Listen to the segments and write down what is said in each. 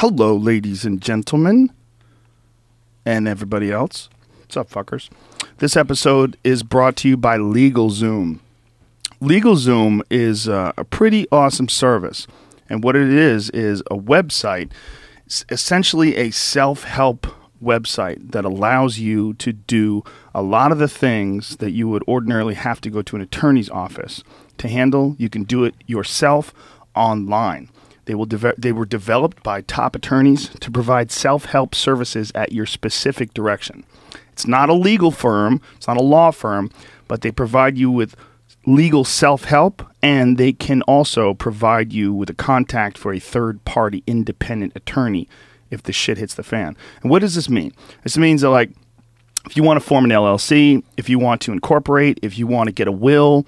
Hello, ladies and gentlemen, and everybody else. What's up, fuckers? This episode is brought to you by LegalZoom. LegalZoom is a pretty awesome service, and what it is a website. It's essentially a self-help website that allows you to do a lot of the things that you would ordinarily have to go to an attorney's office to handle. You can do it yourself online. They were developed by top attorneys to provide self-help services at your specific direction. It's not a legal firm, it's not a law firm, but they provide you with legal self-help, and they can also provide you with a contact for a third-party independent attorney if the shit hits the fan. And what does this mean? This means that, like, if you want to form an LLC, if you want to incorporate, if you want to get a will,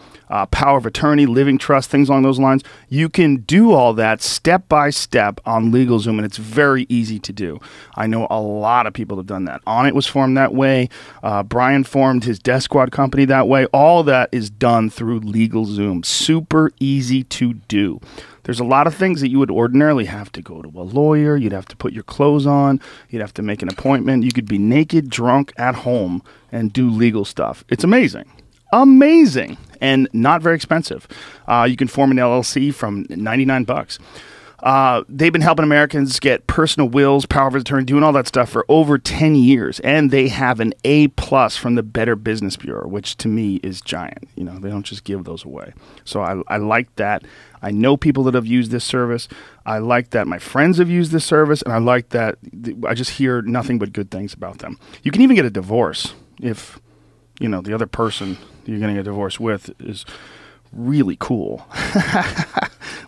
power of attorney, living trust, things along those lines, you can do all that step by step on LegalZoom, and it's very easy to do. I know a lot of people have done that. Onnit was formed that way. Brian formed his Death Squad company that way. All that is done through LegalZoom. Super easy to do. There's a lot of things that you would ordinarily have to go to a lawyer. You'd have to put your clothes on. You'd have to make an appointment. You could be naked, drunk, at home, and do legal stuff. It's amazing. Amazing. And not very expensive. You can form an LLC from $99. They've been helping Americans get personal wills, power of attorney, doing all that stuff for over 10 years. And they have an A+ from the Better Business Bureau, which to me is giant. You know, they don't just give those away. So I like that. I know people that have used this service. I like that my friends have used this service. And I like that I just hear nothing but good things about them. You can even get a divorce if, you know, the other person you're getting a divorce with is really cool.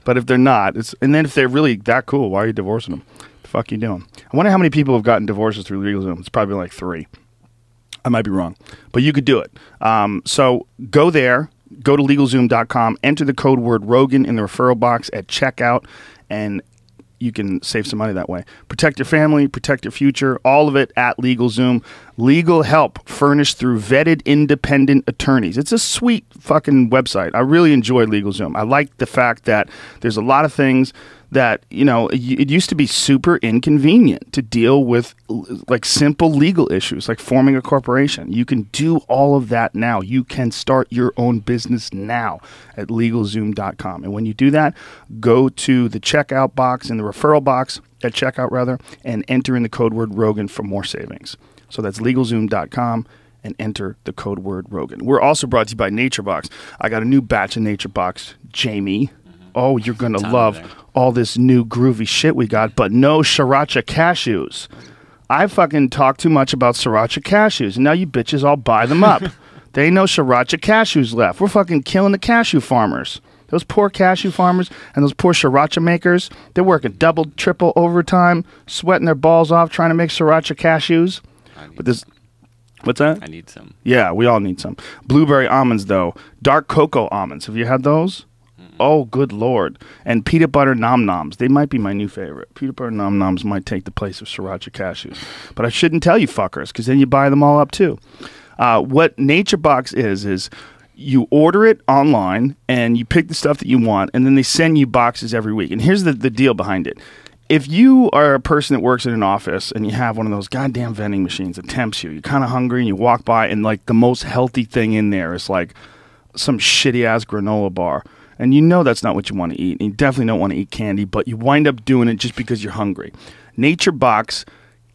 But if they're not, and then if they're really that cool, why are you divorcing them? The fuck are you doing? I wonder how many people have gotten divorces through LegalZoom. It's probably like 3. I might be wrong, but you could do it. So go there, go to LegalZoom.com, enter the code word Rogan in the referral box at checkout, and you can save some money that way. Protect your family, protect your future, all of it at LegalZoom. Legal help furnished through vetted independent attorneys. It's a sweet fucking website. I really enjoy LegalZoom. I like the fact that there's a lot of things that, you know, it used to be super inconvenient to deal with, like, simple legal issues, like forming a corporation. You can do all of that now. You can start your own business now at LegalZoom.com. And when you do that, go to the checkout box, in the referral box, at checkout rather, and enter in the code word Rogan for more savings. So that's LegalZoom.com. and enter the code word Rogan. We're also brought to you by NatureBox. I got a new batch of NatureBox, Jamie. Oh, you're going to love all this new groovy shit we got, but no sriracha cashews. I fucking talk too much about sriracha cashews, and now you bitches all buy them up. There ain't no sriracha cashews left. We're fucking killing the cashew farmers. Those poor cashew farmers and those poor sriracha makers, they're working double, triple overtime, sweating their balls off trying to make sriracha cashews. But this... What's that? I need some. Yeah, we all need some. Blueberry almonds, though. Dark cocoa almonds. Have you had those? Oh, good Lord. And peanut butter nom-noms. They might be my new favorite. Peanut butter nom-noms might take the place of sriracha cashews. But I shouldn't tell you fuckers, because then you buy them all up, too. What NatureBox is you order it online, and you pick the stuff that you want, and then they send you boxes every week. And here's the deal behind it. If you are a person that works in an office and you have one of those goddamn vending machines that tempts you, you're kind of hungry and you walk by and, like, the most healthy thing in there is like some shitty-ass granola bar. And you know that's not what you want to eat. And you definitely don't want to eat candy, but you wind up doing it just because you're hungry. NatureBox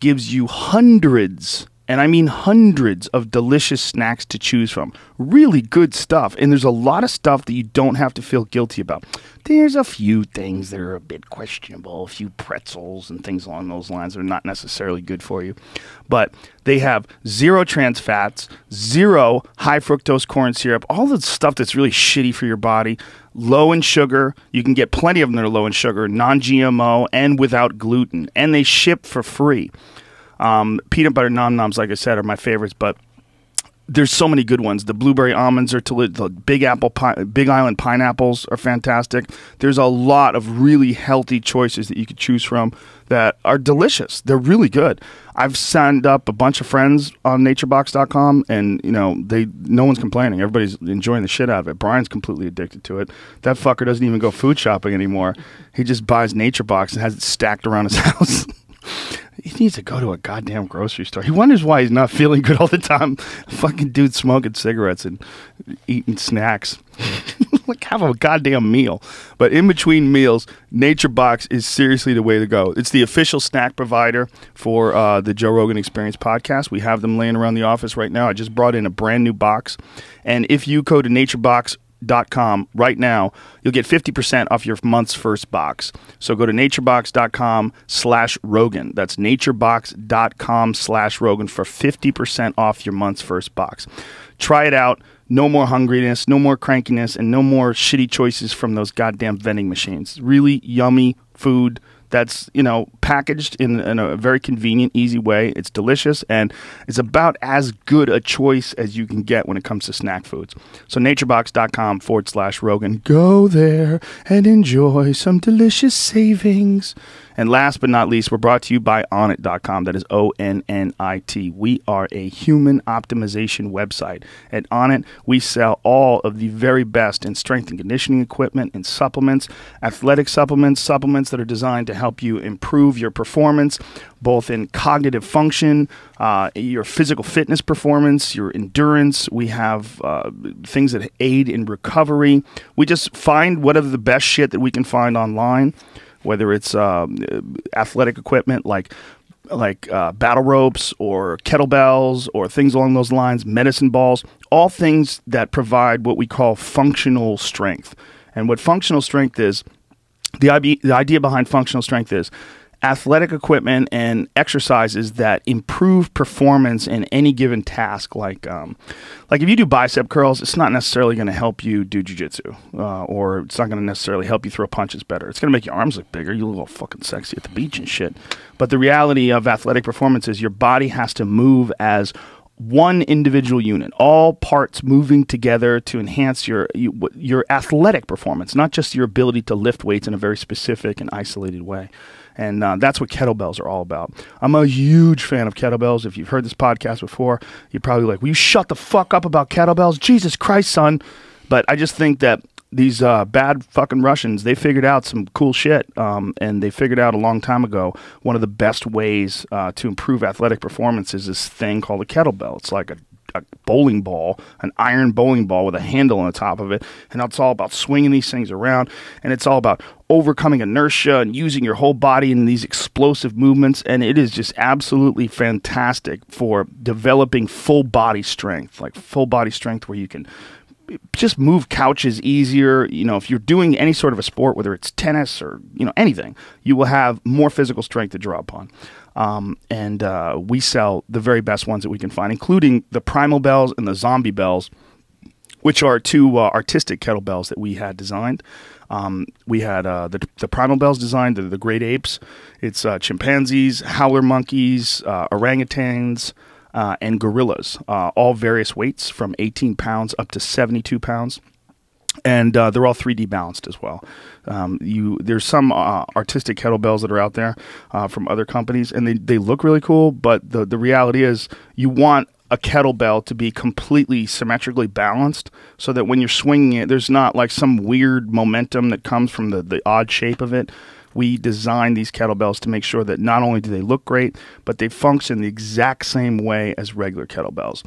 gives you hundreds, and I mean hundreds, of delicious snacks to choose from. Really good stuff. And there's a lot of stuff that you don't have to feel guilty about. There's a few things that are a bit questionable, a few pretzels and things along those lines that are not necessarily good for you. But they have 0 trans fats, 0 high fructose corn syrup, all the stuff that's really shitty for your body, low in sugar. You can get plenty of them that are low in sugar, non-GMO, and without gluten. And they ship for free. Peanut butter nom-noms, like I said, are my favorites, but there's so many good ones. The blueberry almonds are the Big Island pineapples are fantastic. There's a lot of really healthy choices that you could choose from that are delicious. They're really good. I've signed up a bunch of friends on naturebox.com, and no one's complaining. Everybody's enjoying the shit out of it. Brian's completely addicted to it. That fucker doesn't even go food shopping anymore. He just buys NatureBox and has it stacked around his house. He needs to go to a goddamn grocery store. He wonders why he's not feeling good all the time. Fucking dude smoking cigarettes and eating snacks. Like, have a goddamn meal. But in between meals, NatureBox is seriously the way to go. It's the official snack provider for the Joe Rogan Experience podcast. We have them laying around the office right now. I just brought in a brand new box. And if you go to naturebox.com right now, you'll get 50% off your month's first box. So go to naturebox.com/Rogan. That's naturebox.com/Rogan for 50% off your month's first box. Try it out. No more hungriness, no more crankiness, and no more shitty choices from those goddamn vending machines. Really yummy food that's, packaged in a very convenient, easy way. It's delicious, and it's about as good a choice as you can get when it comes to snack foods. So naturebox.com/Rogan. Go there and enjoy some delicious savings. And last but not least, we're brought to you by Onnit.com. That is ONNIT. We are a human optimization website. At Onnit, we sell all of the very best in strength and conditioning equipment and supplements, athletic supplements that are designed to help you improve your performance, both in cognitive function, your physical fitness performance, your endurance. We have things that aid in recovery. We just find whatever the best shit that we can find online, whether it's athletic equipment like battle ropes or kettlebells or things along those lines, medicine balls, all things that provide what we call functional strength. And what functional strength is, the idea behind functional strength is athletic equipment and exercises that improve performance in any given task. Like if you do bicep curls, it's not necessarily going to help you do jiu-jitsu, or it's not going to necessarily help you throw punches better. It's going to make your arms look bigger. You look all fucking sexy at the beach and shit. But the reality of athletic performance is your body has to move as one individual unit, all parts moving together to enhance your athletic performance, not just your ability to lift weights in a very specific and isolated way. And that's what kettlebells are all about. I'm a huge fan of kettlebells. If you've heard this podcast before, you're probably like, will you shut the fuck up about kettlebells? Jesus Christ, son. But I just think that these bad fucking Russians, they figured out some cool shit. And they figured out a long time ago one of the best ways to improve athletic performance is this thing called a kettlebell. It's like a bowling ball, an iron bowling ball with a handle on the top of it, and it's all about swinging these things around, and it's all about overcoming inertia and using your whole body in these explosive movements, and it is just absolutely fantastic for developing full body strength, where you can just move couches easier. If you're doing any sort of a sport, whether it's tennis or anything, you will have more physical strength to draw upon. And we sell the very best ones that we can find, including the Primal Bells and the Zombie Bells, which are two artistic kettlebells that we had designed. We had the Primal Bells designed, the great apes. It's chimpanzees, howler monkeys, orangutans, and gorillas, all various weights from 18 pounds up to 72 pounds. And they're all 3D balanced as well. There's some artistic kettlebells that are out there from other companies, and they look really cool, but the reality is you want a kettlebell to be completely symmetrically balanced so that when you're swinging it, there's not like some weird momentum that comes from the odd shape of it. We designed these kettlebells to make sure that not only do they look great, but they function the exact same way as regular kettlebells.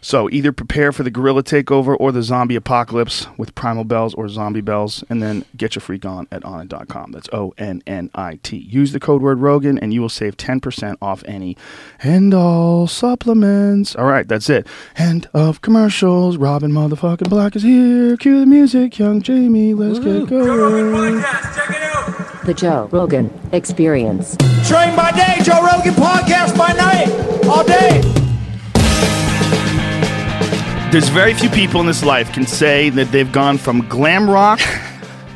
So either prepare for the gorilla takeover or the zombie apocalypse with Primal Bells or Zombie Bells, and then get your freak on at Onnit.com. That's ONNIT. Use the code word Rogan, and you will save 10% off any and all supplements. All right, that's it. End of commercials. Robin motherfucking Black is here. Cue the music, young Jamie. Let's get going. Joe Rogan Podcast. Check it out. The Joe Rogan Experience. Train by day, Joe Rogan Podcast by night. All day. There's very few people in this life can say that they've gone from glam rock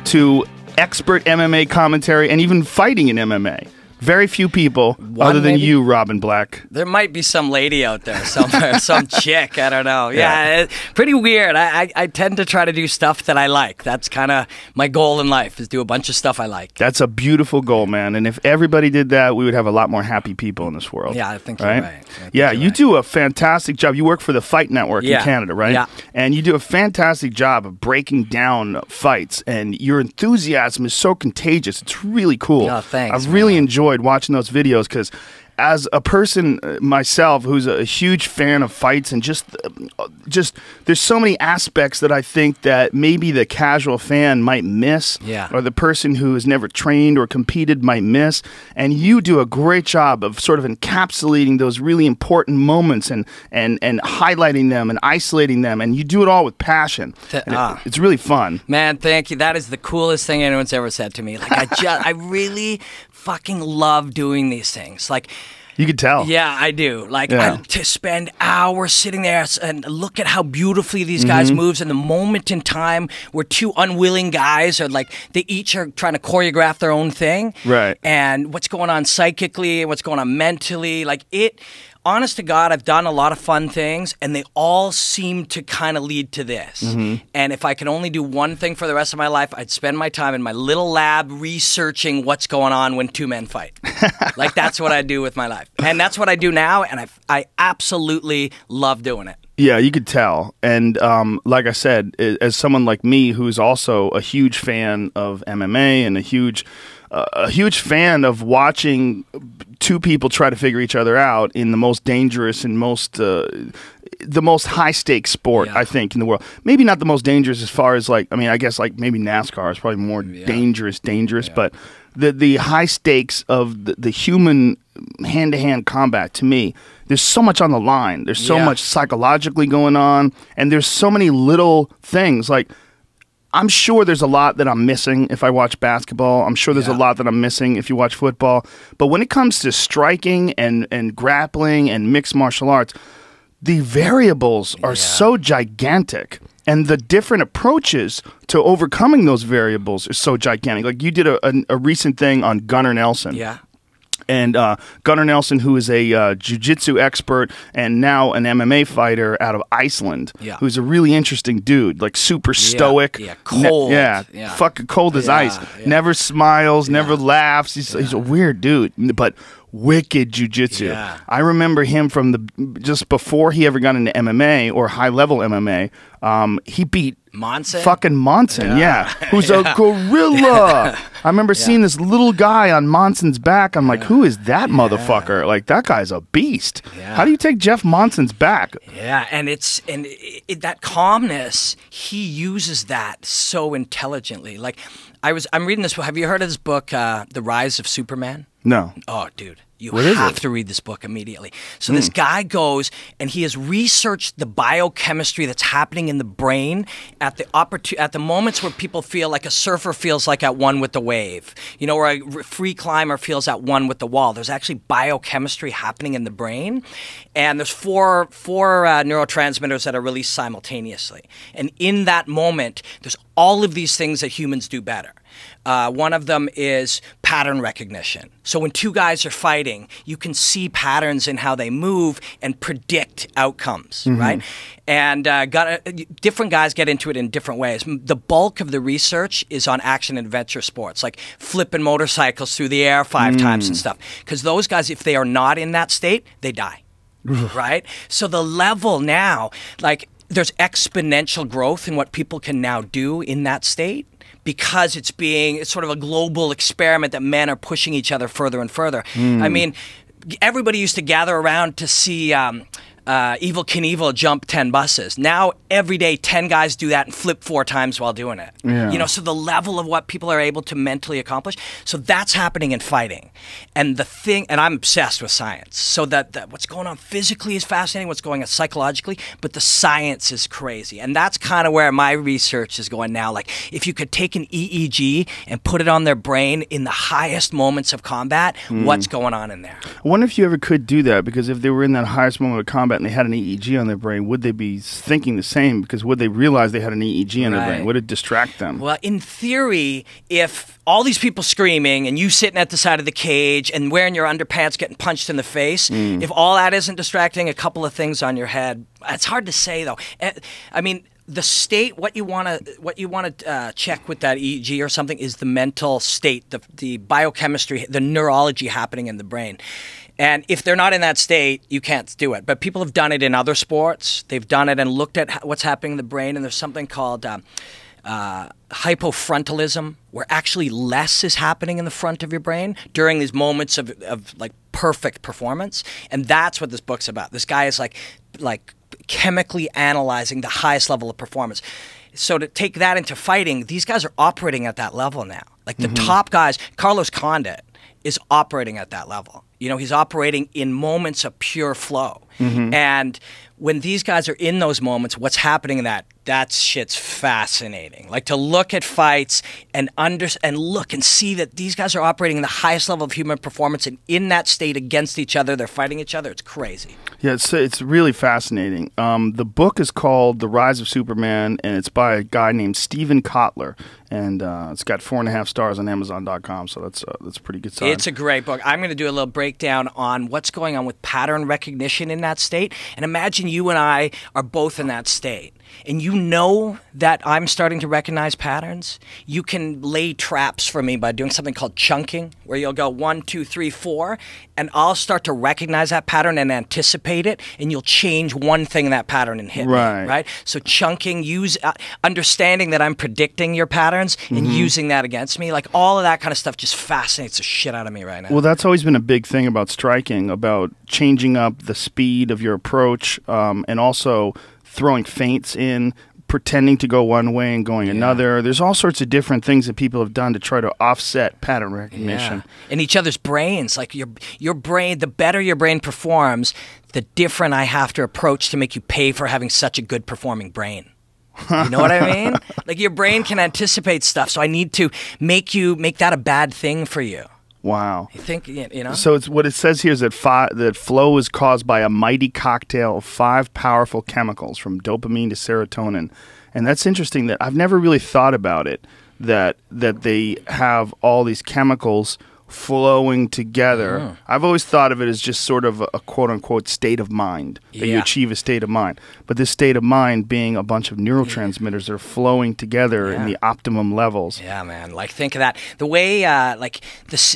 to expert MMA commentary and even fighting in MMA. Very few people, other than maybe? you, Robin Black. There might be some lady out there somewhere, some chick, I don't know. Yeah, it's pretty weird. I tend to try to do stuff that I like. That's kind of my goal in life, is do a bunch of stuff I like. That's a beautiful goal, man. And if everybody did that, we would have a lot more happy people in this world. Yeah, I think you're right. You do a fantastic job. You work for the Fight Network in Canada, right? Yeah. And you do a fantastic job of breaking down fights, and your enthusiasm is so contagious. It's really cool. Oh, thanks, I've really enjoyed watching those videos because as a person myself who's a huge fan of fights and just there's so many aspects that I think that maybe the casual fan might miss, or the person who has never trained or competed might miss, and you do a great job of sort of encapsulating those really important moments and highlighting them and isolating them, and you do it all with passion. It's really fun. Man, thank you. That is the coolest thing anyone's ever said to me. Like, I really fucking love doing these things. Like, you could tell. Yeah, I do. Like, to spend hours sitting there and look at how beautifully these guys moves, and the moment in time where two unwilling guys are like, they each are trying to choreograph their own thing. Right. And what's going on psychically, what's going on mentally. Like, honest to God, I've done a lot of fun things, and they all seem to kind of lead to this. And if I could only do one thing for the rest of my life, I'd spend my time in my little lab researching what's going on when two men fight. Like, that's what I do with my life. And that's what I do now, and I absolutely love doing it. Yeah, you could tell. And like I said, as someone like me who's also a huge fan of MMA and a huge fan of watching two people try to figure each other out in the most dangerous and the most high-stakes sport, I think, in the world. Maybe not the most dangerous as far as, like, I mean, I guess, like, maybe NASCAR is probably more dangerous, but the high stakes of the human hand-to-hand combat, to me, there's so much on the line. There's so much psychologically going on, and there's so many little things. Like, I'm sure there's a lot that I'm missing if I watch basketball. I'm sure there's a lot that I'm missing if you watch football. But when it comes to striking and grappling and mixed martial arts, the variables are so gigantic. And the different approaches to overcoming those variables are so gigantic. Like, you did a recent thing on Gunnar Nelson. Yeah. And Gunnar Nelson, who is a jiu-jitsu expert and now an MMA fighter out of Iceland, who's a really interesting dude, like super stoic. Cold. Fucking cold as ice. Never smiles, never laughs. He's a weird dude, but wicked jiu-jitsu. I remember him from just before he ever got into MMA or high-level MMA. He beat Monson? Fucking Monson, who's a gorilla. I remember seeing this little guy on Monson's back. I'm like, who is that motherfucker? Like, that guy's a beast. How do you take Jeff Monson's back? Yeah, and that calmness, he uses that so intelligently. Like, I'm reading this book. Have you heard of this book, The Rise of Superman? No. Oh, dude. You have to read this book immediately. So this guy goes and he has researched the biochemistry that's happening in the brain at the moments where people feel like a surfer feels like at one with the wave, or a free climber feels at one with the wall. There's actually biochemistry happening in the brain, and there's four neurotransmitters that are released simultaneously. And in that moment, there's all of these things that humans do better. One of them is pattern recognition. So when two guys are fighting, you can see patterns in how they move and predict outcomes, right? And different guys get into it in different ways. The bulk of the research is on action adventure sports, like flipping motorcycles through the air 5 times and stuff. Because those guys, if they are not in that state, they die, right? So the level now, like, there's exponential growth in what people can now do in that state, because it's sort of a global experiment that men are pushing each other further and further. I mean, everybody used to gather around to see Evel Knievel jump 10 buses. Now, every day, 10 guys do that and flip 4 times while doing it. So the level of what people are able to mentally accomplish. So that's happening in fighting. And I'm obsessed with science. So that what's going on physically is fascinating, what's going on psychologically, but the science is crazy. And that's kind of where my research is going now. Like, if you could take an EEG and put it on their brain in the highest moments of combat, what's going on in there? I wonder if you ever could do that, because if they were in that highest moment of combat, and they had an EEG on their brain, would they be thinking the same? Because would they realize they had an EEG on their brain? Would it distract them? Well, in theory, if all these people screaming and you sitting at the side of the cage and wearing your underpants getting punched in the face, if all that isn't distracting, a couple of things on your head, it's hard to say though. I mean, the state, what you want to check with that EEG or something is the mental state, the biochemistry, the neurology happening in the brain. And if they're not in that state, you can't do it. But people have done it in other sports. They've done it and looked at what's happening in the brain. And there's something called hypofrontalism, where actually less is happening in the front of your brain during these moments of like perfect performance. And that's what this book's about. This guy is like chemically analyzing the highest level of performance. So to take that into fighting, these guys are operating at that level now. Like the top guys, Carlos Condit is operating at that level. You know, he's operating in moments of pure flow. And when these guys are in those moments, what's happening in that shit's fascinating. Like to look at fights and look and see that these guys are operating in the highest level of human performance, and in that state against each other, they're fighting each other. It's crazy. Yeah, it's really fascinating. The book is called The Rise of Superman, and it's by a guy named Steven Kotler, and it's got 4.5 stars on Amazon.com. So that's a pretty good sign. It's a great book. I'm going to do a little breakdown on what's going on with pattern recognition in that state. And imagine you and I are both in that state, and you know that I'm starting to recognize patterns. You can lay traps for me by doing something called chunking, where you'll go 1, 2, 3, 4, and I'll start to recognize that pattern and anticipate it, and you'll change one thing in that pattern and hit me, right? So chunking, understanding that I'm predicting your patterns and using that against me, like all of that kind of stuff just fascinates the shit out of me right now. Well, that's always been a big thing about striking, about changing up the speed of your approach, and also throwing feints in, pretending to go one way and going another. There's all sorts of different things that people have done to try to offset pattern recognition. In each other's brains. Like your brain, the better your brain performs, the different I have to approach to make you pay for having such a good performing brain. You know what I mean? Like your brain can anticipate stuff, so I need to make that a bad thing for you. Wow. You think, you know? So what it says here is that flow is caused by a mighty cocktail of 5 powerful chemicals, from dopamine to serotonin. And that's interesting that I've never really thought about it, that they have all these chemicals flowing together. I've always thought of it as just sort of a quote-unquote state of mind, that you achieve a state of mind. But this state of mind being a bunch of neurotransmitters that are flowing together in the optimum levels. Yeah, man. Like, think of that. The way,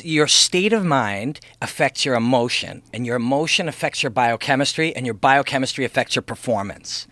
your state of mind affects your emotion, and your emotion affects your biochemistry, and your biochemistry affects your performance.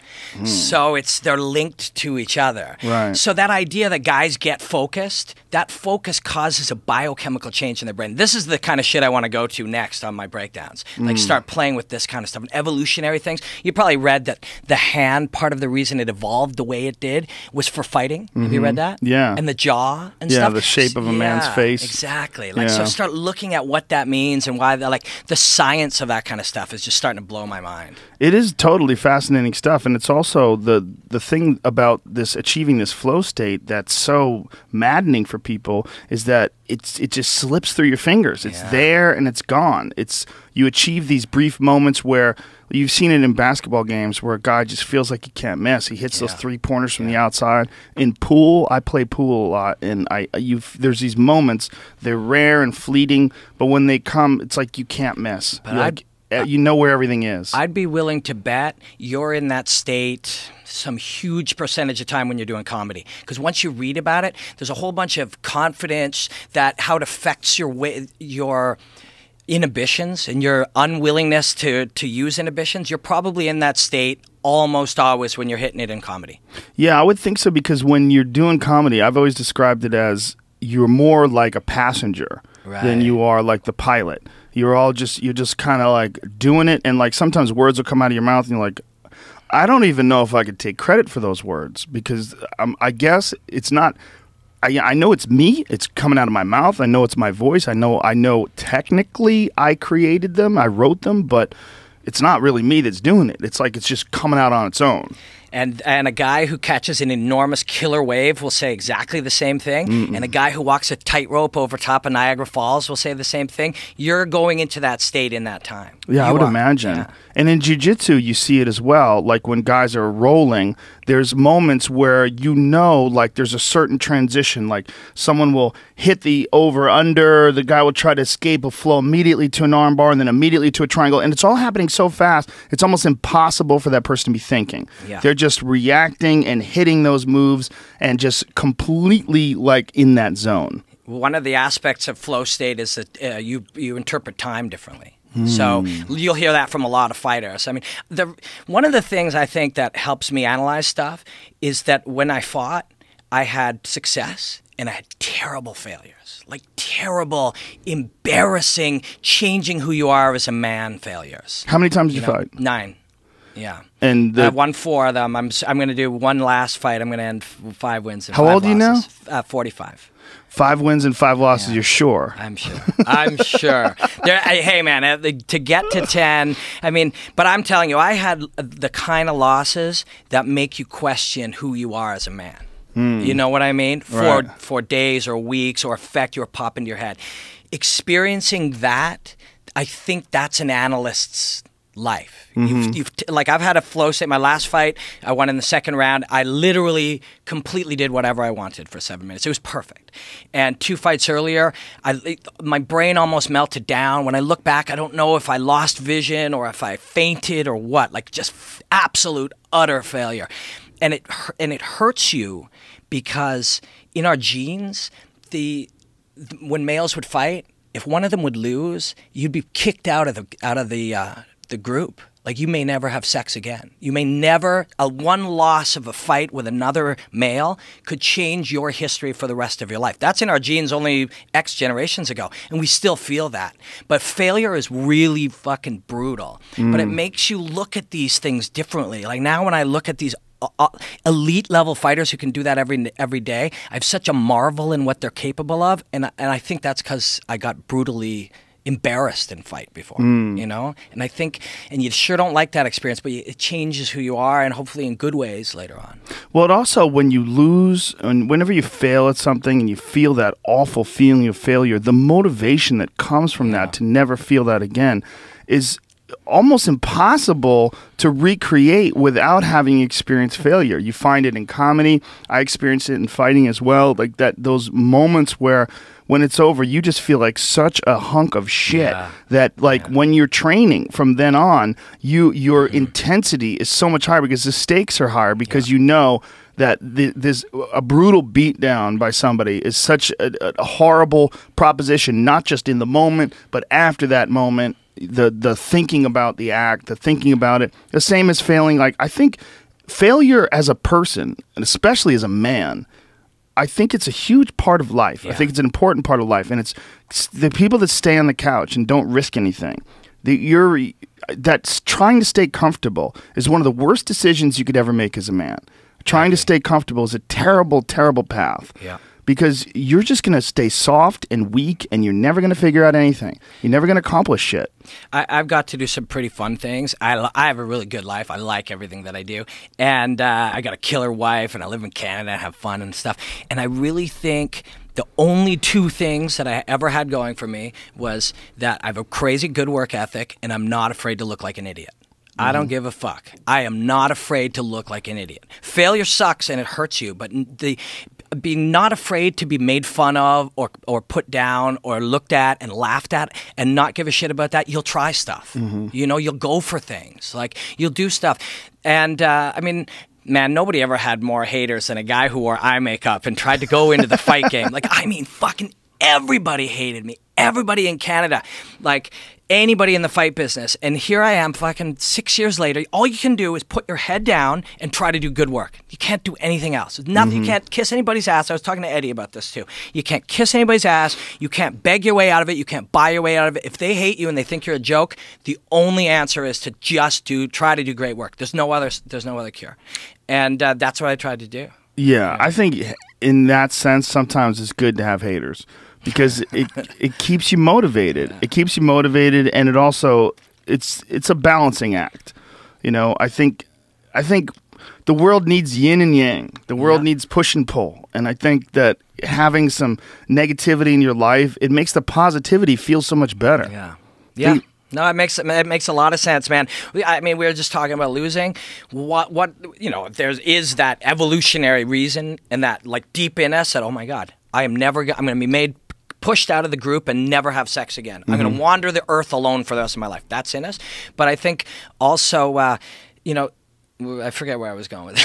So they're linked to each other. Right. So that idea that guys get focused, that focus causes a biochemical change in their brain. This is the kind of shit I want to go to next on my breakdowns. Like start playing with this kind of stuff and evolutionary things. You probably read that the hand, part of the reason it evolved the way it did was for fighting. Have you read that? Yeah. And the jaw and stuff. Yeah, the shape of a man's face. Exactly. So start looking at what that means and why the science of that kind of stuff is just starting to blow my mind. It is totally fascinating stuff, and it's also the thing about this achieving this flow state that's so maddening for people is that it just slips through your fingers. It's there and it's gone. You achieve these brief moments where you've seen it in basketball games where a guy just feels like he can't miss. He hits those 3-pointers from the outside. In pool, I play pool a lot, and there's these moments. They're rare and fleeting, but when they come, it's like you can't miss. You know where everything is. I'd be willing to bet you're in that state some huge percentage of time when you're doing comedy. Because once you read about it, there's a whole bunch of confidence that how it affects your inhibitions and your unwillingness to use inhibitions. You're probably in that state almost always when you're hitting it in comedy. Yeah, I would think so, because when you're doing comedy, I've always described it as you're more like a passenger than you are like the pilot. You're just kind of like doing it, and like sometimes words will come out of your mouth and you're like, I don't even know if I could take credit for those words, because I guess it's not. I know it's me. It's coming out of my mouth. I know it's my voice. I know technically I created them. I wrote them, but it's not really me that's doing it. It's like it's just coming out on its own. And a guy who catches an enormous killer wave will say exactly the same thing. And a guy who walks a tightrope over top of Niagara Falls will say the same thing. You're going into that state in that time. Yeah, I would imagine. Yeah. And in jiu-jitsu, you see it as well. Like when guys are rolling, there's moments where like there's a certain transition. Like someone will hit the over-under, the guy will try to escape, will flow immediately to an armbar and then immediately to a triangle. And it's all happening so fast, it's almost impossible for that person to be thinking. Yeah. They're just reacting and hitting those moves and just completely like in that zone. One of the aspects of flow state is that you interpret time differently. So you'll hear that from a lot of fighters. I mean, one of the things I think that helps me analyze stuff is that when I fought, I had success and I had terrible failures, like terrible, embarrassing, changing who you are as a man failures. How many times did you fight? 9. Yeah. And I won 4 of them. I'm going to do one last fight. I'm going to end 5 wins and 5 losses. How old are you now? 45. 5 wins and 5 losses, Yeah. You're sure? I'm sure. I'm sure. Hey, man, to get to 10, I mean, but I'm telling you, I had the kind of losses that make you question who you are as a man. You know what I mean? For days or weeks or affect your pop into your head. Experiencing that, I think that's an analyst's life. Like I've had a flow state. My last fight, I won in the second round. I literally completely did whatever I wanted for 7 minutes. It was perfect. And 2 fights earlier, my brain almost melted down. When I look back, I don't know if I lost vision or if I fainted or what. Like just absolute utter failure. And it hurts you because in our genes, when males would fight, if one of them would lose, you'd be kicked out of the group. Like you may never have sex again. You may never, one loss of a fight with another male could change your history for the rest of your life. That's in our genes only X generations ago, and we still feel that. But failure is really fucking brutal. But it makes you look at these things differently. Like now when I look at these elite level fighters who can do that every day, I have such a marvel in what they're capable of, and I think that's because I got brutally embarrassed in fight before, you know? And I think, and you sure don't like that experience, but it changes who you are, and hopefully in good ways later on. Well, it also, when you lose, and whenever you fail at something and you feel that awful feeling of failure, the motivation that comes from that to never feel that again is almost impossible to recreate without having experienced failure. You find it in comedy. I experienced it in fighting as well. Like those moments where when it's over, you just feel like such a hunk of shit that when you're training from then on, your intensity is so much higher because the stakes are higher because you know that a brutal beatdown by somebody is such a horrible proposition, not just in the moment, but after that moment. The thinking about the act, the thinking about it, the same as failing. Like I think failure as a person, and especially as a man, I think it's a huge part of life. I think it's an important part of life, and it's the people that stay on the couch and don't risk anything. That's trying to stay comfortable is one of the worst decisions you could ever make as a man. Trying to stay comfortable is a terrible, terrible path. Yeah. Because you're just going to stay soft and weak, and you're never going to figure out anything. You're never going to accomplish shit. I've got to do some pretty fun things. I have a really good life. I like everything that I do. And I got a killer wife, and I live in Canada and have fun and stuff. And I really think the only 2 things that I ever had going for me was that I have a crazy good work ethic, and I'm not afraid to look like an idiot. I don't give a fuck. I am not afraid to look like an idiot. Failure sucks and it hurts you, but being not afraid to be made fun of or put down or looked at and laughed at and not give a shit about that, you'll try stuff. You know, you'll go for things. Like, you'll do stuff. And, I mean, man, nobody ever had more haters than a guy who wore eye makeup and tried to go into the fight game. Like, I mean, fucking everybody hated me. Everybody in Canada. Like, anybody in the fight business. And here I am fucking 6 years later. All you can do is put your head down and try to do good work. You can't do anything else. Nothing. You can't kiss anybody's ass. I was talking to Eddie about this too. You can't kiss anybody's ass. You can't beg your way out of it. You can't buy your way out of it. If they hate you and they think you're a joke, the only answer is to just try to do great work. There's no other cure. And that's what I tried to do. Yeah, I think in that sense, sometimes it's good to have haters. Because it keeps you motivated. It keeps you motivated, and it also it's a balancing act. You know, I think the world needs yin and yang. The world needs push and pull. And I think that having some negativity in your life, it makes the positivity feel so much better. Yeah. Yeah. No, it makes a lot of sense, man. I mean, we were just talking about losing. What if there is that evolutionary reason and that like deep in us that, oh my God, I'm going to be pushed out of the group and never have sex again. I'm going to wander the earth alone for the rest of my life. That's in us. But I think also, I forget where I was going with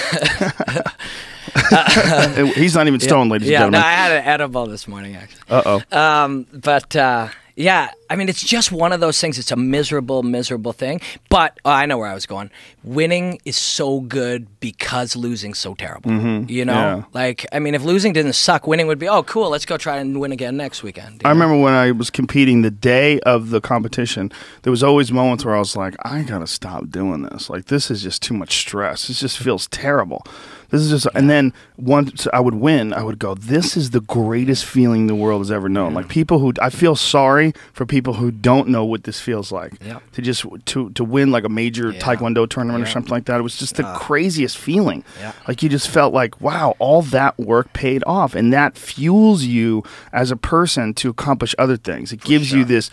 it. He's not even stoned, ladies and gentlemen. No, I had an edible this morning, actually. Uh-oh. Yeah, I mean, it's just one of those things. It's a miserable, miserable thing. But I know where I was going. Winning is so good because losing's so terrible. You know? Yeah. Like, I mean, if losing didn't suck, winning would be, oh, cool, let's go try and win again next weekend. I remember when I was competing the day of the competition, there was always moments where I was like, I got to stop doing this. Like, this is just too much stress. This just feels terrible. This is just, and then once I would win, I would go, this is the greatest feeling the world has ever known. Like I feel sorry for people who don't know what this feels like. To just, to win like a major Taekwondo tournament or something like that. It was just the craziest feeling. Like you just felt like, wow, all that work paid off. And that fuels you as a person to accomplish other things. It gives you this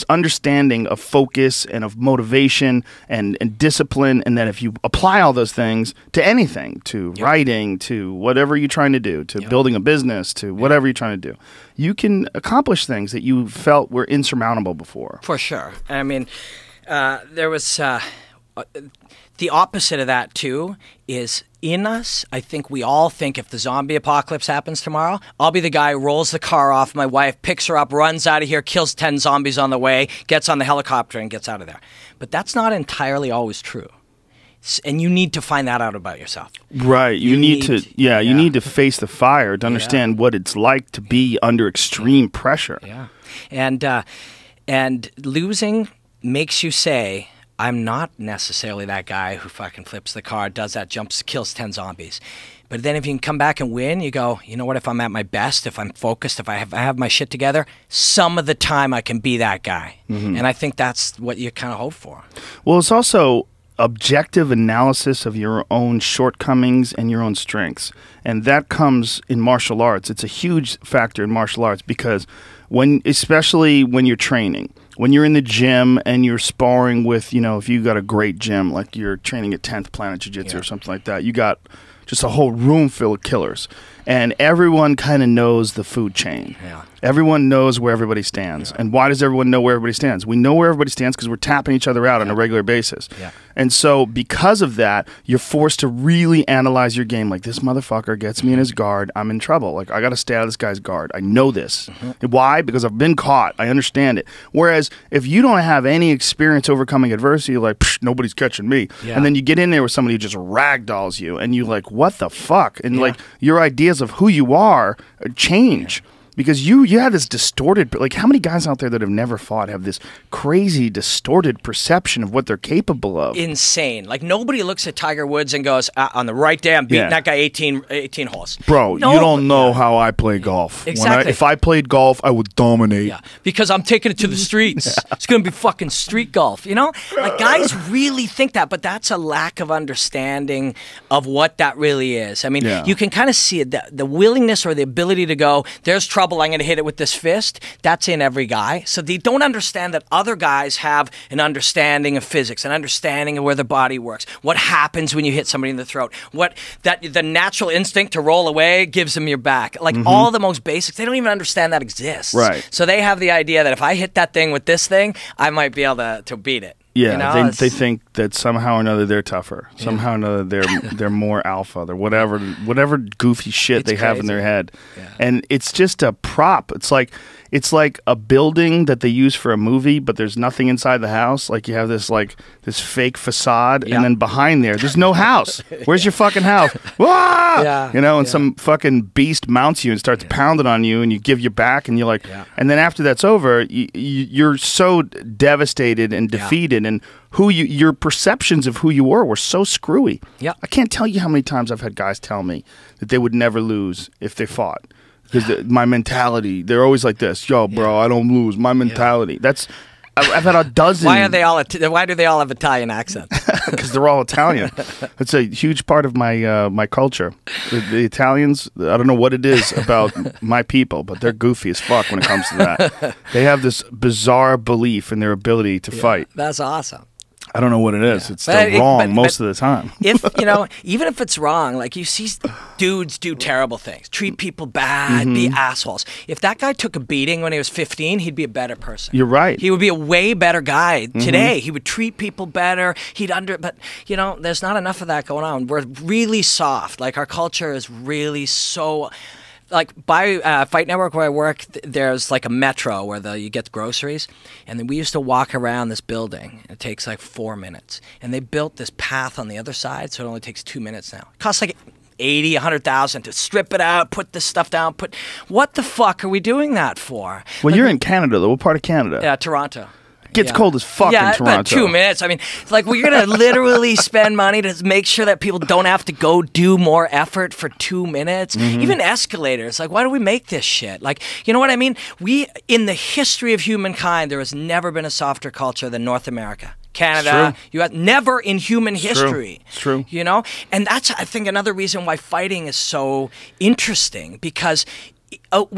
understanding of focus and of motivation and discipline. And then if you apply all those things to anything, to writing, to whatever you're trying to do, to building a business, to whatever you're trying to do, you can accomplish things that you felt were insurmountable before. For sure. I mean, there was the opposite of that too is in us. I think we all think if the zombie apocalypse happens tomorrow, I'll be the guy who rolls the car off my wife, picks her up, runs out of here, kills 10 zombies on the way, gets on the helicopter and gets out of there. But that's not entirely always true. And you need to find that out about yourself. Right. You need to face the fire to understand what it's like to be under extreme pressure. Yeah. And losing makes you say, I'm not necessarily that guy who fucking flips the car, does that, jumps, kills 10 zombies. But then if you can come back and win, you go, you know what, if I'm at my best, if I'm focused, if I have my shit together, some of the time I can be that guy. And I think that's what you kind of hope for. Well, it's also objective analysis of your own shortcomings and your own strengths. And that comes in martial arts. It's a huge factor in martial arts because especially when you're training, when you're in the gym and you're sparring with, if you got a great gym, like you're training at 10th Planet Jiu-Jitsu or something like that, you got just a whole room full of killers. And everyone kind of knows the food chain. Everyone knows where everybody stands. And why does everyone know where everybody stands? We know where everybody stands because we're tapping each other out on a regular basis. And so because of that, you're forced to really analyze your game. Like, this motherfucker gets me in his guard, I'm in trouble. Like, I got to stay out of this guy's guard. I know this. Why? Because I've been caught. I understand it. Whereas if you don't have any experience overcoming adversity, you're like, nobody's catching me. And then you get in there with somebody who just ragdolls you, and you're like, what the fuck? And like, your ideas of who you are change. Because you have this distorted, like, how many guys out there that have never fought have this crazy distorted perception of what they're capable of? Insane. Like, nobody looks at Tiger Woods and goes, on the right day, I'm beating that guy 18 holes. Bro, you don't know how I play golf. Exactly. If I played golf, I would dominate. Yeah, because I'm taking it to the streets. It's going to be fucking street golf, Like, guys really think that, but that's a lack of understanding of what that really is. I mean, you can kind of see it, the willingness or the ability to go, there's trouble, I'm going to hit it with this fist. That's in every guy. So they don't understand that other guys have an understanding of physics, an understanding of where the body works, what happens when you hit somebody in the throat, the natural instinct to roll away gives them your back. Like, all the most basics, they don't even understand that exists. Right. So they have the idea that if I hit that thing with this thing, I might be able to beat it. Yeah, they think that somehow or another they're tougher. Somehow or another they're more alpha. They're whatever goofy shit they have in their head. And it's just a prop. It's like a building that they use for a movie, but there's nothing inside the house. Like, you have this fake facade, and then behind there's no house. Where's your fucking house? And some fucking beast mounts you and starts pounding on you, and you give your back, and you're like, and then after that's over, you're so devastated and defeated, and your perceptions of who you were so screwy. I can't tell you how many times I've had guys tell me that they would never lose if they fought. Because my mentality, they're always like this. Yo, bro, I don't lose. My mentality. I've had a dozen. Why do they all have Italian accents? because they're all Italian. It's a huge part of my culture. The Italians, I don't know what it is about my people, but they're goofy as fuck when it comes to that. They have this bizarre belief in their ability to fight. That's awesome. I don't know what it is. It's still wrong most of the time. If even if it's wrong, like you see dudes do terrible things, treat people bad, be assholes. If that guy took a beating when he was 15, he'd be a better person. You're right. He would be a way better guy today. He would treat people better. But there's not enough of that going on. We're really soft. Like our culture is really so. Like by Fight Network where I work, there's like a metro where you get the groceries, and then we used to walk around this building. It takes like 4 minutes, and they built this path on the other side, so it only takes 2 minutes now. It costs like 80, 100,000 to strip it out, put this stuff down. What the fuck are we doing that for? Well, you're in Canada though. What part of Canada? Yeah, Toronto. Gets cold as fuck in Toronto. But 2 minutes. I mean, like we're gonna literally spend money to make sure that people don't have to go do more effort for 2 minutes. Even escalators. Like, why do we make this shit? Like, you know what I mean? In the history of humankind, there has never been a softer culture than North America. Canada, you have never in human history. It's true. You know, and that's I think another reason why fighting is so interesting because.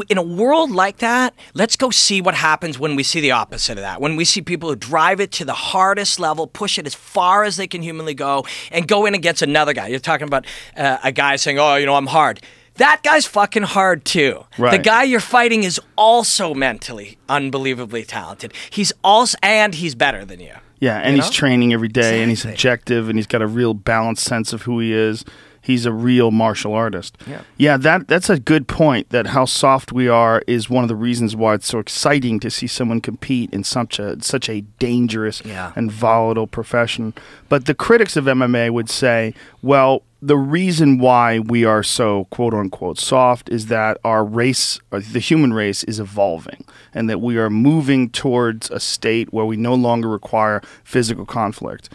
In a world like that, let's go see what happens when we see the opposite of that. When we see people who drive it to the hardest level, push it as far as they can humanly go, and go in against another guy. You're talking about a guy saying, oh, I'm hard. That guy's fucking hard too. Right. The guy you're fighting is also mentally unbelievably talented. He's better than you. Yeah, and he's training every day, and he's objective, and he's got a real balanced sense of who he is. He's a real martial artist. Yeah, that's a good point, that how soft we are is one of the reasons why it's so exciting to see someone compete in such a dangerous and volatile profession. But the critics of MMA would say, well, the reason why we are so quote-unquote soft is that our race, or the human race, is evolving, and that we are moving towards a state where we no longer require physical conflict.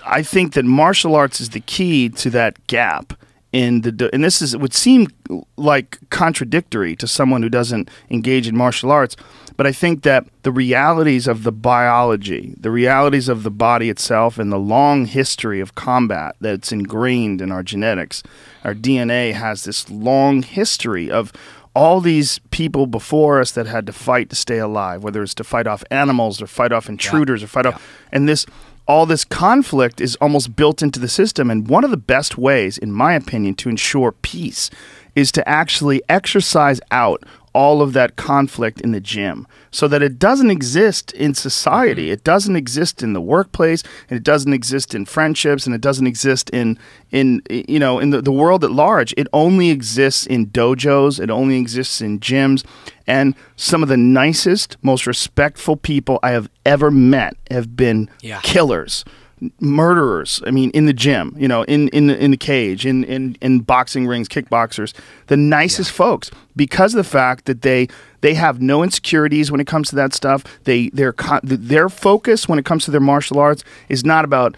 I think that martial arts is the key to that gap and this would seem like contradictory to someone who doesn't engage in martial arts, but I think that the realities of the biology, the realities of the body itself, and the long history of combat that's ingrained in our genetics, our DNA has this long history of all these people before us that had to fight to stay alive, whether it's to fight off animals or fight off intruders or fight off, and all this conflict is almost built into the system. And one of the best ways, in my opinion, to ensure peace is to actually exercise out all of that conflict in the gym so that it doesn't exist in society. It doesn't exist in the workplace, and it doesn't exist in friendships, and it doesn't exist in the world at large. It only exists in dojos. It only exists in gyms. And some of the nicest, most respectful people I have ever met have been killers, murderers. I mean, in the gym, in the cage, in boxing rings, kickboxers, the nicest folks, because of the fact that they have no insecurities when it comes to that stuff. Their focus when it comes to their martial arts is not about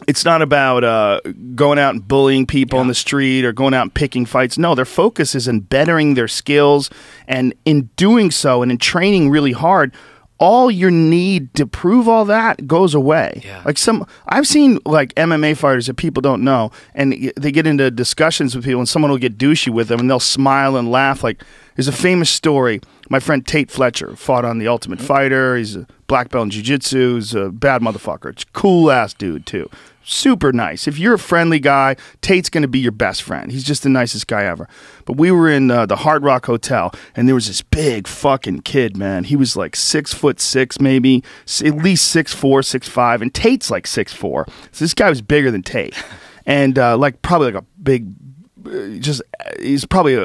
it's not about going out and bullying people on the street or going out and picking fights. No, their focus is in bettering their skills, and in doing so and in training really hard, all your need to prove all that goes away. I've seen MMA fighters that people don't know, and they get into discussions with people, and someone will get douchey with them, and they'll smile and laugh. There's a famous story. My friend Tate Fletcher fought on The Ultimate Fighter. He's a black belt in jiu-jitsu. He's a bad motherfucker. It's a cool-ass dude, too. Super nice. If you're a friendly guy, Tate's going to be your best friend. He's just the nicest guy ever. But we were in the Hard Rock Hotel, and there was this big fucking kid, man. He was like 6'6", maybe, at least 6'4", 6'5", and Tate's like 6'4". So this guy was bigger than Tate. And probably a big... he's probably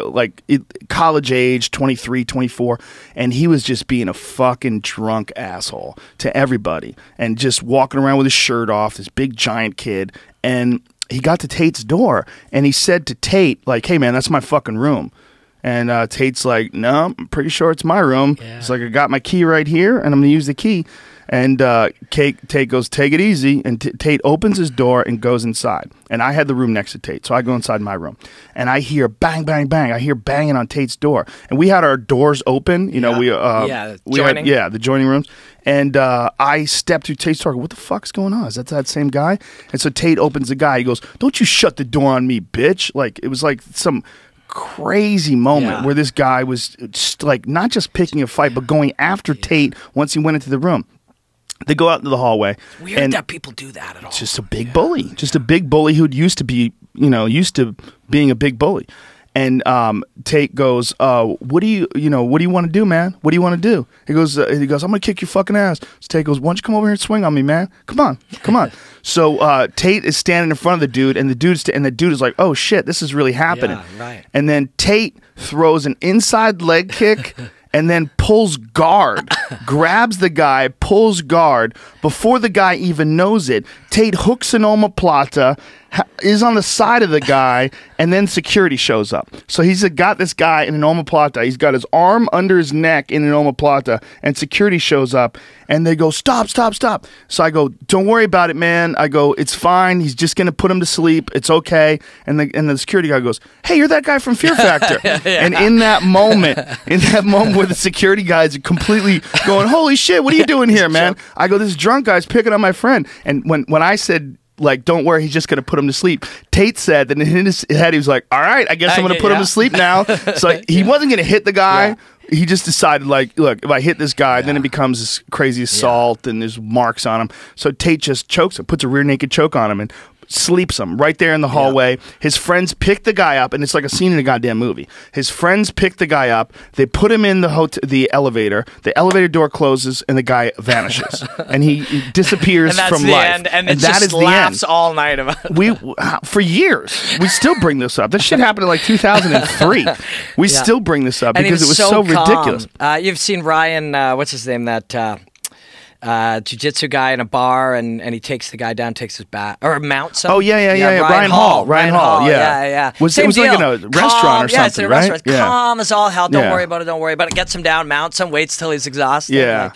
college age, 23, 24, and he was just being a fucking drunk asshole to everybody and just walking around with his shirt off, this big giant kid. And he got to Tate's door, and he said to Tate, hey man, that's my fucking room. And Tate's like, no, I'm pretty sure it's my room. Yeah. It's like, I got my key right here, and I'm going to use the key. And Tate goes, take it easy. And Tate opens his door and goes inside. And I had the room next to Tate, so I go inside my room. And I hear bang, bang, bang. I hear banging on Tate's door. And we had our doors open. You know, we joining. had, the joining rooms. And I stepped through Tate's door. What the fuck's going on? Is that same guy? And so Tate opens the guy. He goes, don't you shut the door on me, bitch. Like, it was like some crazy moment where this guy was just, like, not just picking a fight, but going after Tate once he went into the room. They go out into the hallway. It's weird that people do that at all. It's just a big bully. Just a big bully who used to be, used to being a big bully. And Tate goes, what do you want to do, man? What do you want to do? He goes, I'm going to kick your fucking ass. So Tate goes, why don't you come over here and swing on me, man? Come on. So Tate is standing in front of the dude, and the dude is like, oh shit, this is really happening. Yeah, right. And then Tate throws an inside leg kick and then pulls guard, grabs the guy, pulls guard. Before the guy even knows it, Tate hooks an omoplata, is on the side of the guy, and then security shows up. So he's got this guy in an omoplata. He's got his arm under his neck in an omoplata, and security shows up, and they go, stop. So I go, don't worry about it, man. I go, it's fine. He's just going to put him to sleep. It's okay. And the security guy goes, hey, you're that guy from Fear Factor. And in that moment where the security guys are completely going, holy shit, what are you doing here, man? I go, this drunk guy's picking on my friend. And when I said, like, don't worry, he's just going to put him to sleep, Tate said that in his head, he was like, all right, I guess I'm going to put him to sleep now. So he wasn't going to hit the guy. Yeah. He just decided, like, look, if I hit this guy, then it becomes this crazy assault and there's marks on him. So Tate just chokes him, puts a rear naked choke on him, and sleeps him right there in the hallway. His friends pick the guy up, and it's like a scene in a goddamn movie. His friends pick the guy up. They put him in the elevator. The elevator door closes, and the guy vanishes, and he disappears from life. End, and that just is laughs all night about it. For years, we still bring this up. This shit happened in like 2003. We still bring this up because it was so ridiculous. You've seen Ryan, what's his name, that jiu-jitsu guy in a bar, and he takes the guy down, takes his bat, or mounts him. Oh yeah. Ryan Hall. Yeah. It was like in a restaurant or something, it's in a right? restaurant. Calm as all hell. Don't worry about it. Gets him down, mounts him, waits till he's exhausted. Yeah.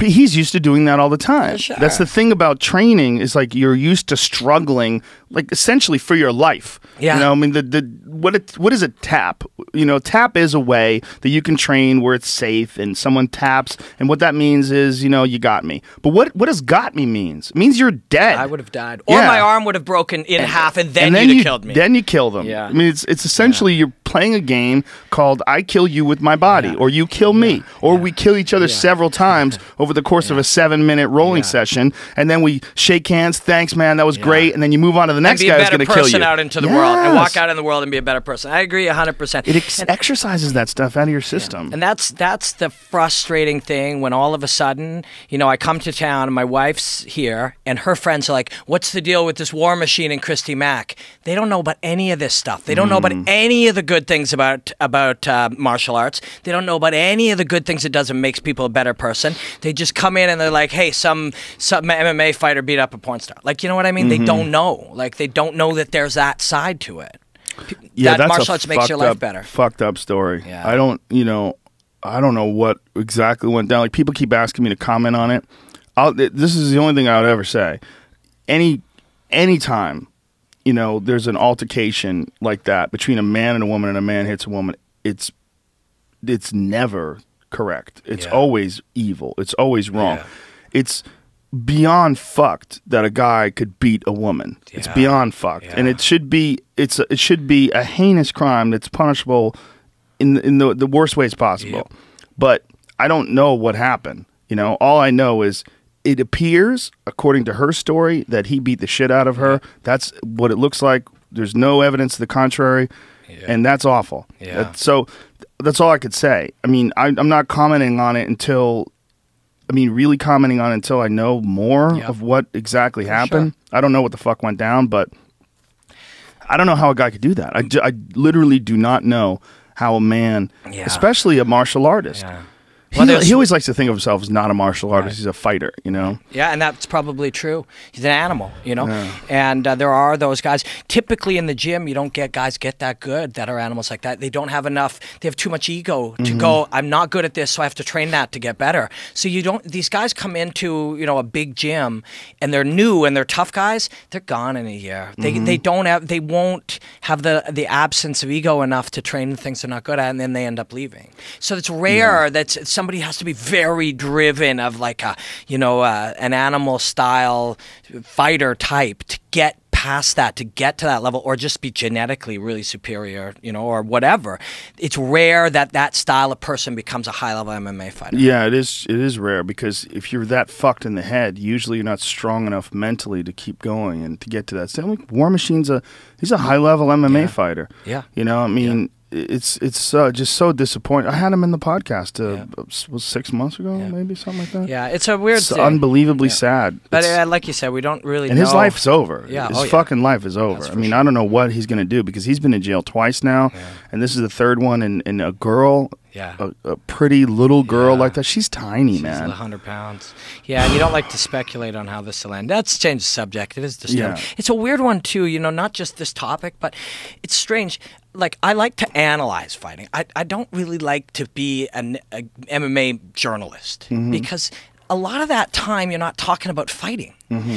He's used to doing that all the time. Yeah, sure. That's the thing about training, is like you're used to struggling, like essentially for your life. Yeah. I mean, what is a tap? Tap is a way that you can train where it's safe and someone taps, and what that means is, you got me. But what does got me means? It means you're dead. I would have died. Or my arm would have broken in half, and then you'd have killed me. Then you kill them. Yeah. I mean, it's essentially you're playing a game called I kill you with my body, or you kill me, or we kill each other several times over the course of a 7-minute rolling session, and then we shake hands, thanks man, that was great, and then you move on to the next guy who's going to kill you. Be a better person out into the world, and walk out in the world and be a better person. I agree 100%. It exercises that stuff out of your system. And that's the frustrating thing when all of a sudden, I come to town and my wife's here and her friends are like, what's the deal with this War Machine and Christy Mack? They don't know about any of this stuff. They don't know about any of the good things about martial arts. They don't know about any of the good things it does and makes people a better person. They just come in and they're like, hey, some MMA fighter beat up a porn star. Like, you know what I mean? They don't know. Like, they don't know that there's that side to it. Yeah, that's martial arts makes your life better. Fucked up story. Yeah. I don't know what exactly went down. Like, people keep asking me to comment on it. This is the only thing I would ever say. Anytime, there's an altercation like that between a man and a woman, and a man hits a woman, it's never correct. It's always evil. It's always wrong. Yeah. It's beyond fucked that a guy could beat a woman. Yeah. It's beyond fucked, and it should be a heinous crime that's punishable in the worst ways possible. Yep. But I don't know what happened. All I know is it appears, according to her story, that he beat the shit out of her. Yeah. That's what it looks like. There's no evidence to the contrary, and that's awful. Yeah. So that's all I could say. I mean, I'm not commenting on it until I know more of what exactly happened. Sure. I don't know what the fuck went down, but I don't know how a guy could do that. I literally do not know how a man, especially a martial artist, He always likes to think of himself as not a martial artist. He's a fighter, you know? Yeah, and that's probably true. He's an animal, you know? Yeah. And there are those guys. Typically in the gym, you don't get guys get that good that are animals like that. They don't have enough. They have too much ego to go, I'm not good at this, so I have to train that to get better. So you don't. These guys come into, you know, a big gym, and they're new and they're tough guys. They're gone in a year. They don't have. They won't have the absence of ego enough to train the things they're not good at, and then they end up leaving. So it's rare that somebody has to be very driven of like a, you know, an animal style fighter type to get past that, to get to that level, or just be genetically really superior, you know, or whatever. It's rare that style of person becomes a high-level MMA fighter. Yeah, it is rare, because if you're that fucked in the head, usually you're not strong enough mentally to keep going and to get to that. So, War Machine's he's a high-level MMA fighter. Yeah. You know, I mean, it's just so disappointing. I had him in the podcast was 6 months ago, maybe something like that. Yeah, it's a weird it's thing. Unbelievably sad. But like you said, we don't really and know. his life's over. Yeah. His fucking life is over. I mean, I don't know what he's going to do, because he's been in jail twice now, and this is the third one, and a girl... Yeah, a pretty little girl like that. She's tiny, man. She's 100 pounds. Yeah, and you don't like to speculate on how this will end. That's changed the subject. It is disturbing. Yeah. It's a weird one, too, you know, not just this topic, but it's strange. Like, I like to analyze fighting. I don't really like to be an MMA journalist, because a lot of that time you're not talking about fighting.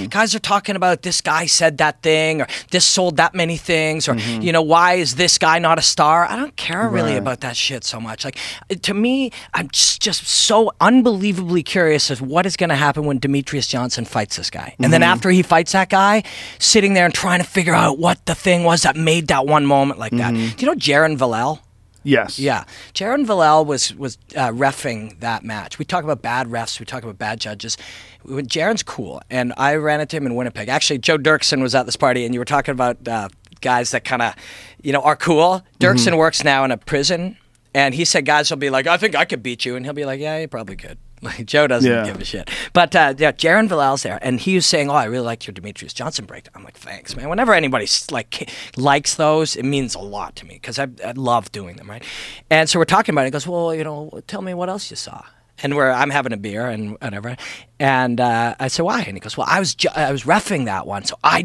Guys are talking about this guy said that thing, or this sold that many things, or you know, why is this guy not a star? I don't care really about that shit so much. Like, to me, I'm just so unbelievably curious of what is going to happen when Demetrius Johnson fights this guy, and then after he fights that guy, sitting there and trying to figure out what the thing was that made that one moment like that. Do you know Jaron Villel? Yes. Yeah. Jaron Villel was reffing that match. We talk about bad refs. We talk about bad judges. Jaron's cool. And I ran into him in Winnipeg. Actually, Joe Dirksen was at this party, and you were talking about guys that kind of, you know, are cool. Dirksen works now in a prison, and he said guys will be like, I think I could beat you. And he'll be like, yeah, you probably could. Like, Joe doesn't give a shit. But Jaron Villel's there, and he was saying, oh, I really liked your Demetrius Johnson break. I'm like, thanks, man. Whenever anybody likes those, it means a lot to me, because I love doing them, right? And so we're talking about it. He goes, well, you know, tell me what else you saw. And I'm having a beer and whatever. And I said, why? And he goes, well, I was reffing that one, so I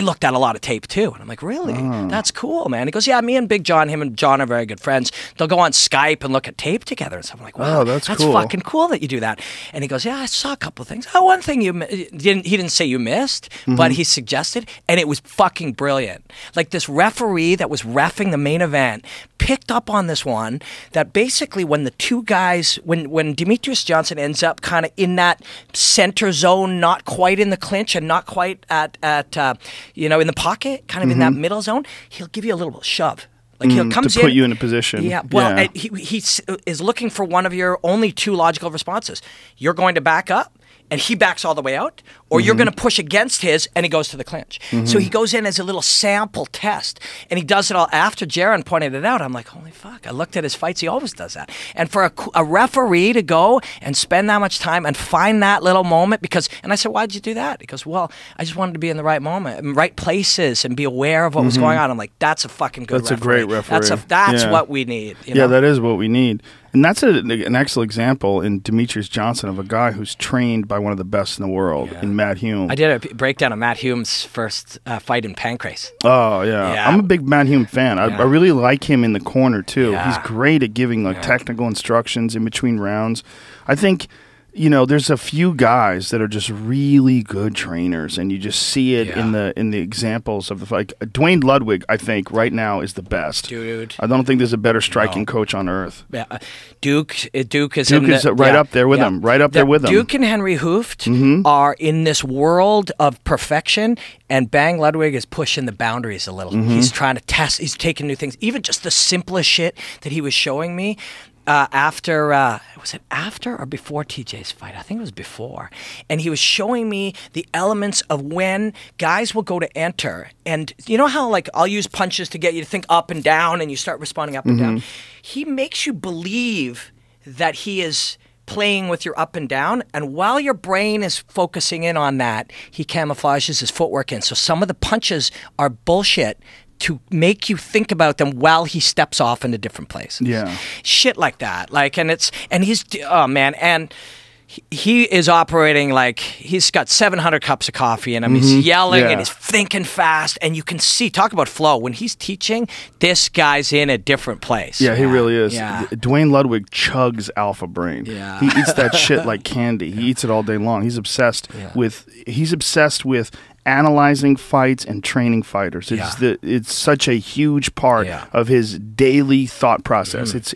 looked at a lot of tape too. And I'm like, really? That's cool, man. He goes, yeah, me and Big John, him and John are very good friends. They'll go on Skype and look at tape together and stuff. I'm like, wow, that's cool. Fucking cool that you do that. And he goes, yeah, I saw a couple of things. Oh, one thing he didn't say you missed, but he suggested, and it was fucking brilliant. Like, this referee that was reffing the main event picked up on this one, that basically when the two guys, when Demetrius Johnson ends up kind of in that center zone, not quite in the clinch and not quite at you know, in the pocket, kind of in that middle zone, he'll give you a little shove. Like, he'll come to put you in a position. Yeah. Well, he is looking for one of your only two logical responses. You're going to back up, and he backs all the way out, or you're going to push against his, and he goes to the clinch. So he goes in as a little sample test, and he does it all after Jaron pointed it out. I'm like, holy fuck. I looked at his fights. He always does that. And for a referee to go and spend that much time and find that little moment, and I said, why'd you do that? He goes, well, I just wanted to be in the right moment, in right places, and be aware of what was going on. I'm like, that's a fucking good referee. That's a great referee. That's what we need. You know? Yeah, that is what we need. And that's an excellent example in Demetrius Johnson of a guy who's trained by one of the best in the world, in Matt Hume. I did a breakdown of Matt Hume's first fight in Pancrase. Oh, yeah. I'm a big Matt Hume fan. I really like him in the corner, too. Yeah. He's great at giving technical instructions in between rounds. I think, you know, there's a few guys that are just really good trainers, and you just see it in the examples of the fight. Dwayne Ludwig, I think, right now is the best. Dude. I don't think there's a better striking coach on earth. Yeah. Duke is right up there with him. Right up there with him. Duke and Henry Hooft are in this world of perfection, and Bang Ludwig is pushing the boundaries a little. He's trying to test. He's taking new things. Even just the simplest shit that he was showing me. Was it after or before TJ's fight? I think it was before. And he was showing me the elements of when guys will go to enter. And you know how, like, I'll use punches to get you to think up and down, and you start responding up and down? He makes you believe that he is playing with your up and down, and while your brain is focusing in on that, he camouflages his footwork in. So some of the punches are bullshit to make you think about them while he steps off into different places. Yeah. Shit like that. Like, and he's, oh man, and he is operating like he's got 700 cups of coffee in him. He's yelling and he's thinking fast, and you can see, talk about flow. When he's teaching, this guy's in a different place. Yeah, he really is. Yeah. Dwayne Ludwig chugs Alpha Brain. Yeah. He eats that shit like candy. He eats it all day long. He's obsessed with analyzing fights and training fighters. It's such a huge part of his daily thought process. It's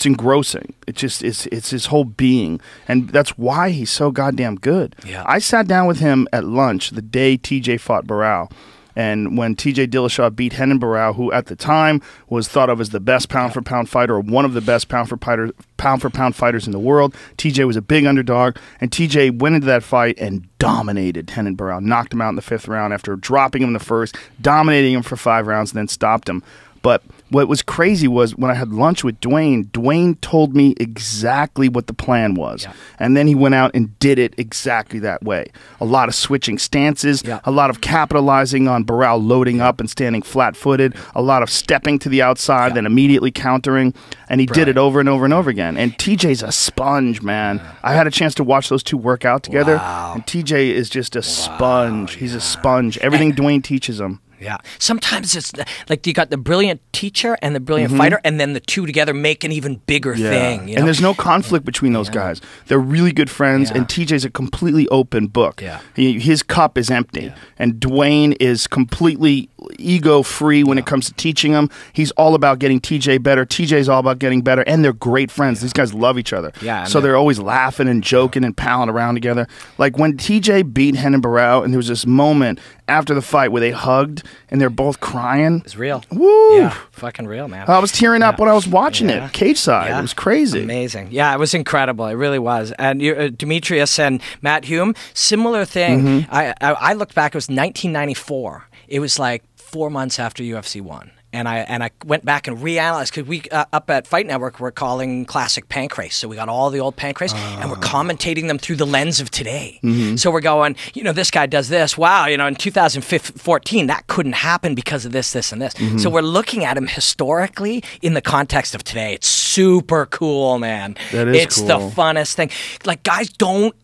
engrossing. It's his whole being, and that's why he's so goddamn good. Yeah. I sat down with him at lunch the day TJ fought Barao. And when TJ Dillashaw beat Renan Barao, who at the time was thought of as the best pound-for-pound fighter, or one of the best pound-for-pound fighters in the world, TJ was a big underdog, and TJ went into that fight and dominated Renan Barao, knocked him out in the 5th round after dropping him in the 1st, dominating him for 5 rounds, and then stopped him. But what was crazy was when I had lunch with Dwayne told me exactly what the plan was. Yeah. And then he went out and did it exactly that way. A lot of switching stances, a lot of capitalizing on Barao loading up and standing flat-footed, a lot of stepping to the outside, then immediately countering, and he did it over and over and over again. And TJ's a sponge, man. I had a chance to watch those two work out together, and TJ is just a sponge. He's a sponge. Everything Dwayne teaches him. Yeah. Sometimes it's like you got the brilliant teacher and the brilliant fighter, and then the two together make an even bigger thing. You know? And there's no conflict between those guys. They're really good friends, and TJ's a completely open book. Yeah. His cup is empty, and Dwayne is completely ego-free when it comes to teaching him. He's all about getting TJ better. TJ's all about getting better, and they're great friends. These guys love each other. Yeah, so they're always laughing and joking and palling around together. Like when TJ beat Renan Barao, and there was this moment after the fight where they hugged, and they're both crying. It's real. Woo! Yeah, fucking real, man. I was tearing up when I was watching it, cage side. It was crazy. Amazing. Yeah, it was incredible. It really was. And Demetrius and Matt Hume, similar thing. I looked back, it was 1994. It was like 4 months after UFC 1. And I went back and reanalyzed, because we up at Fight Network we're calling classic Pancrase. So we got all the old Pancrase and we're commentating them through the lens of today. So we're going, this guy does this. Wow, in 2014 that couldn't happen because of this, this, and this. So we're looking at him historically in the context of today. It's super cool, man. That is It's the funnest thing. Like, guys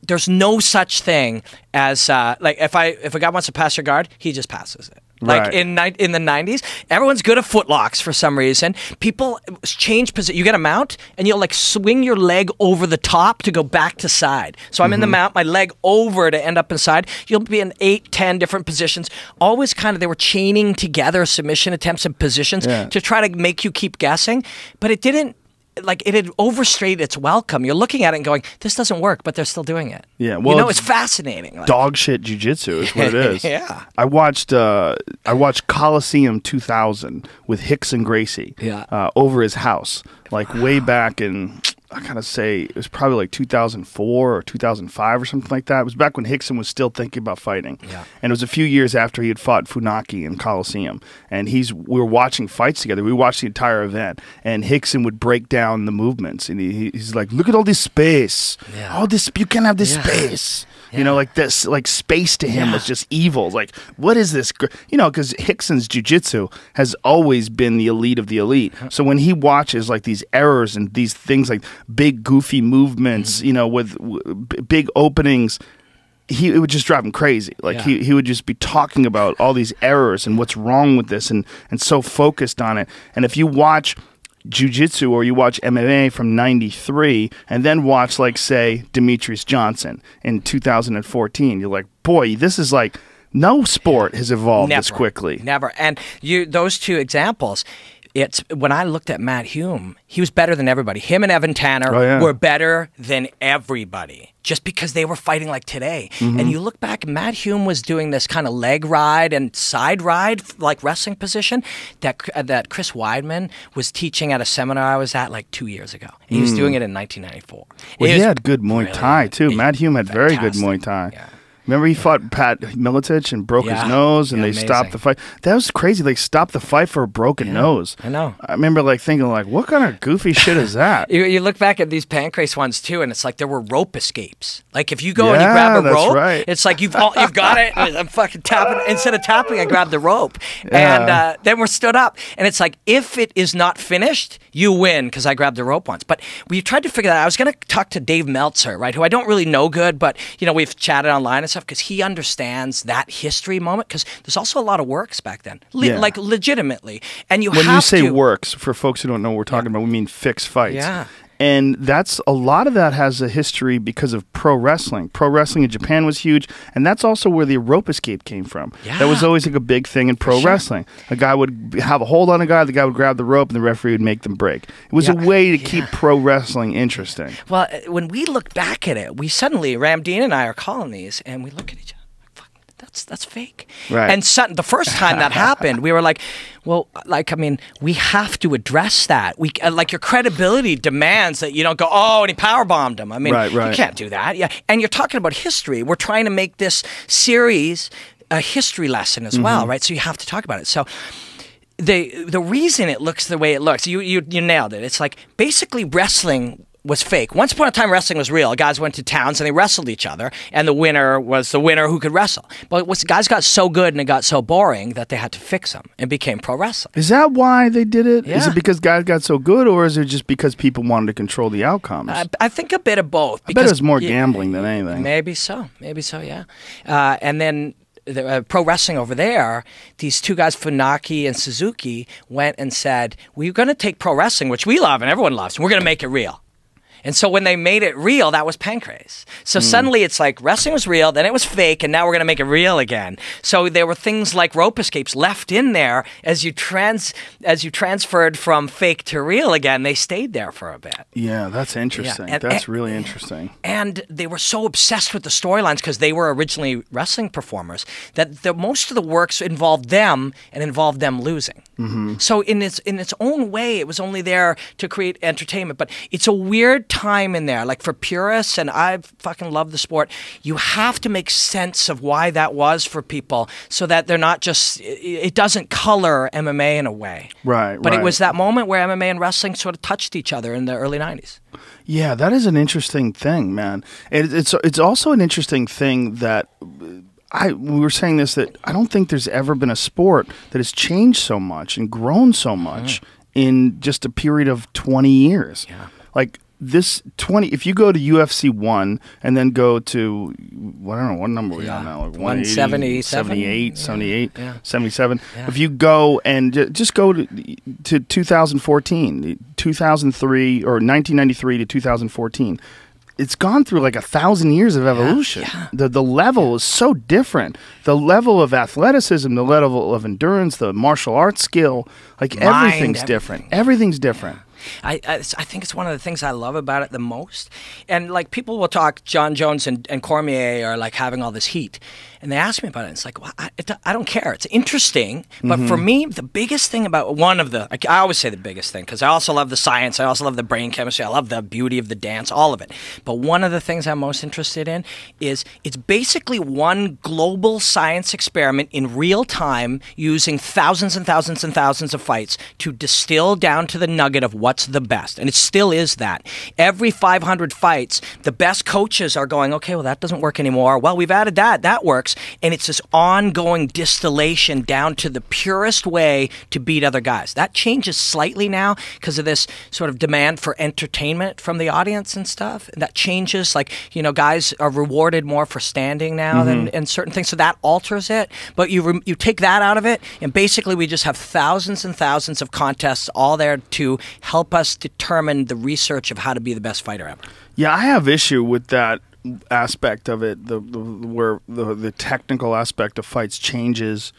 there's no such thing as like if a guy wants to pass your guard, he just passes it. Like in the 90s, everyone's good at footlocks for some reason. People change position. You get a mount, and you'll like swing your leg over the top to go back to side. So I'm in the mount, my leg over to end up inside. You'll be in 8, 10 different positions. Always they were chaining together submission attempts and positions to try to make you keep guessing. But it didn't. Like, it had overstayed its welcome. You're looking at it and going, this doesn't work, but they're still doing it. Yeah, well, it's fascinating. Like, dog shit jiu-jitsu is what it is. Yeah. I watched Coliseum 2000 with Hickson Gracie over his house, like way back in, I gotta say, it was probably like 2004 or 2005 or something like that. It was back when Hickson was still thinking about fighting. Yeah. And it was a few years after he had fought Funaki in Coliseum. And we were watching fights together. We watched the entire event. And Hickson would break down the movements. And he's like, look at all this space. Yeah. All this, you can't have this space. Yeah. Like this, like space to him was just evil. Like, what is this? Because Hickson's jiu-jitsu has always been the elite of the elite. So when he watches like these errors and these things like big goofy movements, with big openings, it would just drive him crazy. Like he would just be talking about all these errors and what's wrong with this, and so focused on it. And if you watch jiu-jitsu or you watch MMA from 93 and then watch, like, say, Demetrius Johnson in 2014, you're like, boy, this is like, no sport has evolved this quickly. Never. And those two examples, when I looked at Matt Hume, he was better than everybody. Him and Evan Tanner were better than everybody, just because they were fighting like today. And you look back, Matt Hume was doing this kind of leg ride and side ride, like wrestling position, that Chris Weidman was teaching at a seminar I was at like 2 years ago. He was doing it in 1994. Well, he had good Muay Thai, too. Matt Hume had very good Muay Thai. Yeah. Remember he fought Pat Miletich and broke his nose, and they stopped the fight. That was crazy. They stopped the fight for a broken nose. I know. I remember like thinking like, what kind of goofy shit is that? You look back at these pancrase ones too, and it's like there were rope escapes. Like if you go and you grab a rope, it's like you've got it. And I'm fucking tapping. Instead of tapping, I grabbed the rope, and then we're stood up. And it's like if it is not finished, you win because I grabbed the rope once. But we tried to figure that out. I was going to talk to Dave Meltzer, right, who I don't really know good, but we've chatted online and stuff because he understands that history moment. Because there's also a lot of works back then, like legitimately. And when you say works, for folks who don't know what we're talking about, we mean fixed fights. Yeah. And that's a lot of that has a history because of pro wrestling. Pro wrestling in Japan was huge, and that's also where the rope escape came from. Yeah. That was always like a big thing in pro wrestling. A guy would have a hold on a guy, the guy would grab the rope, and the referee would make them break. It was a way to keep pro wrestling interesting. Well, when we look back at it, we suddenly, Ramdeen and I are calling these, and we look at each other. That's fake. Right. And the first time that happened, we were like, well, we have to address that. We your credibility demands that you don't go, oh, and he powerbombed him. You can't do that. Yeah. And you're talking about history. We're trying to make this series a history lesson as well, right? So you have to talk about it. So the reason it looks the way it looks, you nailed it. It's like basically wrestling was fake. Once upon a time, wrestling was real. Guys went to towns and they wrestled each other, and the winner was the winner who could wrestle. But guys got so good and it got so boring that they had to fix them and became pro wrestling. Is that why they did it? Yeah. Is it because guys got so good, or is it just because people wanted to control the outcomes? I think a bit of both. I bet it was more gambling than anything. Maybe so, yeah. And then pro wrestling over there, these two guys, Funaki and Suzuki, went and said, we're going to take pro wrestling, which we love and everyone loves, and we're going to make it real. And so when they made it real, that was pancrase. So suddenly it's like wrestling was real, then it was fake, and now we're going to make it real again. So there were things like rope escapes left in there as you transferred from fake to real again. They stayed there for a bit. Yeah, that's interesting. Yeah. That's really interesting. And they were so obsessed with the storylines because they were originally wrestling performers that most of the works involved them and involved them losing. Mm-hmm. So in its own way, it was only there to create entertainment. But it's a weird time in there. Like for purists, and I fucking love the sport, you have to make sense of why that was for people so that they're not just, it doesn't color MMA in a way. Right, But it was that moment where MMA and wrestling sort of touched each other in the early 90s. Yeah, that is an interesting thing, man. It's also an interesting thing that we were saying this, that I don't think there's ever been a sport that has changed so much and grown so much in just a period of 20 years. Yeah. Like this 20, if you go to UFC 1 and then go to, I don't know, what number are we on now? Like 170, 78, 77. Yeah. If you go and just go to 2014, 2003, or 1993 to 2014, it's gone through like 1,000 years of evolution. Yeah. The level is so different. The level of athleticism, the level of endurance, the martial arts skill, like everything's different. Everything's different. I think it's one of the things I love about it the most. And like people will talk, John Jones and Cormier are like having all this heat. And they ask me about it. And it's like, well, I don't care. It's interesting. But for me, the biggest thing about I always say the biggest thing, because I also love the science. I also love the brain chemistry. I love the beauty of the dance, all of it. But one of the things I'm most interested in is it's basically one global science experiment in real time using thousands and thousands and thousands of fights to distill down to the nugget of what's the best. And it still is that. Every 500 fights, the best coaches are going, okay, well, that doesn't work anymore. Well, we've added that. That works. And it's this ongoing distillation down to the purest way to beat other guys. That changes slightly now because of this sort of demand for entertainment from the audience and stuff. And that changes. Like, guys are rewarded more for standing now than certain things. So that alters it. But you take that out of it, and basically we just have thousands and thousands of contests all there to help us determine the research of how to be the best fighter ever. Yeah, I have issue with that aspect of it, where the technical aspect of fights changes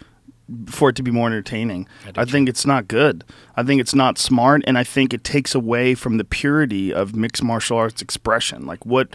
for it to be more entertaining. I think it's not good. I think it's not smart, and I think it takes away from the purity of mixed martial arts expression. Like what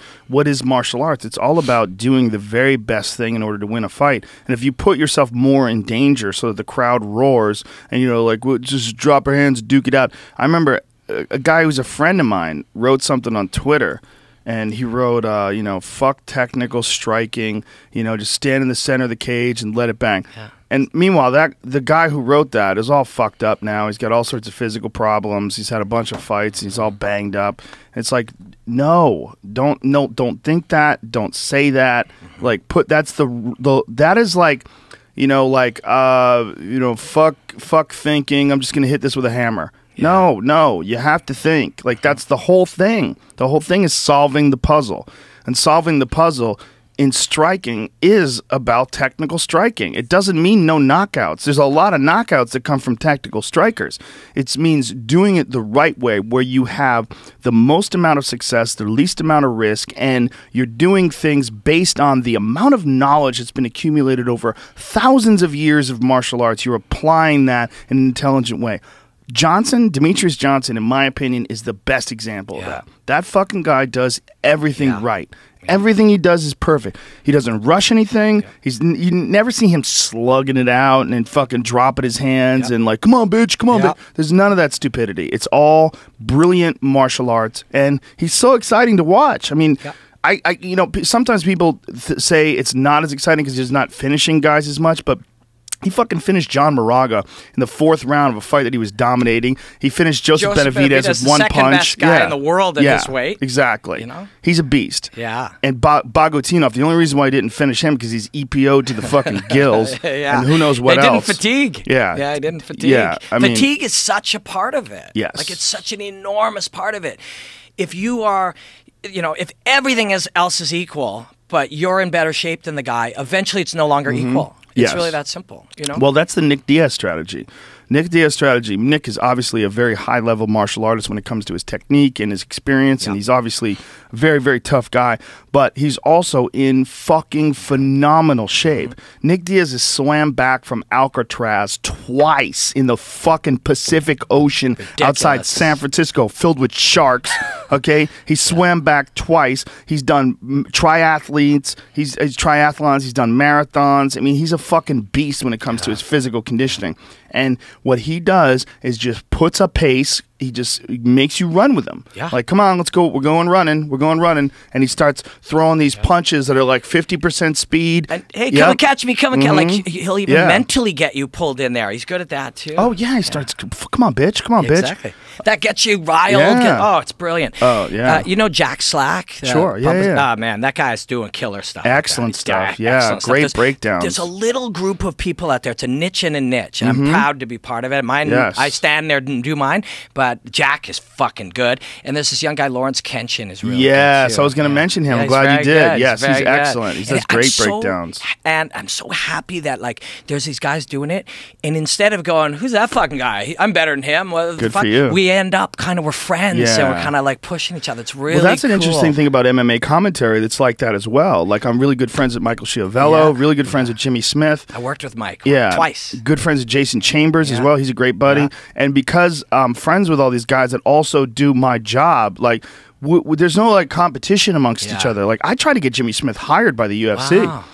is martial arts? It's all about doing the very best thing in order to win a fight. And if you put yourself more in danger so that the crowd roars and we'll just drop our hands, duke it out. I remember a guy who's a friend of mine wrote something on Twitter. And he wrote, you know, fuck technical striking, you know, just stand in the center of the cage and let it bang. Yeah. And meanwhile, the guy who wrote that is all fucked up now. He's got all sorts of physical problems. He's had a bunch of fights. He's all banged up. It's like, no, don't think that. Don't say that. Like, that is like, you know, fuck thinking. I'm just gonna hit this with a hammer. Yeah. No, you have to think. Like, that's the whole thing. The whole thing is solving the puzzle, and solving the puzzle in striking is about technical striking. It doesn't mean no knockouts. There's a lot of knockouts that come from tactical strikers. It means doing it the right way, where you have the most amount of success, the least amount of risk, and you're doing things based on the amount of knowledge that's been accumulated over thousands of years of martial arts. You're applying that in an intelligent way. Demetrius Johnson, in my opinion, is the best example of that. That fucking guy does everything right. Everything he does is perfect. He doesn't rush anything. You never see him slugging it out and then fucking dropping his hands and like, come on, bitch, come on, bitch. There's none of that stupidity. It's all brilliant martial arts, and he's so exciting to watch. I mean, you know, sometimes people say it's not as exciting because he's not finishing guys as much, but he fucking finished John Moraga in the 4th round of a fight that he was dominating. He finished Joseph Benavidez with one punch. The second best guy in the world at his weight. Exactly. You know? He's a beast. Yeah. And Bagotinov, the only reason why he didn't finish him because he's EPO'd to the fucking gills. And who knows what else. They didn't fatigue. Yeah. He didn't fatigue. Yeah, fatigue is such a part of it. Yes. Like, it's such an enormous part of it. If you are, you know, if everything else is equal, but you're in better shape than the guy, eventually it's no longer equal. It's really that simple, you know? Well, that's the Nick Diaz strategy. Nick is obviously a very high-level martial artist when it comes to his technique and his experience, and he's obviously a very, very tough guy, but he's also in fucking phenomenal shape. Nick Diaz has swam back from Alcatraz twice in the fucking Pacific Ocean outside San Francisco, filled with sharks, okay? He swam back twice. He's done triathlons, he's done marathons. I mean, he's a fucking beast when it comes to his physical conditioning. And what he does is just puts a pace. He just makes you run with him. Yeah. Like, come on, let's go. We're going running. And he starts throwing these punches that are like 50% speed. And, hey, come and catch me. Come and catch. Like, he'll even mentally get you pulled in there. He's good at that, too. Oh, yeah. He starts, come on, bitch. Come on, bitch. Exactly. That gets you riled. Oh, it's brilliant. Oh, yeah. You know Jack Slack? Sure, yeah. Oh, man, that guy's doing killer stuff. Excellent stuff. Yeah, excellent great breakdowns. There's a little group of people out there. It's a niche and a niche. And I'm proud to be part of it. Mine, I stand there and do mine, but Jack is fucking good. And there's this young guy, Lawrence Kenshin, is really good. Yes, I was going to mention him. I'm glad you did. Yes, he's excellent. He does great breakdowns. And I'm so happy that, like, there's these guys doing it, and instead of going, who's that fucking guy? I'm better than him. Well, good for you. We end up kind of, we're friends, and we're kind of like pushing each other. It's really cool. Well, that's an interesting thing about MMA commentary that's like that as well. Like, I'm really good friends with Michael Schiavello, really good friends with Jimmy Smith. I worked with Mike twice. Good friends with Jason Chambers as well. He's a great buddy. And because I'm friends with all these guys that also do my job, like, there's no like competition amongst each other. Like, I try to get Jimmy Smith hired by the UFC. Wow.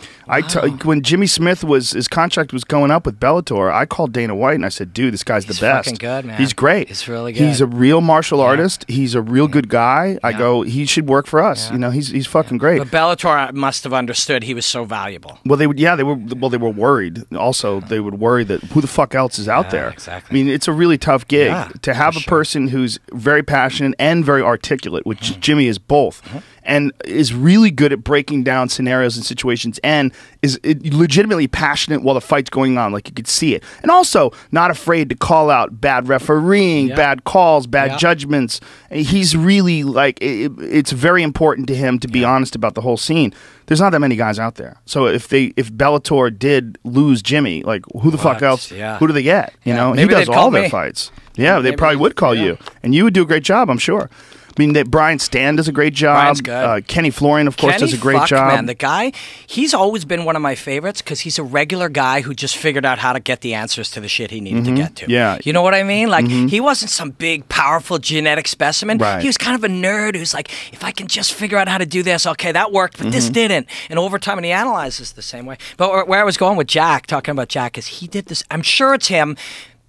When Jimmy Smith his contract was going up with Bellator, I called Dana White and I said, dude, this guy's the best. He's fucking good, man. He's great. He's really good. He's a real martial artist. He's a real good guy. I go, he should work for us. You know, he's fucking great. But Bellator must have understood he was so valuable. Well, they were worried. Also, they would worry that who the fuck else is out there. Exactly. I mean, it's a really tough gig to have a person who's very passionate and very articulate, which Jimmy is both. And is really good at breaking down scenarios and situations, and is legitimately passionate while the fight's going on. Like, you could see it. And also not afraid to call out bad refereeing, bad calls, bad judgments. He's really, like, it's very important to him to be honest about the whole scene. There's not that many guys out there. So if Bellator did lose Jimmy, like, who the fuck else? Who do they get? You know, he does all their fights. Yeah, they probably would call you. And you would do a great job, I'm sure. I mean, Brian Stan does a great job. Brian's good. Kenny Florian, of course, does a great job. Man, the guy, he's always been one of my favorites because he's a regular guy who just figured out how to get the answers to the shit he needed to get to. Yeah. You know what I mean? Like, he wasn't some big, powerful genetic specimen. Right. He was kind of a nerd who's like, if I can just figure out how to do this, okay, that worked, but this didn't. And over time, and he analyzes the same way. But where I was going with Jack, talking about Jack, is he did this, I'm sure it's him,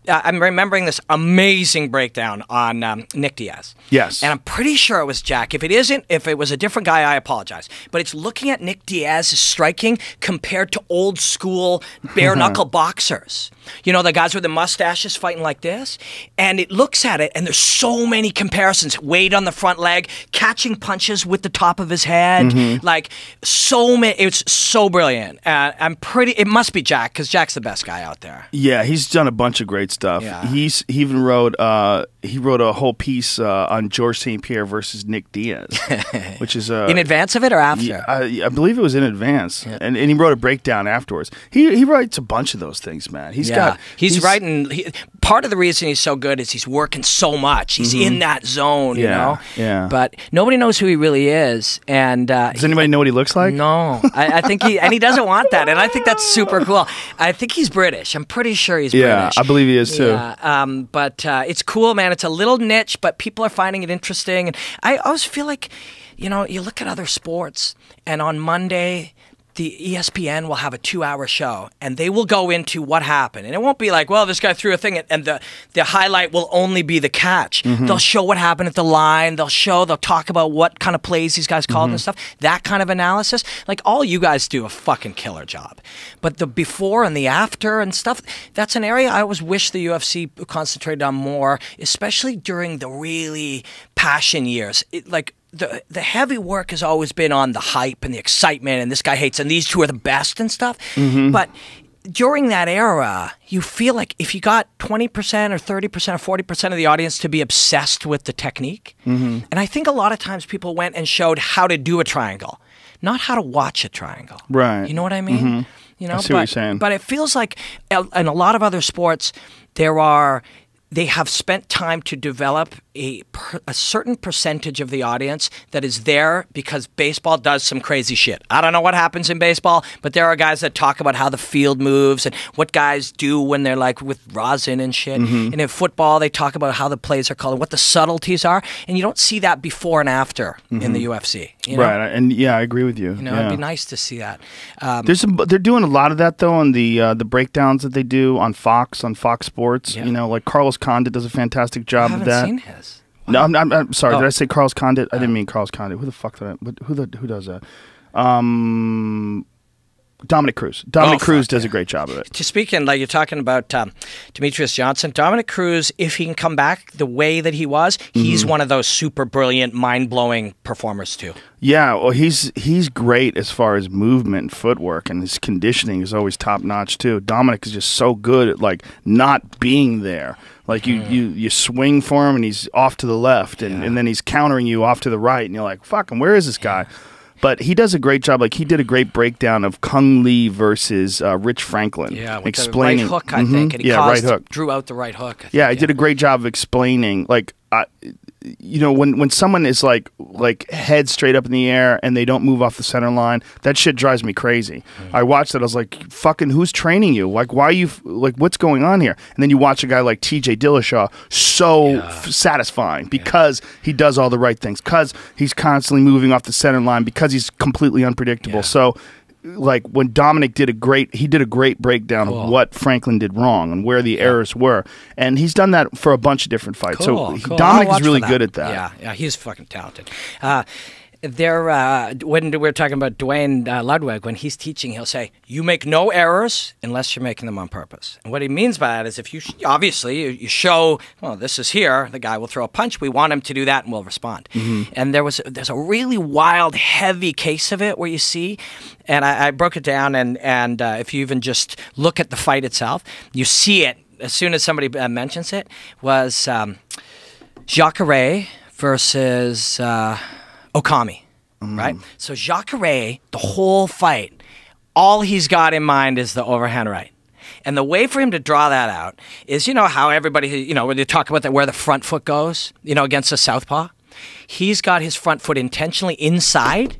I'm remembering this amazing breakdown on Nick Diaz. Yes. And I'm pretty sure it was Jack. If it was a different guy, I apologize. But it's looking at Nick Diaz's striking compared to old school bare knuckle boxers. You know, the guys with the mustaches fighting like this. And it looks at it, and there's so many comparisons. Weight on the front leg, catching punches with the top of his head. Like, so many. It's so brilliant. It must be Jack, because Jack's the best guy out there. Yeah, he's done a bunch of great stuff. Yeah. He even wrote a whole piece on George St. Pierre versus Nick Diaz, which is in advance of it or after? I believe it was in advance, and he wrote a breakdown afterwards. He writes a bunch of those things, man. He's writing. Part of the reason he's so good is he's working so much. He's in that zone, you know. Yeah. But nobody knows who he really is. And does anybody know what he looks like? No, I think he doesn't want that, and I think that's super cool. I think he's British. I'm pretty sure he's British. Yeah, I believe he is too. Yeah, but it's cool, man. It's a little niche, but people are finding it interesting. And I always feel like, you know, you look at other sports, and on Monday, the ESPN will have a 2-hour show, and they will go into what happened. And it won't be like, well, this guy threw a thing, and the highlight will only be the catch. They'll show what happened at the line. They'll talk about what kind of plays these guys called and stuff. That kind of analysis. Like, all you guys do a fucking killer job. But the before and the after and stuff, that's an area I always wish the UFC concentrated on more, especially during the really passion years. The heavy work has always been on the hype and the excitement, and this guy hates, and these two are the best and stuff. But during that era, you feel like if you got 20% or 30% or 40% of the audience to be obsessed with the technique, and I think a lot of times people went and showed how to do a triangle, not how to watch a triangle. Right. You know what I mean? You know, I see what you're saying. But it feels like in a lot of other sports, they have spent time to develop a certain percentage of the audience that is there because baseball does some crazy shit. I don't know what happens in baseball, but there are guys that talk about how the field moves and what guys do when they're like with rosin and shit. And in football, they talk about how the plays are called and what the subtleties are. And you don't see that before and after in the UFC. You know? Right, and I agree with you. You know, it'd be nice to see that. They're doing a lot of that though on the breakdowns that they do on Fox Sports. You know, like Carlos Condit does a fantastic job of that. I haven't seen his. No, I'm sorry. Did I say Carlos Condit? I didn't mean Carlos Condit. Who the fuck did I? Who does that? Dominic Cruz. Dominic Cruz does a great job of it. To speaking, like you're talking about Demetrius Johnson, Dominic Cruz, if he can come back the way that he was, he's one of those super brilliant, mind-blowing performers too. Yeah, well, he's great as far as movement and footwork, and his conditioning is always top-notch too. Dominic is just so good at like not being there. Like you swing for him and he's off to the left, and then he's countering you off to the right, and you're like, fuck him, where is this guy? But he does a great job. Like, he did a great breakdown of Kung Lee versus Rich Franklin. Yeah, with explaining the right hook, I think. And he right hook. Drew out the right hook. I think, he did a great job of explaining, like, you know, when someone is like head straight up in the air and they don't move off the center line, that shit drives me crazy. I watched it. I was like, fucking, who's training you? Like, why are you, like, what's going on here? And then you watch a guy like TJ Dillashaw, satisfying because he does all the right things, because he's constantly moving off the center line, because he's completely unpredictable. So, like, when Dominic did a great breakdown of what Franklin did wrong and where the errors were, and he's done that for a bunch of different fights. So Dominic is really good at that. Yeah, he's fucking talented. When we're talking about Dwayne Ludwig, when he's teaching, he'll say, "You make no errors unless you're making them on purpose." And what he means by that is, if you you show, well, this is here, the guy will throw a punch. We want him to do that, and we'll respond. And there's a really wild, heavy case of it where you see, and I broke it down, and if you even just look at the fight itself, you see it as soon as somebody mentions it. Was Jacare versus Okami, right? So Jacare, the whole fight, all he's got in mind is the overhand right. And the way for him to draw that out is, you know how everybody, you know, when they talk about where the front foot goes, you know, against a southpaw, he's got his front foot intentionally inside,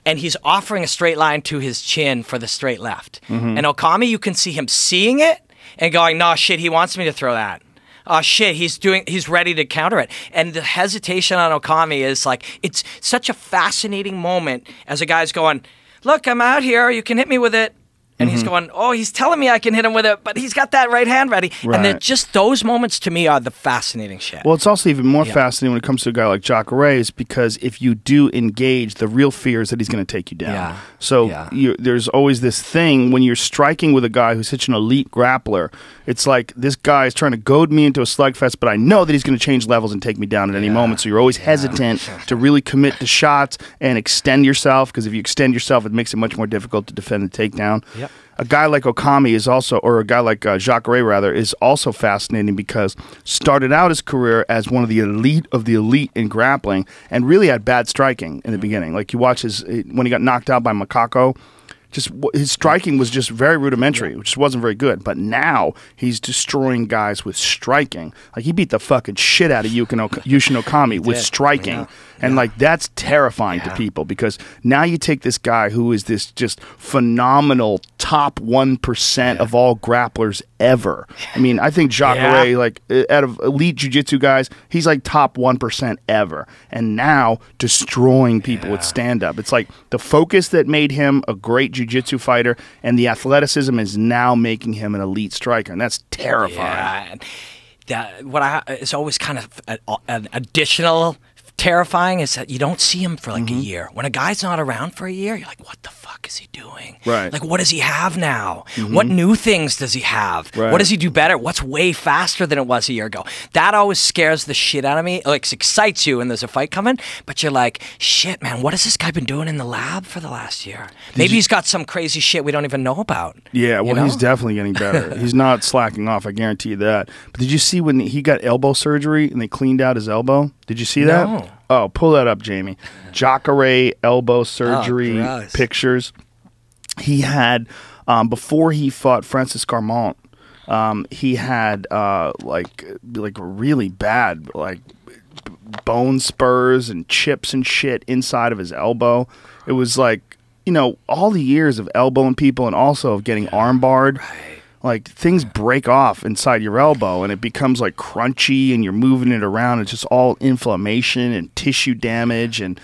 and he's offering a straight line to his chin for the straight left. And Okami, you can see him seeing it and going, no, shit, he wants me to throw that. Oh shit, he's ready to counter it. And the hesitation on Okami is like, it's such a fascinating moment as a guy's going, look, I'm out here, you can hit me with it. and he's going, oh, he's telling me I can hit him with it, but he's got that right hand ready. Right. And then just those moments to me are the fascinating shit. Well, it's also even more fascinating when it comes to a guy like Jacare, is because if you do engage, the real fear is that he's going to take you down. Yeah. So there's always this thing when you're striking with a guy who's such an elite grappler. It's like, this guy is trying to goad me into a slugfest, but I know that he's going to change levels and take me down at any moment. So you're always hesitant to really commit to shots and extend yourself, because if you extend yourself, it makes it much more difficult to defend the takedown. Yep. A guy like Okami is also, or a guy like Jacare rather, is also fascinating because started out his career as one of the elite in grappling, and really had bad striking in the beginning. Like, you watch when he got knocked out by Macaco, just his striking was just very rudimentary, which wasn't very good. But now he's destroying guys with striking. Like, he beat the fucking shit out of Yushin Okami with striking. Yeah. And like, that's terrifying to people, because now you take this guy who is this just phenomenal top 1% of all grapplers ever. I mean, I think Jacare, like, out of elite jiu-jitsu guys, he's like top 1% ever. And now destroying people with stand-up. It's like the focus that made him a great jiu-jitsu fighter and the athleticism is now making him an elite striker. And that's terrifying. Yeah. It's always kind of an additional terrifying is that you don't see him for like a year. When a guy's not around for a year, you're like, what the fuck is he doing? Right. Like, what does he have now? What new things does he have? Right. What does he do better? What's way faster than it was a year ago? That always scares the shit out of me. Like, it excites you when there's a fight coming, but you're like, shit, man, what has this guy been doing in the lab for the last year? Maybe he's got some crazy shit we don't even know about. Yeah, well, he's definitely getting better. He's not slacking off, I guarantee you that. But did you see when he got elbow surgery and they cleaned out his elbow? Did you see that? No. Oh, pull that up, Jamie. Jacare elbow surgery pictures. He had, before he fought Francis Carmont, he had like really bad, like, bone spurs and chips and shit inside of his elbow. It was like, you know, all the years of elbowing people and also of getting arm barred. Right. Like, things break off inside your elbow and it becomes like crunchy and you're moving it around. It's just all inflammation and tissue damage. And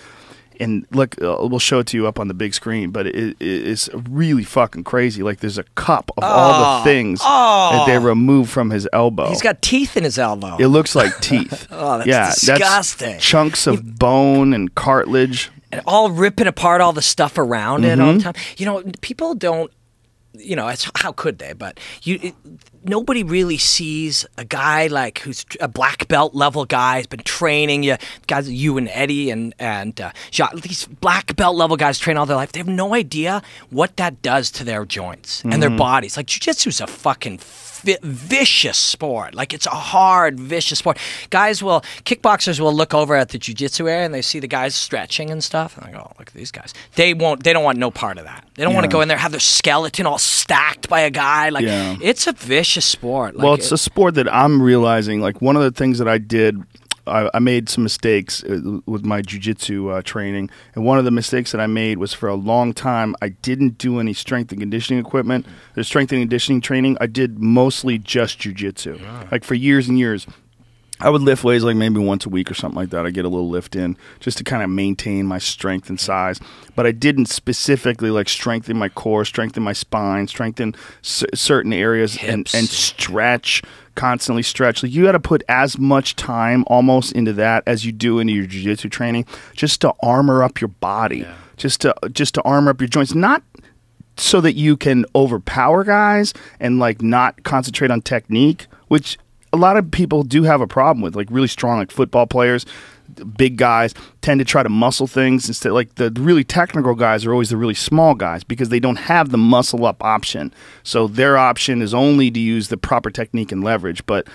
look, we'll show it to you up on the big screen, but it's really fucking crazy. Like, there's a cup of all the things that they removed from his elbow. He's got teeth in his elbow. It looks like teeth. That's disgusting. That's chunks of bone and cartilage. And all ripping apart all the stuff around it all the time. You know, people don't, you know, it's, how could they? But nobody really sees a guy like who's a black belt level guy, has been training. Guys, you and Eddie and Jacques, these black belt level guys train all their life. They have no idea what that does to their joints and their bodies. Like, jiu-jitsu's a fucking vicious sport. Like, it's a hard, vicious sport. Kickboxers will look over at the jiu-jitsu area and they see the guys stretching and stuff. And they go, oh, look at these guys. They don't want no part of that. They don't want to go in there, have their skeleton all stacked by a guy. Like, it's a vicious sport. Like, well, it's a sport that I'm realizing, like, one of the things that I did, I made some mistakes with my jiu-jitsu training, and one of the mistakes that I made was, for a long time, I didn't do any strength and conditioning equipment. The strength and conditioning training, I did mostly just jiu-jitsu. Like, for years and years, I would lift weights like maybe once a week or something like that. I get a little lift in just to kind of maintain my strength and size. But I didn't specifically like strengthen my core, strengthen my spine, strengthen certain areas and stretch, constantly stretch. Like, you got to put as much time almost into that as you do into your jiu-jitsu training, just to armor up your body, just to armor up your joints. Not so that you can overpower guys and like not concentrate on technique, which a lot of people do have a problem with. Like, really strong, like, football players, big guys tend to try to muscle things instead. Like, the really technical guys are always the really small guys because they don't have the muscle up option. So their option is only to use the proper technique and leverage. But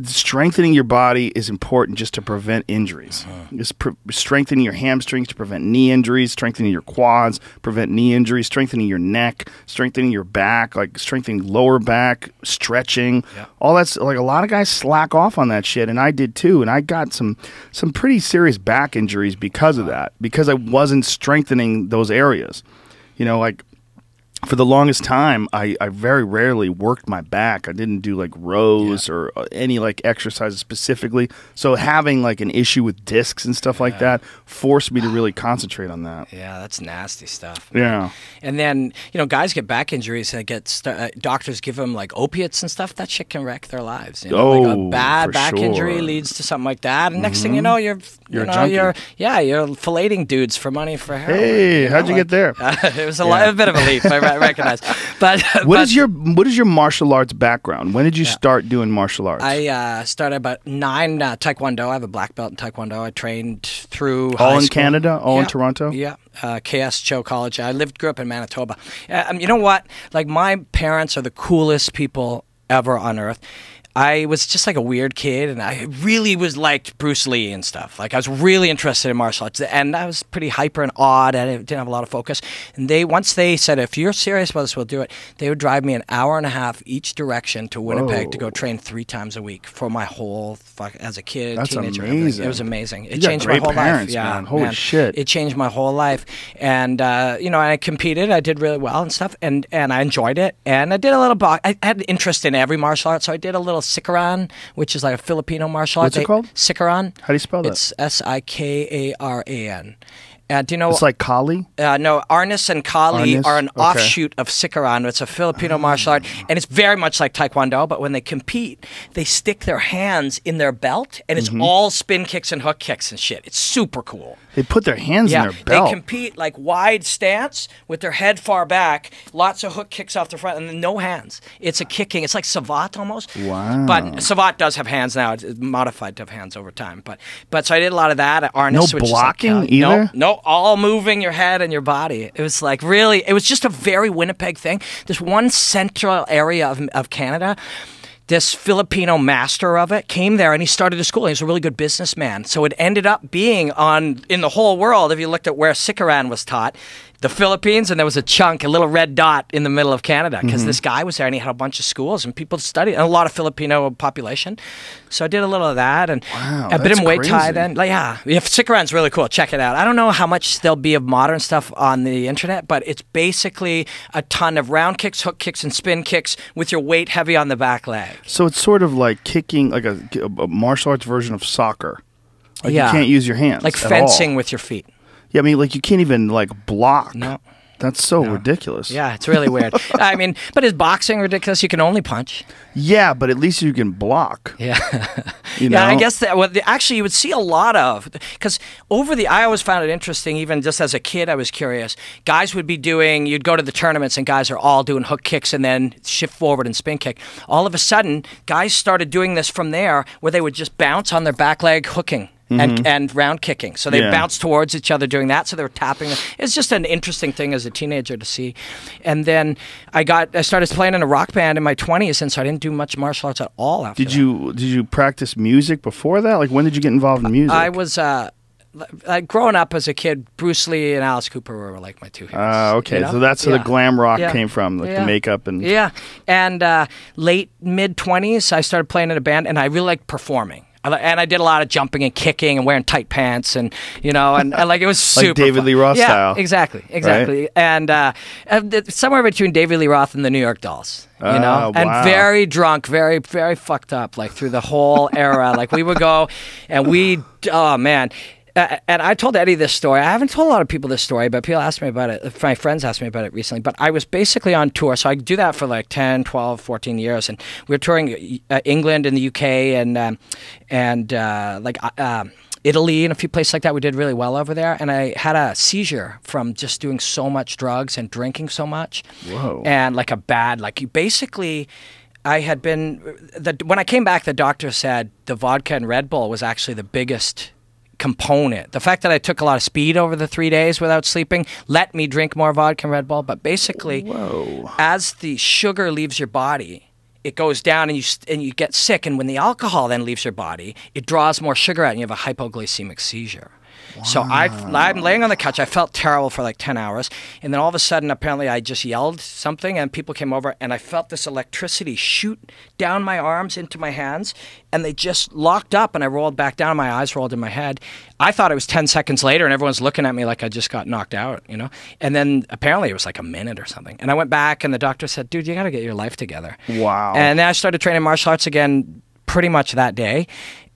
strengthening your body is important just to prevent injuries. Just strengthening your hamstrings to prevent knee injuries, strengthening your quads, prevent knee injuries, strengthening your neck, strengthening your back, like strengthening lower back, stretching. All that's, like, a lot of guys slack off on that shit, and I did too. And I got some pretty serious back injuries because of that, because I wasn't strengthening those areas. You know, like, for the longest time, I very rarely worked my back. I didn't do like rows or any like exercises specifically. So having like an issue with discs and stuff like that forced me to really concentrate on that. Yeah, that's nasty stuff. Yeah. And then, guys get back injuries and doctors give them like opiates and stuff. That shit can wreck their lives. Like a bad back injury leads to something like that. And next thing you know, you're filleting dudes for money for heroin. Hey, how'd you get there? It was a bit of a leap. I recognize. But what is your martial arts background? When did you start doing martial arts? I started about 9 Taekwondo. I have a black belt in Taekwondo. I trained through all high in school. Canada, all in Toronto. Yeah, KS Cho College. I grew up in Manitoba. You know what? Like my parents are the coolest people ever on earth. I was just like a weird kid, and I really was liked Bruce Lee and stuff. Like I was really interested in martial arts, and I was pretty hyper and odd, and I didn't have a lot of focus. And once they said, if you're serious about this, we'll do it, they would drive me an hour and a half each direction to Winnipeg to go train 3 times a week for my whole as a kid, That's teenager. Amazing. It was amazing. It You changed got my great whole parents, life. Yeah, man. Holy shit. It changed my whole life. And I competed. I did really well and stuff, and I enjoyed it. And I did a little I had interest in every martial art, so I did a little Sikaran, which is like a Filipino martial art. What's it called? Sikaran. How do you spell that? It's Sikaran. Do you know? It's like Kali? No, Arnis and Kali Arnis? are an Okay. offshoot of Sikaran. It's a Filipino martial art, and it's very much like Taekwondo, but when they compete, they stick their hands in their belt, and it's all spin kicks and hook kicks and shit. It's super cool. They put their hands in their belt. They compete like wide stance with their head far back, lots of hook kicks off the front, and then no hands. It's a kicking. It's like Savat almost. Wow. But Savat does have hands now. It's modified to have hands over time. But so I did a lot of that at Arnis. No which blocking is like, either? No, all moving your head and your body. It was like really, it was just a very Winnipeg thing. This one central area of Canada. This Filipino master of it came there and he started a school. He was a really good businessman. So it ended up being in the whole world, if you looked at where Sikaran was taught, the Philippines, and there was a little red dot in the middle of Canada because this guy was there and he had a bunch of schools and people studied, and a lot of Filipino population. So I did a little of that and a bit of Muay Thai then. Sikaran's really cool. Check it out. I don't know how much there'll be of modern stuff on the internet, but it's basically a ton of round kicks, hook kicks, and spin kicks with your weight heavy on the back leg. So it's sort of like kicking, like a martial arts version of soccer. Like you can't use your hands. Like fencing with your feet. Yeah, I mean, like you can't even like block. No. That's so ridiculous. Yeah, it's really weird. I mean, but is boxing ridiculous? You can only punch. Yeah, but at least you can block. Yeah. You know? Yeah, I guess that actually you would see a lot of, because I always found it interesting, even just as a kid I was curious. Guys would be you'd go to the tournaments and guys are all doing hook kicks and then shift forward and spin kick. All of a sudden, guys started doing this from there where they would just bounce on their back leg hooking. And round kicking. So they bounced towards each other doing that. So they were tapping. It's just an interesting thing as a teenager to see. And then I started playing in a rock band in my 20s, and so I didn't do much martial arts at all after Did you practice music before that? Like when did you get involved in music? I was growing up as a kid, Bruce Lee and Alice Cooper were like my two heroes. Okay. You know? So that's where the glam rock came from, like the makeup and... Yeah. And late, mid-20s, I started playing in a band, and I really liked performing. And I did a lot of jumping and kicking and wearing tight pants and like it was super like David fun. Lee Roth style. Exactly. Right? And somewhere between David Lee Roth and the New York Dolls, and very drunk, very, very fucked up, like through the whole era. Like we would go and oh man. And I told Eddie this story. I haven't told a lot of people this story, but people asked me about it. My friends asked me about it recently. But I was basically on tour. So I do that for like 10, 12, 14 years. And we were touring England and the UK and Italy and a few places like that. We did really well over there. And I had a seizure from just doing so much drugs and drinking so much. Whoa. And I had been... when I came back, the doctor said the vodka and Red Bull was actually the biggest component. The fact that I took a lot of speed over the 3 days without sleeping let me drink more vodka and Red Bull. But basically, as the sugar leaves your body, it goes down and you get sick. And when the alcohol then leaves your body, it draws more sugar out and you have a hypoglycemic seizure. So I'm laying on the couch. I felt terrible for like 10 hours. And then all of a sudden, apparently, I just yelled something and people came over and I felt this electricity shoot down my arms into my hands and they just locked up and I rolled back down. My eyes rolled in my head. I thought it was 10 seconds later and everyone's looking at me like I just got knocked out, you know? And then apparently it was like a minute or something. And I went back and the doctor said, dude, you got to get your life together. Wow. And then I started training martial arts again pretty much that day.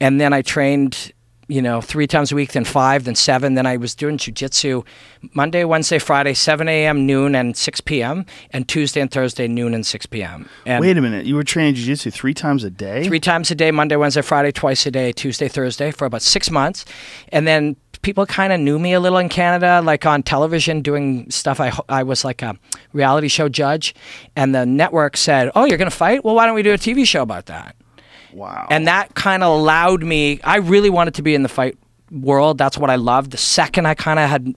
And then I trained, 3 times a week, then 5, then 7. Then I was doing jiu-jitsu Monday, Wednesday, Friday, 7 a.m., noon, and 6 p.m., and Tuesday and Thursday, noon and 6 p.m. And wait a minute. You were training jiu-jitsu 3 times a day? 3 times a day, Monday, Wednesday, Friday, twice a day, Tuesday, Thursday, for about 6 months. And then people kind of knew me a little in Canada, like on television doing stuff. I was like a reality show judge, and the network said, oh, you're going to fight? Well, why don't we do a TV show about that? Wow. And that kind of allowed me, I really wanted to be in the fight world. That's what I loved. The second I kind of had,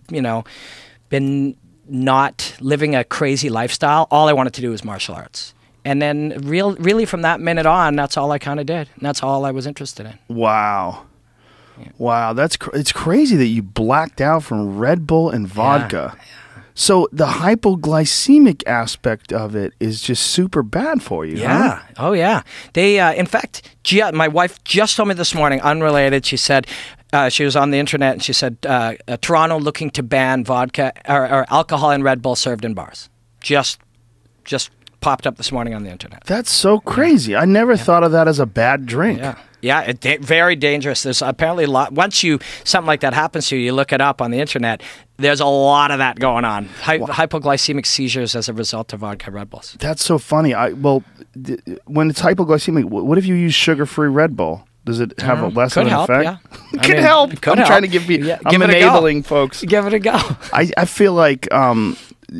been not living a crazy lifestyle, all I wanted to do was martial arts. And then really from that minute on, that's all I kind of did. And that's all I was interested in. Wow. Yeah. Wow. It's crazy that you blacked out from Red Bull and vodka. Yeah. So the hypoglycemic aspect of it is just super bad for you, yeah. Huh? Oh, yeah. They, in fact, my wife just told me this morning, unrelated, she said, she was on the internet and she said, Toronto looking to ban vodka or alcohol and Red Bull served in bars. Just popped up this morning on the internet. That's so crazy. I never thought of that as a bad drink. Yeah. Yeah, very dangerous. There's apparently a lot. Once something like that happens to you, you look it up on the internet, there's a lot of that going on. Hypoglycemic seizures as a result of vodka Red Bulls. That's so funny. When it's hypoglycemic, what if you use sugar-free Red Bull? Does it have a less of an effect? Yeah. It could help. I'm trying to give you. I'm enabling folks. Give it a go. I feel like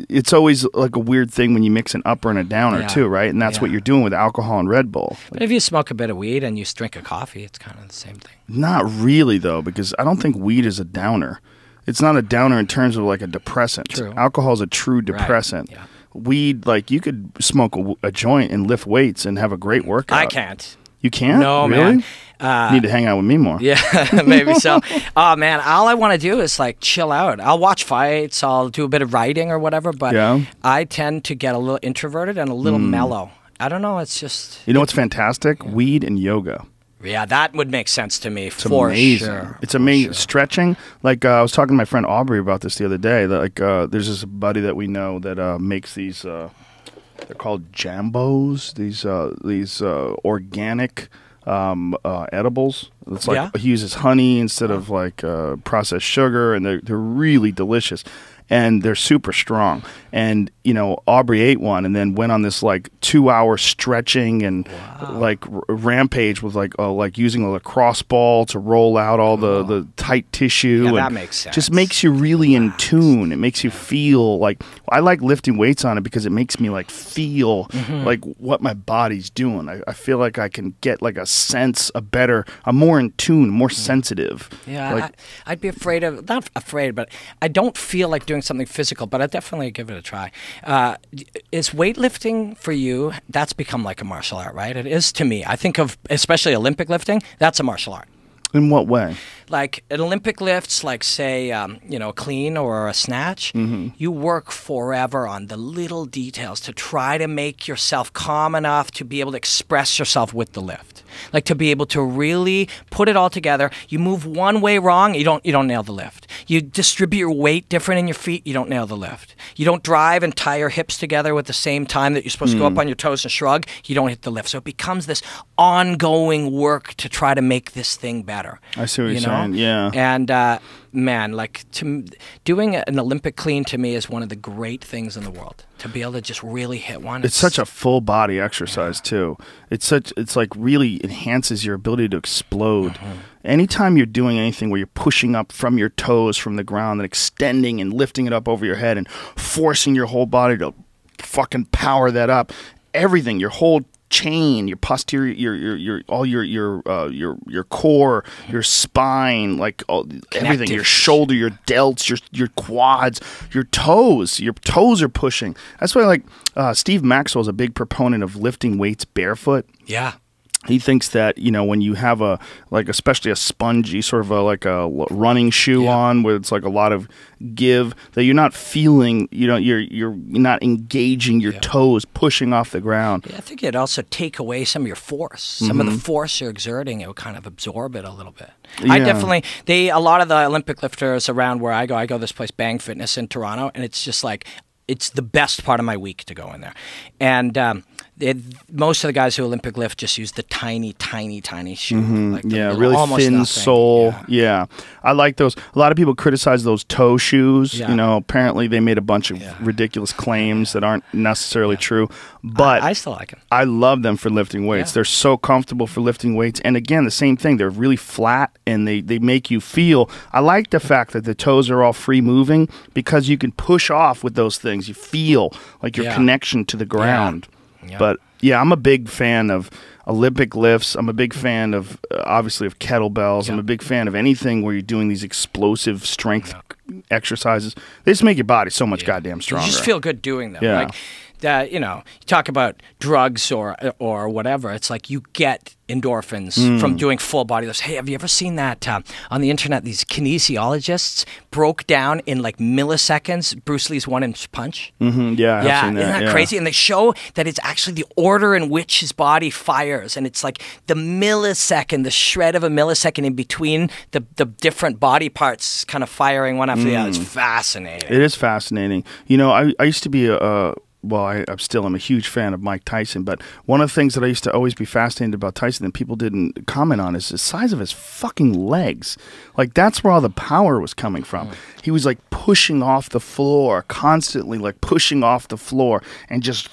it's always like a weird thing when you mix an upper and a downer too, right? And that's what you're doing with alcohol and Red Bull. But if you smoke a bit of weed and you drink a coffee, it's kind of the same thing. Not really though, because I don't think weed is a downer. It's not a downer in terms of like a depressant. True. Alcohol is a true depressant. Right. Yeah. Weed, like you could smoke a joint and lift weights and have a great workout. I can't. You can't? No, really? man. You need to hang out with me more. Yeah, maybe so. Oh, man, all I want to do is like chill out. I'll watch fights. I'll do a bit of writing or whatever, but I tend to get a little introverted and a little mellow. I don't know. It's just... You know what's fantastic? Yeah. Weed and yoga. Yeah, that would make sense to me. It's amazing. Sure. It's amazing. Sure. Stretching. Like I was talking to my friend Aubrey about this the other day. Like there's this buddy that we know that makes these... they're called Jambos. These organic... edibles. It's like he uses honey instead of like processed sugar, and they're really delicious, and they're super strong. And Aubrey ate one and then went on this like 2-hour stretching and like rampage with like using a lacrosse ball to roll out all the tight tissue. Yeah, and that makes sense. Just makes you really in tune. It makes you feel like I like lifting weights on it because it makes me like feel like what my body's doing. I feel like I can get like a sense, I'm more in tune, more sensitive. Yeah, like, I'd be not afraid, but I don't feel like doing something physical, but I'd definitely give it a try. Is weightlifting for you, that's become like a martial art, right? It is to me. I think of, especially Olympic lifting, that's a martial art. In what way? Like an Olympic lifts, like say, a clean or a snatch, you work forever on the little details to try to make yourself calm enough to be able to express yourself with the lift. Like to be able to really put it all together. You move one way wrong, you don't nail the lift. You distribute your weight different in your feet, you don't nail the lift. You don't drive and tie your hips together with the same time that you're supposed to go up on your toes and shrug, you don't hit the lift. So it becomes this ongoing work to try to make this thing better. I see what you're saying, yeah. And man, like doing an Olympic clean to me is one of the great things in the world. To be able to just really hit one. It's such a full body exercise too. It's like really enhances your ability to explode. Anytime you're doing anything where you're pushing up from your toes from the ground and extending and lifting it up over your head and forcing your whole body to fucking power that up, everything, your whole chain, your posterior, your core, your spine, like everything, your shoulder, your delts, your quads, your toes are pushing. That's why like Steve Maxwell's a big proponent of lifting weights barefoot. Yeah. He thinks that, when you have especially a spongy sort of like a running shoe on where it's like a lot of give, that you're not feeling, you're not engaging your toes pushing off the ground. Yeah, I think it'd also take away some of your force. Some of the force you're exerting, it would kind of absorb it a little bit. Yeah. I definitely, a lot of the Olympic lifters around where I go this place, Bang Fitness in Toronto, and it's just like, it's the best part of my week to go in there. And most of the guys who Olympic lift just use the tiny shoe. Like really thin nothing. sole. Yeah. I like those. A lot of people criticize those toe shoes. Yeah. Apparently they made a bunch of ridiculous claims that aren't necessarily true. But I still like them. I love them for lifting weights. Yeah. They're so comfortable for lifting weights. And again, the same thing. They're really flat and they make you feel. I like the fact that the toes are all free moving because you can push off with those things. You feel like your connection to the ground. Yeah. But yeah, I'm a big fan of Olympic lifts. I'm a big fan of, obviously, of kettlebells. Yeah. I'm a big fan of anything where you're doing these explosive strength exercises. They just make your body so much goddamn stronger. You just feel good doing them. Yeah. Like, you talk about drugs or whatever. It's like you get endorphins from doing full body lifts. Hey, have you ever seen that on the internet? These kinesiologists broke down in like milliseconds Bruce Lee's 1-inch punch. Mm-hmm. Yeah, I've seen that. Isn't that crazy? And they show that it's actually the order in which his body fires, and it's like the millisecond, the shred of a millisecond in between the different body parts kind of firing one after the other. It's fascinating. It is fascinating. I used to be I still am a huge fan of Mike Tyson, but one of the things that I used to always be fascinated about Tyson that people didn't comment on is the size of his fucking legs. Like, that's where all the power was coming from. He was like pushing off the floor, constantly like pushing off the floor, and just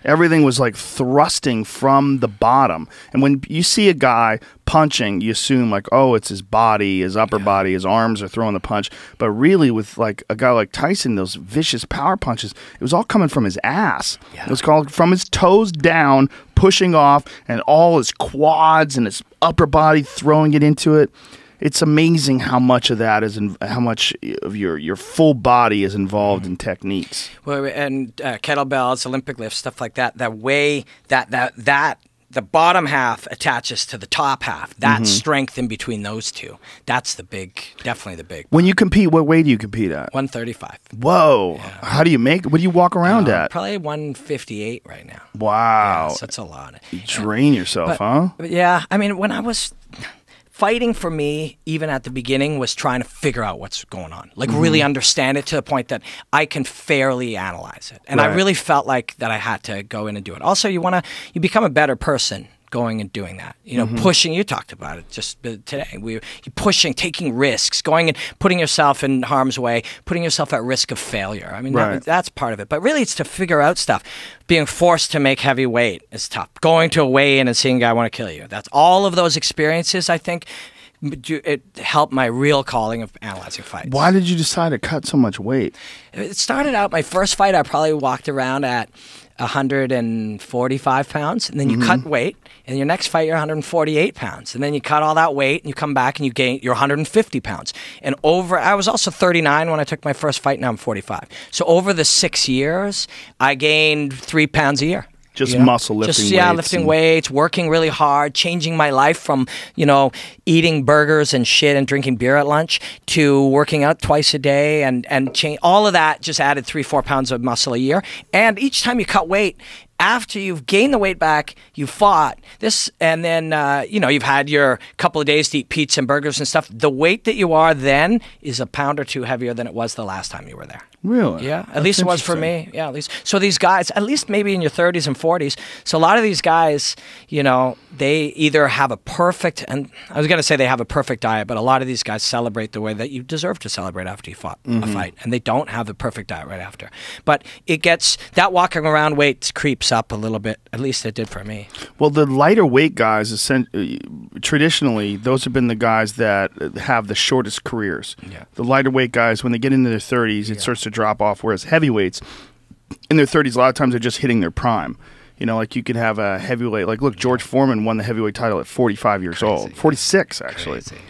everything was like thrusting from the bottom. And when you see a guy punching, you assume like, oh, it's his body, his upper body, his arms are throwing the punch. But really, with like a guy like Tyson, those vicious power punches, it was all coming from his ass. Yeah. It was called from his toes down, pushing off, and all his quads and his upper body throwing it into it. It's amazing how much of that is, how much of your full body is involved in techniques. Well, and kettlebells, Olympic lifts, stuff like that. That way that the bottom half attaches to the top half. That strength in between those two. That's definitely the big. When you compete, what weight do you compete at? 135. Whoa! Yeah. How do you make? What do you walk around at? Probably 158 right now. Wow, yeah, so that's a lot. You drain yourself, huh? Yeah, I mean, when I was fighting, for me, even at the beginning, was trying to figure out what's going on. Like, really understand it to the point that I can fairly analyze it. And I really felt like that I had to go in and do it. Also, you become a better person going and doing that. Pushing, you talked about it just today. You're pushing, taking risks, going and putting yourself in harm's way, putting yourself at risk of failure. I mean, that's part of it. But really, it's to figure out stuff. Being forced to make heavy weight is tough. Going to a weigh-in and seeing a guy want to kill you. That's all of those experiences, I think, it helped my real calling of analyzing fights. Why did you decide to cut so much weight? It started out, my first fight, I probably walked around at 145 pounds, and then you cut weight, and your next fight you're 148 pounds, and then you cut all that weight, and you come back and you're 150 pounds. And I was also 39 when I took my first fight, now I'm 45. So over the 6 years, I gained 3 pounds a year. Just muscle lifting weights. Lifting weights, working really hard, changing my life from, eating burgers and shit and drinking beer at lunch to working out twice a day and all of that just added 3-4 pounds of muscle a year. And each time you cut weight, after you've gained the weight back, you fought this, and then, you've had your couple of days to eat pizza and burgers and stuff. The weight that you are then is a pound or two heavier than it was the last time you were there. Really? Yeah, at least it was for me. Yeah, at least. So these guys, at least maybe in your 30s and 40s, so a lot of these guys, they either have a perfect, and I was going to say they have a perfect diet, but a lot of these guys celebrate the way that you deserve to celebrate after you fought a fight, and they don't have the perfect diet right after. But that walking around weight creeps up a little bit, at least it did for me. Well, the lighter weight guys, traditionally, those have been the guys that have the shortest careers. Yeah. The lighter weight guys, when they get into their 30s, it starts to drop off, whereas heavyweights in their 30s, a lot of times they're just hitting their prime. Like you could have a heavyweight, like look, George Foreman won the heavyweight title at 45 years old. 46, actually. Crazy.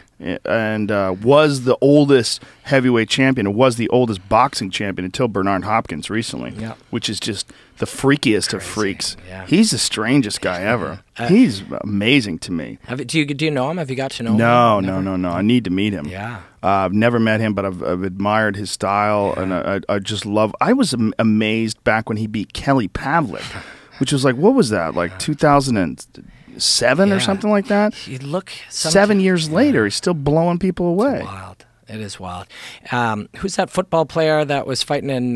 and was the oldest heavyweight champion, and was the oldest boxing champion until Bernard Hopkins recently, which is just the freakiest of freaks. Yeah. He's the strangest guy ever. He's amazing to me. Do you know him? Have you got to know him? No. I need to meet him. Yeah. I've never met him, but I've admired his style, and I just love. I was amazed back when he beat Kelly Pavlik, which was like, what was that, like 2007 or something like that? You look 7 years later, he's still blowing people away. It's wild. It is wild. Who's that football player that was fighting in?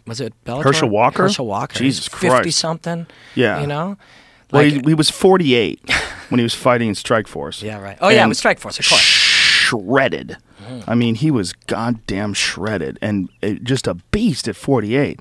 Was it Bellator? Herschel Walker? Herschel Walker. Jesus Christ. 50-something. Yeah. You know? Well, he was 48 when he was fighting in Strikeforce. Yeah, right. Oh, yeah, it was Strikeforce, of course. Shredded. I mean, he was goddamn shredded and just a beast at 48.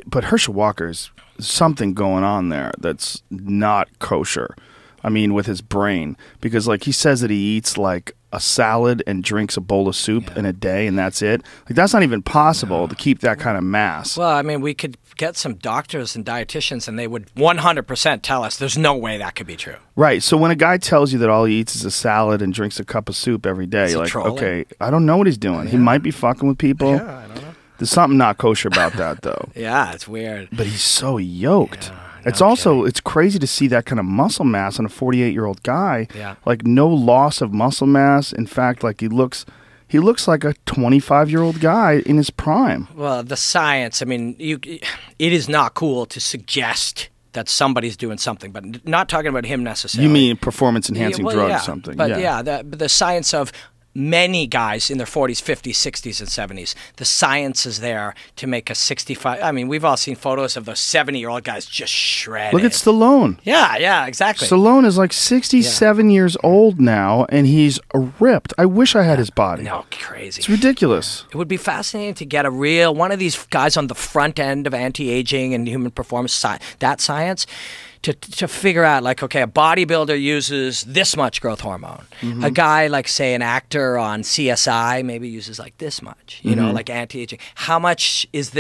But Herschel Walker's something going on there that's not kosher. I mean, with his brain, because like he says that he eats like a salad and drinks a bowl of soup in a day, and that's it. Like that's not even possible to keep that kind of mass. Well, I mean, we could get some doctors and dietitians, and they would 100% tell us there's no way that could be true. Right. So when a guy tells you that all he eats is a salad and drinks a cup of soup every day, you're like, okay, I don't know what he's doing. He might be fucking with people. Yeah, I don't know. There's something not kosher about that, though. Yeah, it's weird. But he's so yoked. Yeah. It's also, it's crazy to see that kind of muscle mass on a 48-year-old guy. Yeah. Like no loss of muscle mass. In fact, like he looks like a 25-year-old guy in his prime. Well, the science, I mean, it is not cool to suggest that somebody's doing something, but not talking about him necessarily. You mean performance-enhancing drugs or something. But the science of many guys in their 40s, 50s, 60s, and 70s, the science is there to make a 65. I mean, we've all seen photos of those 70-year-old guys just shredded. Look at Stallone. Yeah, exactly. Stallone is like 67 years old now, and he's ripped. I wish I had his body. No, crazy. It's ridiculous. It would be fascinating to get one of these guys on the front end of anti-aging and human performance, that science, to figure out, like, okay, a bodybuilder uses this much growth hormone. A guy, like, say, an actor on CSI maybe uses, like, this much, you know, like anti-aging. How much is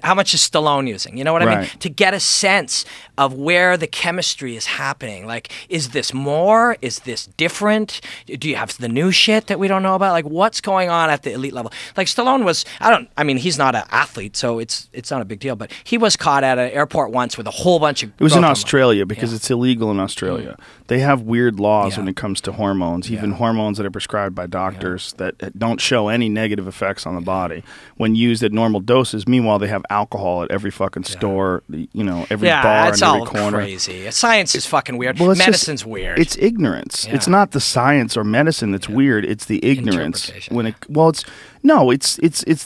how much is Stallone using? You know what I mean? To get a sense of where the chemistry is happening. Like, is this more? Is this different? Do you have the new shit that we don't know about? Like, what's going on at the elite level? Like, Stallone was, I mean, he's not an athlete, so it's not a big deal, but he was caught at an airport once with a whole bunch of It was in Australia because it's illegal in Australia. They have weird laws when it comes to hormones, even hormones that are prescribed by doctors that don't show any negative effects on the body when used at normal doses. Meanwhile, they have alcohol at every fucking store, you know, every bar and every corner. Crazy. Science is fucking weird. Well, medicine's weird. It's ignorance. It's not the science or medicine that's weird. It's the ignorance. It's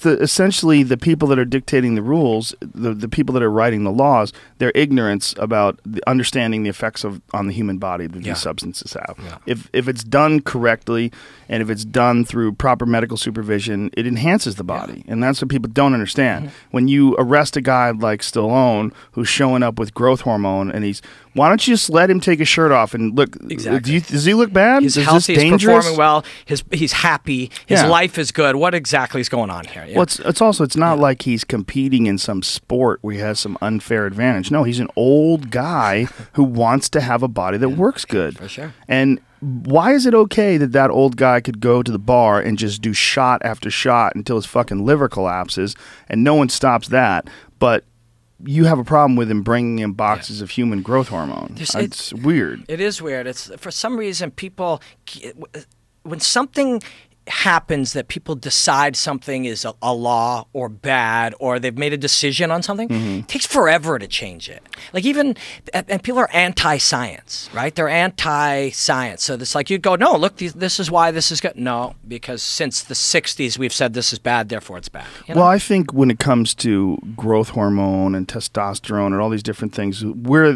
essentially the people that are dictating the rules, the people that are writing the laws, their ignorance about understanding the effects on the human body that these substances have. Yeah. If it's done correctly and if it's done through proper medical supervision, it enhances the body. And that's what people don't understand. When you arrest a guy like Stallone who's showing up with growth hormone and why don't you just let him take his shirt off and look? Exactly. Does he look bad? He's healthy. He's performing well. He's happy. His life is good. What exactly is going on here? Yeah. Well, it's not like he's competing in some sport where he has some unfair advantage. No, he's an old guy who wants to have a body that works good. For sure. And why is it okay that old guy could go to the bar and just do shot after shot until his fucking liver collapses and no one stops that, but you have a problem with him bringing in boxes of human growth hormone? It's weird. It is weird. It's for some reason people, when something happens that people decide something is a law or bad or they've made a decision on something, it takes forever to change it. Like and people are anti-science, right? They're anti-science. So it's like you go, no, look, this is why this is good. No, because since the 60s we've said this is bad, therefore it's bad. You know? Well, I think when it comes to growth hormone and testosterone and all these different things, where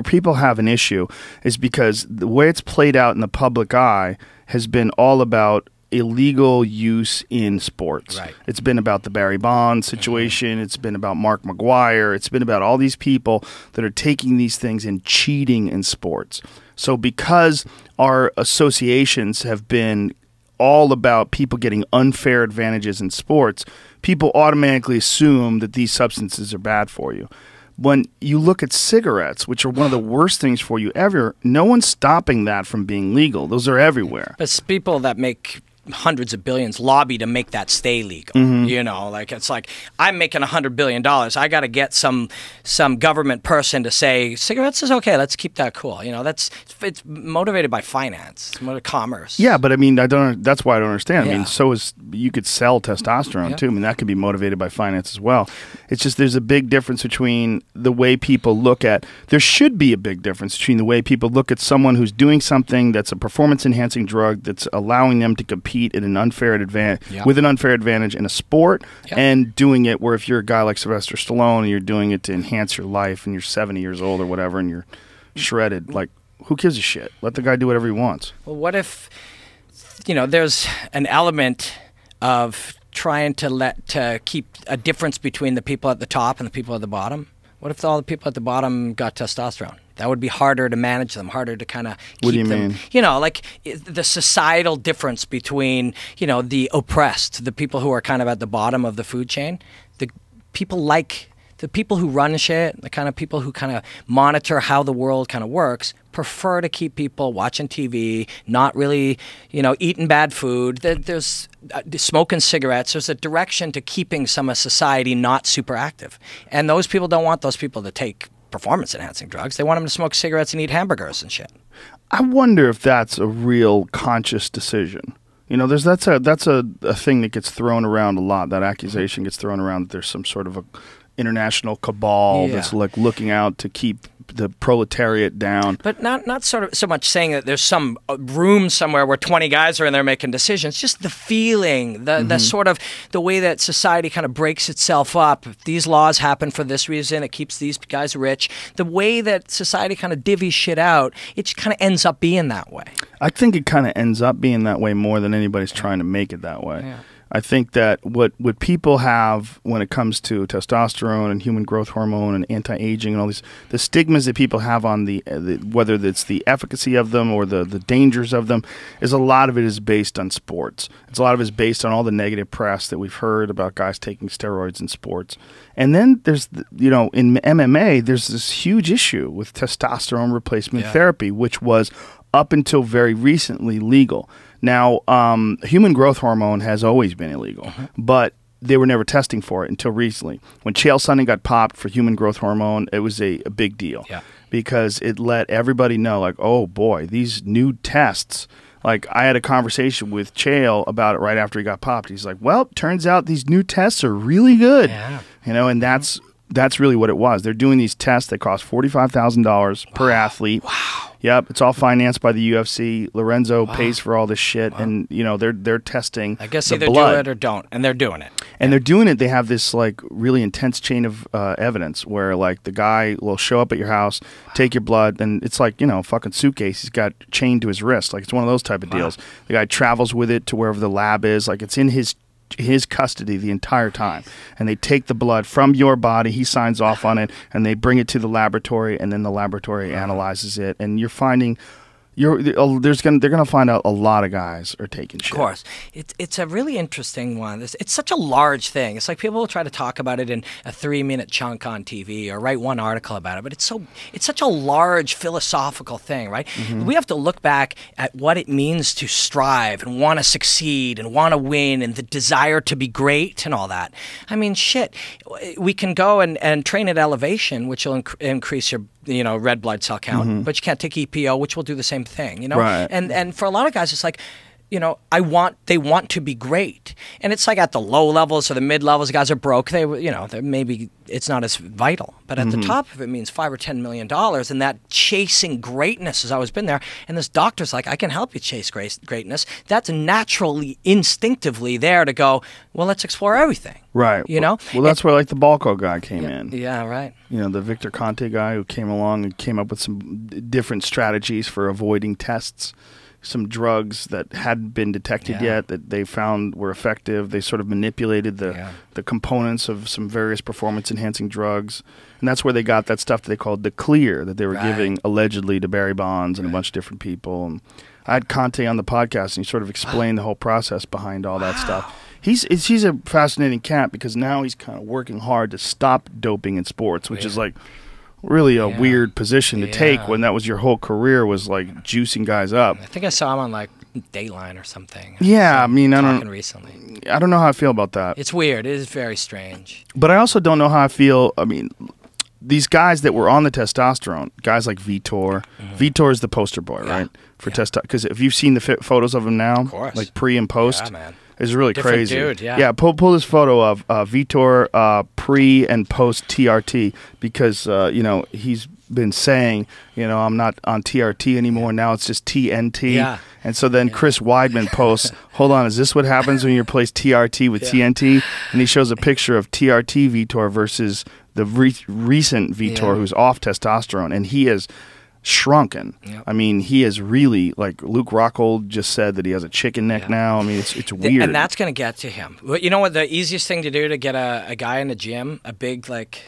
people have an issue is because the way it's played out in the public eye has been all about illegal use in sports. Right. It's been about the Barry Bonds situation. It's been about Mark McGuire. It's been about all these people that are taking these things and cheating in sports. So because our associations have been all about people getting unfair advantages in sports, people automatically assume that these substances are bad for you. when you look at cigarettes, which are one of the worst things for you ever, no one's stopping that from being legal. Those are everywhere. But it's people that make hundreds of billions lobby to make that stay legal. You know, like it's like I'm making $100 billion. I got to get some government person to say cigarettes is okay. Let's keep that cool. You know, it's motivated by finance, it's motivated by commerce. Yeah, but I mean, that's why I don't understand. I mean, so is you could sell testosterone too. I mean, that could be motivated by finance as well. It's just there's a big difference between the way people look at. There should be a big difference between the way people look at someone who's doing something that's a performance-enhancing drug that's allowing them to compete at an unfair advantage with an unfair advantage in a sport, and doing it where if you're a guy like Sylvester Stallone and you're doing it to enhance your life and you're 70 years old or whatever and you're shredded, like who gives a shit? Let the guy do whatever he wants. Well, what if there's an element of trying to keep a difference between the people at the top and the people at the bottom? What if all the people at the bottom got testosterone? That would be harder to manage them, harder to kind of keep them. What do you mean? You know, like the societal difference between, the oppressed, the people who are kind of at the bottom of the food chain, the people who run shit, the kind of people who kind of monitor how the world kind of works, prefer to keep people watching TV, not really, eating bad food. There's smoking cigarettes. There's a direction to keeping some of society not super active. And those people don't want those people to take performance-enhancing drugs. They want them to smoke cigarettes and eat hamburgers and shit. I wonder if that's a real conscious decision. That's a thing that gets thrown around a lot. That accusation gets thrown around that there's some sort of a international cabal that's like looking out to keep the proletariat down. But not sort of so much saying that there's some room somewhere where 20 guys are in there making decisions. Just the feeling, the sort of the way that society kind of breaks itself up. If these laws happen for this reason, it keeps these guys rich. The way that society kind of divvies shit out, it just kind of ends up being that way. I think it kind of ends up being that way more than anybody's trying to make it that way. Yeah. I think that what people have when it comes to testosterone and human growth hormone and anti-aging and all these, the stigmas that people have on the whether it's the efficacy of them or the dangers of them, is a lot of it is based on sports. It's a lot of it is based on all the negative press that we've heard about guys taking steroids in sports. And then there's, in MMA, there's this huge issue with testosterone replacement therapy, which was up until very recently legal. Now, human growth hormone has always been illegal, but they were never testing for it until recently. When Chael Sonnen got popped for human growth hormone, it was a big deal because it let everybody know, like, oh boy, these new tests. Like, I had a conversation with Chael about it right after he got popped. He's like, well, turns out these new tests are really good. Yeah. And that's really what it was. They're doing these tests that cost $45,000 per athlete. Wow. Yep, it's all financed by the UFC. Lorenzo pays for all this shit, and they're testing. I guess the either blood. do it or don't, and they're doing it. And they're doing it. They have this like really intense chain of evidence where like the guy will show up at your house, take your blood, and it's like fucking suitcase. He's got chained to his wrist, like it's one of those type of deals. The guy travels with it to wherever the lab is, like it's in his custody the entire time, and they take the blood from your body, he signs off on it, and they bring it to the laboratory, and then the laboratory analyzes it, and you're finding they're gonna find out a lot of guys are taking shit. Of course, it's a really interesting one. It's such a large thing. It's like people will try to talk about it in a 3-minute chunk on TV or write one article about it, but it's such a large philosophical thing, right? We have to look back at what it means to strive and want to succeed and want to win and the desire to be great and all that. I mean, shit, we can go and train at elevation, which will increase your red blood cell count, but you can't take EPO, which will do the same thing, Right. And for a lot of guys, it's like, they want to be great, and it's like at the low levels or the mid levels, guys are broke. They maybe it's not as vital, but at the top of it means $5 or $10 million, and that chasing greatness has always been there. And this doctor's like, I can help you chase greatness. That's naturally, instinctively there to go. Well, let's explore everything. Right. Well, that's where like the Balco guy came in. Yeah. Right. The Victor Conte guy who came along and came up with some different strategies for avoiding tests. Some drugs that hadn't been detected yet that they found were effective. They sort of manipulated the components of some various performance-enhancing drugs. And that's where they got that stuff that they called the clear that they were giving allegedly to Barry Bonds and a bunch of different people. And I had Conte on the podcast, and he sort of explained the whole process behind all that stuff. he's a fascinating cat because now he's kind of working hard to stop doping in sports, which is like really a weird position to take when that was your whole career, was like juicing guys up. I think I saw him on like Dateline or something. Yeah, I mean, I don't know how I feel about that. It's weird. It is very strange. But I also don't know how I feel. I mean, these guys that were on the testosterone, guys like Vitor. Vitor is the poster boy, right? For testosterone. Because if you've seen the photos of him now, like pre and post, it's really different crazy. Dude, yeah. Pull this photo of Vitor pre and post TRT, because you know, he's been saying, you know, I'm not on TRT anymore. Now it's just TNT. Yeah. And so then Chris Weidman posts, hold on, is this what happens when you replace TRT with TNT? And he shows a picture of TRT Vitor versus the recent Vitor who's off testosterone, and he is shrunken. I mean, he is really, like Luke Rockhold just said that he has a chicken neck now. I mean, it's weird. And that's going to get to him. You know what the easiest thing to do to get a guy in the gym, a big like...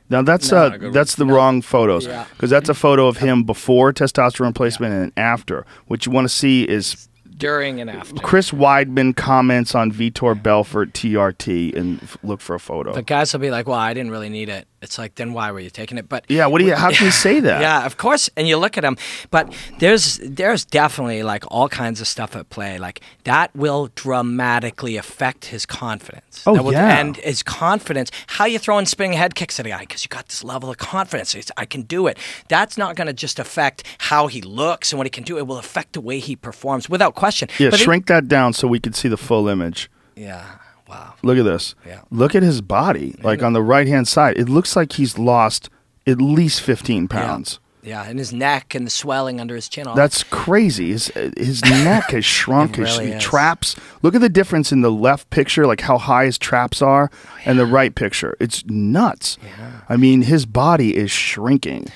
Now that's the wrong photos, because that's a photo of him before testosterone replacement and after. What you want to see is during and after. Chris Weidman comments on Vitor Belfort TRT and look for a photo. But guys will be like, "Well, I didn't really need it." It's like, then why were you taking it? But yeah, how can you say that? Yeah, of course. And you look at him, but there's definitely like all kinds of stuff at play. Like that will dramatically affect his confidence. And his confidence. How you throwing spinning head kicks at a guy because you got this level of confidence. I can do it. That's not going to just affect how he looks and what he can do. It will affect the way he performs, without question. Yeah, but shrink that down so we can see the full image. Yeah. Wow. Look at this. Yeah. Look at his body. Like on the right-hand side, it looks like he's lost at least 15 pounds. Yeah, and his neck and the swelling under his chin. That's crazy. His neck has shrunk. His traps. Look at the difference in the left picture, like how high his traps are, and the right picture. It's nuts. Yeah. I mean, his body is shrinking.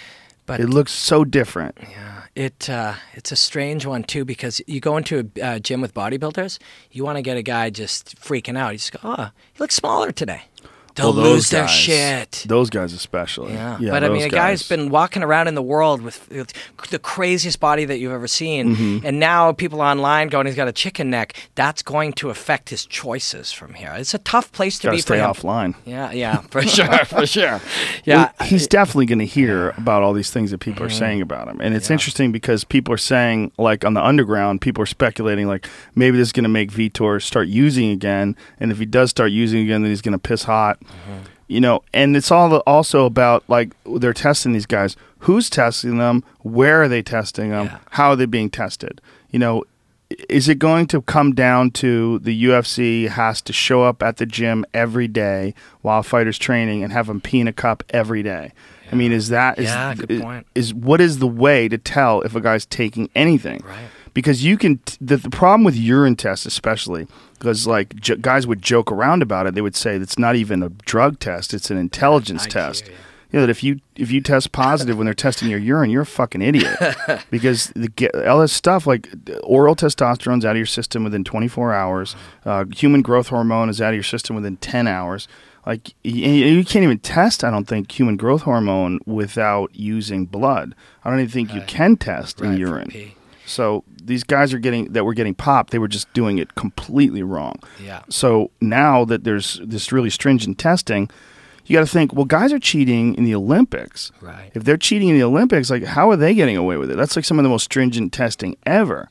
But it looks so different. Yeah. It's a strange one, too, because you go into a gym with bodybuilders, you want to get a guy just freaking out. You just go, oh, he looks smaller today. They'll lose their shit. Those guys especially. Yeah. But I mean, a guy's been walking around in the world with the craziest body that you've ever seen, and now people online going, he's got a chicken neck. That's going to affect his choices from here. It's a tough place to be for him. Stay offline. Yeah, for sure, for sure. Yeah, well, he's definitely going to hear about all these things that people are saying about him, and it's interesting because people are saying, like on the underground, people are speculating like maybe this is going to make Vitor start using again, and if he does start using again, then he's going to piss hot. You know, and it's all also about like they're testing these guys. Who's testing them? Where are they testing them? How are they being tested? You know, is it going to come down to the UFC has to show up at the gym every day while a fighter's training and have them pee in a cup every day? I mean, good point. What is the way to tell if a guy's taking anything? Right. Because you can the problem with urine tests, especially because like guys would joke around about it. They would say it's not even a drug test; it's an intelligence test. You know that if you test positive when they're testing your urine, you're a fucking idiot. Because all this stuff like oral testosterone's out of your system within 24 hours. Human growth hormone is out of your system within 10 hours. Like you can't even test, I don't think, human growth hormone without using blood. I don't even think you can test in urine. So these guys were getting popped, they were just doing it completely wrong. Yeah. So now that there's this really stringent testing, you got to think, well, guys are cheating in the Olympics. Right. If they're cheating in the Olympics, like how are they getting away with it? That's like some of the most stringent testing ever.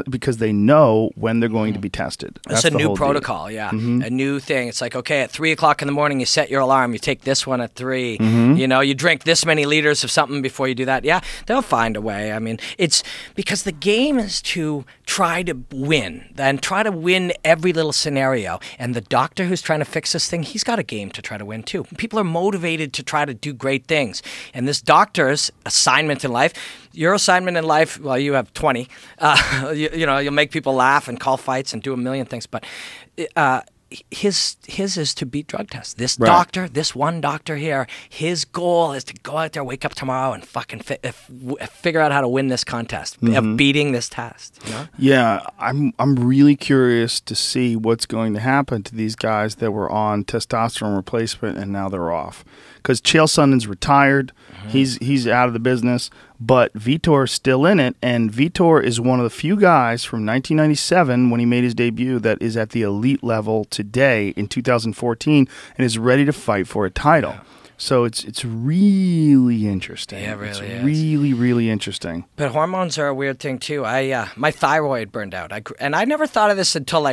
Because they know when they're going to be tested. It's a new protocol, a new thing. It's like, okay, at 3 o'clock in the morning, you set your alarm. You take this one at 3. You know, you drink this many liters of something before you do that. Yeah, they'll find a way. I mean, it's because the game is to try to win and try to win every little scenario. And the doctor who's trying to fix this thing, he's got a game to try to win too. People are motivated to try to do great things. And this doctor's assignment in life, your assignment in life, well, you have 20. You know, you'll make people laugh and call fights and do a million things, but his is to beat drug tests. This doctor, this one doctor here, his goal is to go out there, wake up tomorrow, and fucking figure out how to win this contest of beating this test. You know? Yeah, I'm really curious to see what's going to happen to these guys that were on testosterone replacement and now they're off. Because Chael Sonnen's retired, he's out of the business. but Vitor's still in it, and Vitor is one of the few guys from 1997 when he made his debut that is at the elite level today in 2014 and is ready to fight for a title. Yeah. So it's really interesting. Yeah, it really is. Really, really interesting. But hormones are a weird thing too. My thyroid burned out. And I never thought of this until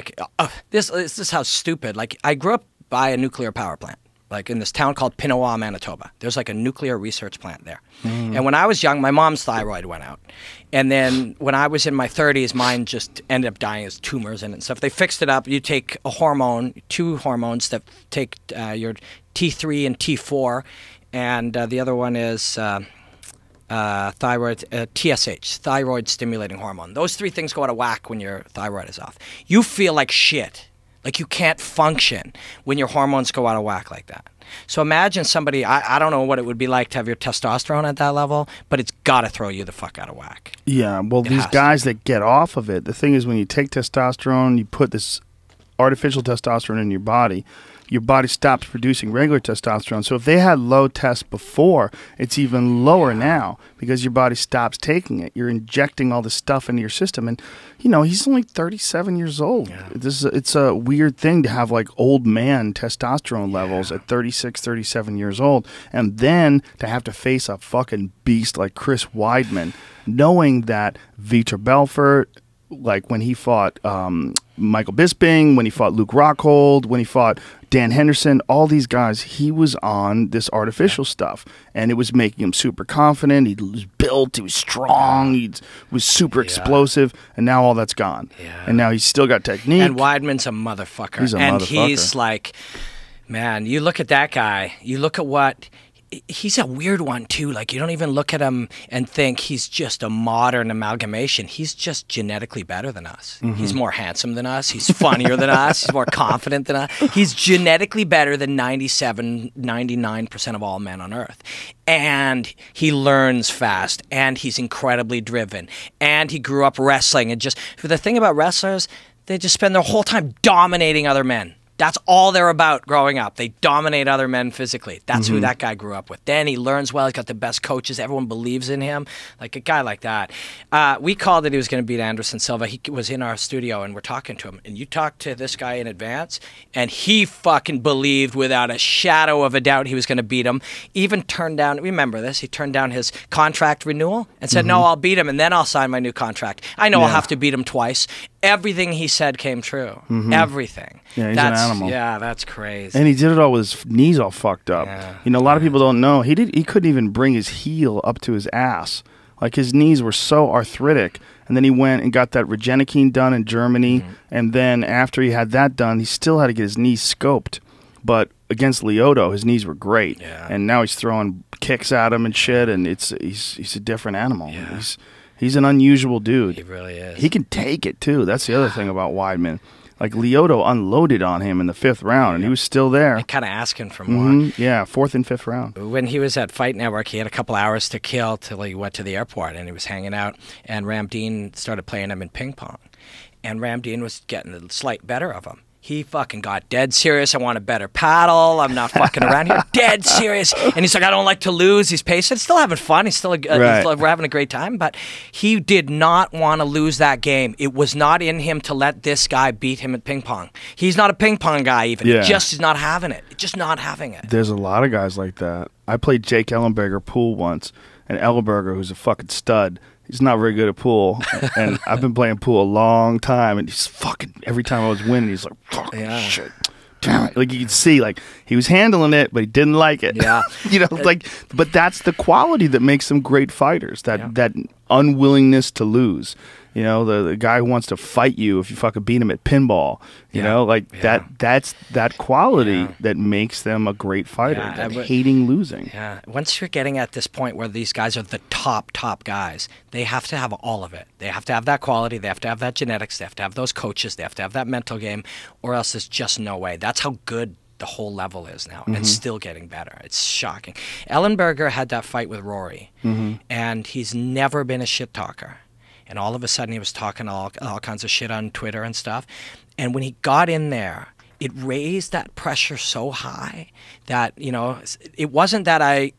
this is how stupid. Like I grew up by a nuclear power plant, like in this town called Pinawa, Manitoba. There's like a nuclear research plant there. And when I was young, my mom's thyroid went out. And then when I was in my 30s, mine just ended up dying as tumors in it and stuff. They fixed it up. You take a hormone, 2 hormones that take your T3 and T4, and the other one is thyroid TSH, thyroid stimulating hormone. Those 3 things go out of whack when your thyroid is off. You feel like shit. Like you can't function when your hormones go out of whack like that. So imagine somebody, I don't know what it would be like to have your testosterone at that level, but it's got to throw you the fuck out of whack. Yeah, well, these guys that get off of it, the thing is when you take testosterone, you put this artificial testosterone in your body stops producing regular testosterone. So if they had low test before, it's even lower now because your body stops taking it. You're injecting all this stuff into your system. And, you know, he's only 37 years old. Yeah. It's a weird thing to have, like, old man testosterone levels at 36, 37 years old. And then to have to face a fucking beast like Chris Weidman, knowing that Vitor Belfort, like when he fought Michael Bisping, when he fought Luke Rockhold, when he fought Dan Henderson, all these guys, he was on this artificial stuff, and it was making him super confident. He was built, he was strong, he was super explosive, and now all that's gone. Yeah. And now he's still got technique. And Weidman's a motherfucker. He's like, man, you look at that guy, you look at what... He's a weird one, too. Like, you don't even look at him and think he's just a modern amalgamation. He's just genetically better than us. He's more handsome than us. He's funnier than us. He's more confident than us. He's genetically better than 97, 99% of all men on Earth. And he learns fast. And he's incredibly driven. And he grew up wrestling. And just, for the thing about wrestlers, they just spend their whole time dominating other men. That's all they're about growing up. They dominate other men physically. That's who that guy grew up with. Then he learns well. He's got the best coaches. Everyone believes in him. Like a guy like that. We called it he was going to beat Anderson Silva. He was in our studio, and we're talking to him. And you talked to this guy in advance, and he fucking believed without a shadow of a doubt he was going to beat him. Even turned down, remember this, he turned down his contract renewal and said, no, I'll beat him, and then I'll sign my new contract. I know I'll have to beat him twice. Everything he said came true. Everything. Yeah, he's an animal. Yeah, that's crazy. And he did it all with his knees all fucked up. Yeah. You know, a lot of people don't know. He couldn't even bring his heel up to his ass. Like, his knees were so arthritic. And then he went and got that Regenikine done in Germany. And then after he had that done, he still had to get his knees scoped. But against Lyoto, his knees were great. Yeah. And now he's throwing kicks at him and shit. And he's a different animal. Yeah. He's an unusual dude. He really is. He can take it, too. That's the other thing about Weidman. Like, Lyoto unloaded on him in the 5th round, and he was still there. Kind of asking for more. Yeah, 4th and 5th round. When he was at Fight Network, he had a couple hours to kill till he went to the airport, and he was hanging out, and Ramdeen started playing him in ping pong. And Ramdeen was getting a slight better of him. He fucking got dead serious. I want a better paddle. I'm not fucking around here. Dead serious. And he's like, I don't like to lose. He's patient. Still having fun. He's still we're having a great time. But he did not want to lose that game. It was not in him to let this guy beat him at ping pong. He's not a ping pong guy even. Yeah. He just is not having it. Just not having it. There's a lot of guys like that. I played Jake Ellenberger pool once. And Ellenberger, who's a fucking stud, he's not very good at pool, and I've been playing pool a long time, and he's fucking, every time I was winning, he's like, fucking shit, damn it. Like, you could see, like, he was handling it, but he didn't like it. Yeah. You know, like, but that's the quality that makes them great fighters, that unwillingness to lose. You know, the guy who wants to fight you if you fucking beat him at pinball. You know, like that's that quality that makes them a great fighter. That hating losing. Yeah. Once you're getting at this point where these guys are the top guys, they have to have all of it. They have to have that quality. They have to have that genetics. They have to have those coaches. They have to have that mental game, or else there's just no way. That's how good the whole level is now, and still getting better. It's shocking. Ellenberger had that fight with Rory, and he's never been a shit talker. And all of a sudden he was talking all kinds of shit on Twitter and stuff. And when he got in there, it raised that pressure so high that, you know, it wasn't that I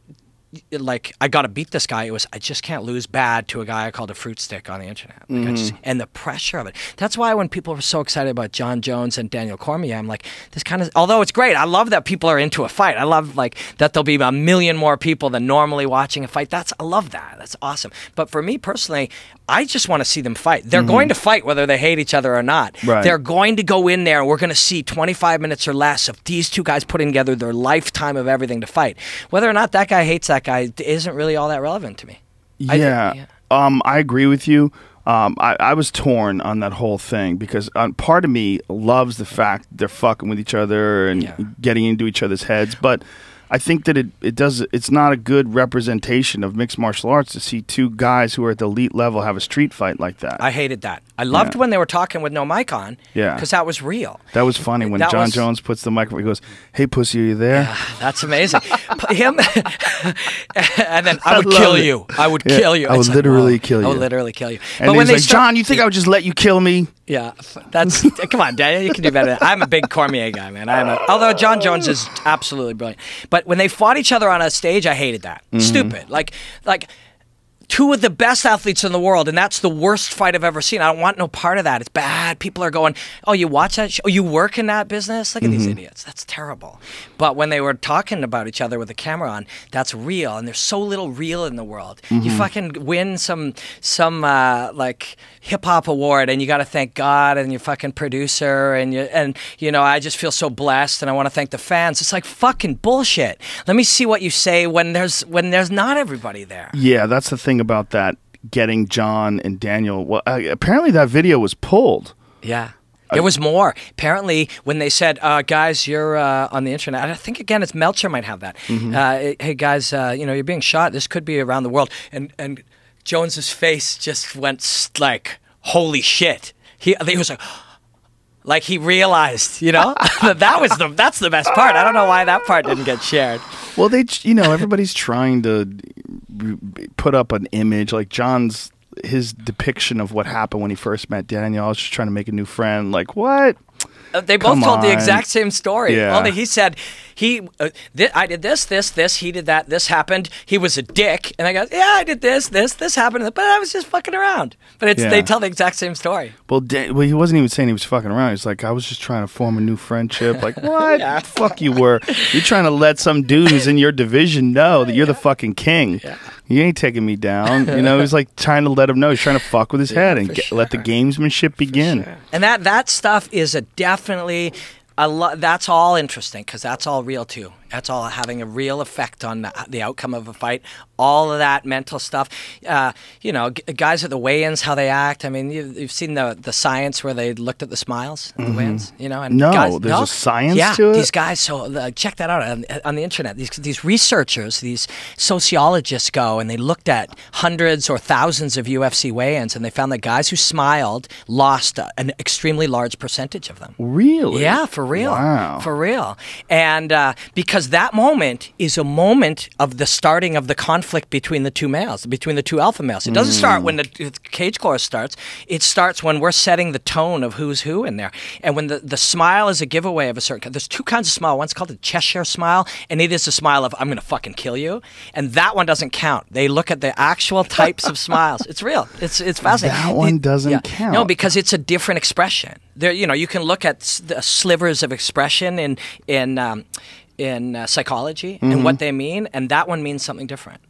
like I got to beat this guy. It was I just can't lose bad to a guy I called a fruit stick on the internet. Like and the pressure of it. That's why when people were so excited about John Jones and Daniel Cormier, I'm like, this kind of, although it's great, I love that people are into a fight. I love like that there'll be a million more people than normally watching a fight. I love that. That's awesome. But for me personally, I just want to see them fight. They're going to fight whether they hate each other or not. Right. They're going to go in there and we're going to see 25 minutes or less of these two guys putting together their lifetime of everything to fight. Whether or not that guy hates that guy isn't really all that relevant to me. Yeah. I agree with you. I was torn on that whole thing because part of me loves the fact they're fucking with each other and getting into each other's heads, but I think that it's not a good representation of mixed martial arts to see two guys who are at the elite level have a street fight like that. I hated that. I loved when they were talking with no mic on. Yeah. Because that was real. That was funny when John Jones puts the microphone. He goes, "Hey, pussy, are you there?" Yeah, that's amazing. Him, and then I would kill you. I would kill you. I would literally kill you. I would literally kill you. And he's like, John, you think I would just let you kill me? Yeah, that's come on, Daniel. You can do better. I'm a big Cormier guy, man. Although John Jones is absolutely brilliant, but when they fought each other on a stage, I hated that. Stupid. Like two of the best athletes in the world, and that's the worst fight I've ever seen. I don't want no part of that. It's bad. People are going, "Oh, you watch that show? Oh, you work in that business? Look at these idiots." That's terrible. But when they were talking about each other with the camera on, that's real, and there's so little real in the world. You fucking win some like hip hop award, and you got to thank God and your fucking producer, and you know, I just feel so blessed, and I want to thank the fans. It's like fucking bullshit. Let me see what you say when there's not everybody there. Yeah, that's the thing about that, getting John and Daniel. Well, apparently that video was pulled. Yeah. There was more. Apparently, when they said, guys, you're on the internet, I think, again, it's Melcher might have that. Hey, guys, you know, you're being shot. This could be around the world. And Jones's face just went like, holy shit. He was like he realized, you know, that's the best part. I don't know why that part didn't get shared. Well, everybody's trying to put up an image like his depiction of what happened when he first met Daniel. I was just trying to make a new friend. Like, what? They both told the exact same story. Yeah. Only he said, I did this, he did that, this happened, he was a dick. And I go, yeah, I did this happened, but I was just fucking around. But they tell the exact same story. Well, he wasn't even saying he was fucking around. He's like, I was just trying to form a new friendship. Like, what? Yeah. Fuck you were. You're trying to let some dude who's in your division know that you're the fucking king. Yeah. You ain't taking me down. You know, he's like trying to let him know. He's trying to fuck with his head and let the gamesmanship begin. Sure. And that stuff is definitely that's all interesting because that's all real too. That's all having a real effect on the outcome of a fight. All of that mental stuff. You know, guys at the weigh-ins, how they act. I mean, you've seen the science where they looked at the smiles at the weigh-ins. You know, and there's a science to it. These guys. So check that out on the internet. These researchers, these sociologists go and they looked at hundreds or thousands of UFC weigh-ins, and they found that guys who smiled lost an extremely large percentage of them. Really? Yeah, for real. Wow. For real. And because that moment is a moment of the starting of the conflict between the two males, between the two alpha males. It doesn't start when the cage course starts. It starts when we're setting the tone of who's who in there. And when the smile is a giveaway of a certain kind. There's two kinds of smile. One's called the Cheshire smile, and it is a smile of, I'm going to fucking kill you. And that one doesn't count. They look at the actual types of smiles. It's real. It's fascinating. That one doesn't count. No, because it's a different expression. There, you know, you can look at the slivers of expression in psychology and what they mean, and that one means something different.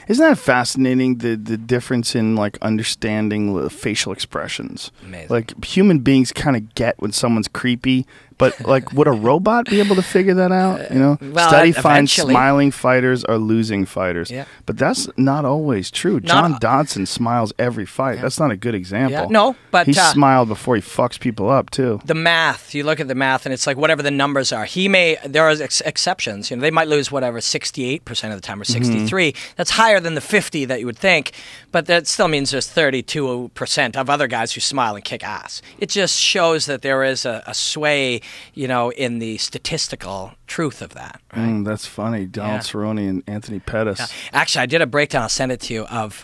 Isn't that fascinating, the difference in like understanding the facial expressions? Amazing. Like human beings kind of get when someone's creepy, but like would a robot be able to figure that out? You know, study finds smiling fighters are losing fighters. Yeah. But that's not always true. John Dodson smiles every fight. Yeah. That's not a good example. Yeah. No, but he smiled before he fucks people up too. The math, you look at the math, and it's like whatever the numbers are. There are exceptions. You know, they might lose whatever 68% of the time or 63. That's higher than the 50 that you would think, but that still means there's 32% of other guys who smile and kick ass. It just shows that there is a sway in the statistical truth of that. Right? That's funny. Donald Cerrone and Anthony Pettis. Yeah. Actually, I did a breakdown. I'll send it to you of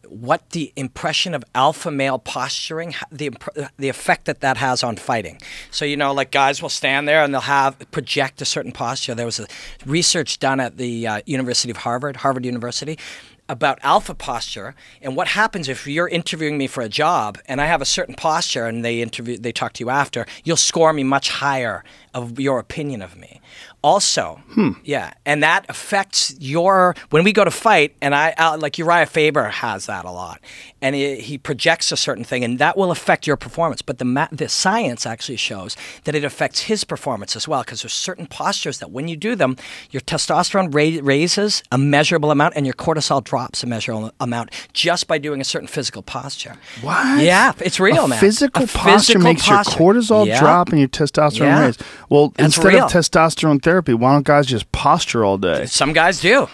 what the impression of alpha male posturing, the effect that has on fighting. So, like guys will stand there and they'll project a certain posture. There was a research done at the University of Harvard University, about alpha posture and what happens if you're interviewing me for a job and I have a certain posture and they talk to you after, you'll score me much higher of your opinion of me. Also, and that affects when we go to fight, and like Uriah Faber has that a lot, and he projects a certain thing, and that will affect your performance. But the science actually shows that it affects his performance as well, because there's certain postures that when you do them, your testosterone raises a measurable amount, and your cortisol drops a measurable amount just by doing a certain physical posture. What? Yeah, it's real, man. Physical posture makes your cortisol drop and your testosterone raise. Well, instead of testosterone therapy, why don't guys just posture all day? Some guys do.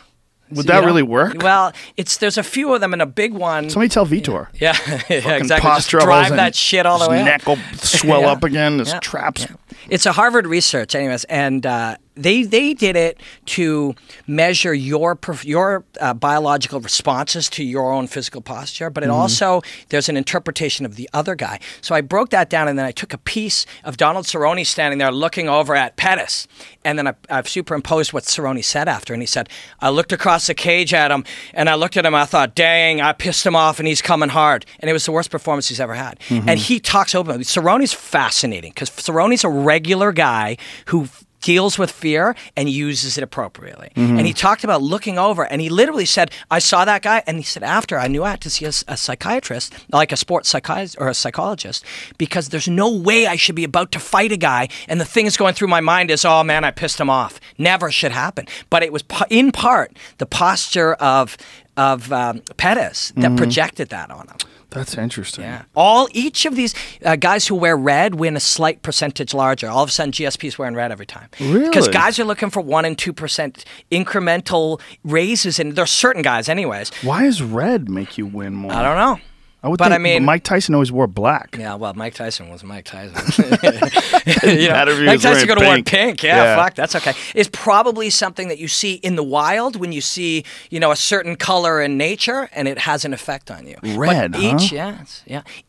Would that really work? Well, there's a few of them, and a big one. Somebody tell Vitor. Yeah, exactly. Posture just drive that shit all the way. His neck will swell up again. His traps. Yeah. It's a Harvard research, anyways, and they did it to measure your biological responses to your own physical posture, but it also, there's an interpretation of the other guy. So I broke that down, and then I took a piece of Donald Cerrone standing there looking over at Pettis, and then I've superimposed what Cerrone said after, and he said, I looked across the cage at him, and I looked at him, I thought, dang, I pissed him off, and he's coming hard. And it was the worst performance he's ever had. And he talks openly. Cerrone's fascinating, because Cerrone's a regular guy who deals with fear and uses it appropriately. And he talked about looking over, and he literally said, I saw that guy, and he said, after, I knew I had to see a psychiatrist, like a sports psychiatrist or a psychologist, because there's no way I should be about to fight a guy, and the thing that's going through my mind is, oh man, I pissed him off. Never should happen. But it was in part the posture of Pettis that projected that on him. That's interesting. Yeah. Each of these guys who wear red win a slight percentage larger. All of a sudden, GSP's wearing red every time. Really? Because guys are looking for 1% and 2% incremental raises, and there's certain guys, anyways. Why does red make you win more? I don't know. I mean, Mike Tyson always wore black. Yeah, well, Mike Tyson was Mike Tyson. Mike Tyson could have worn pink. Yeah, fuck, that's okay. It's probably something that you see in the wild when you see, a certain color in nature, and it has an effect on you. Red,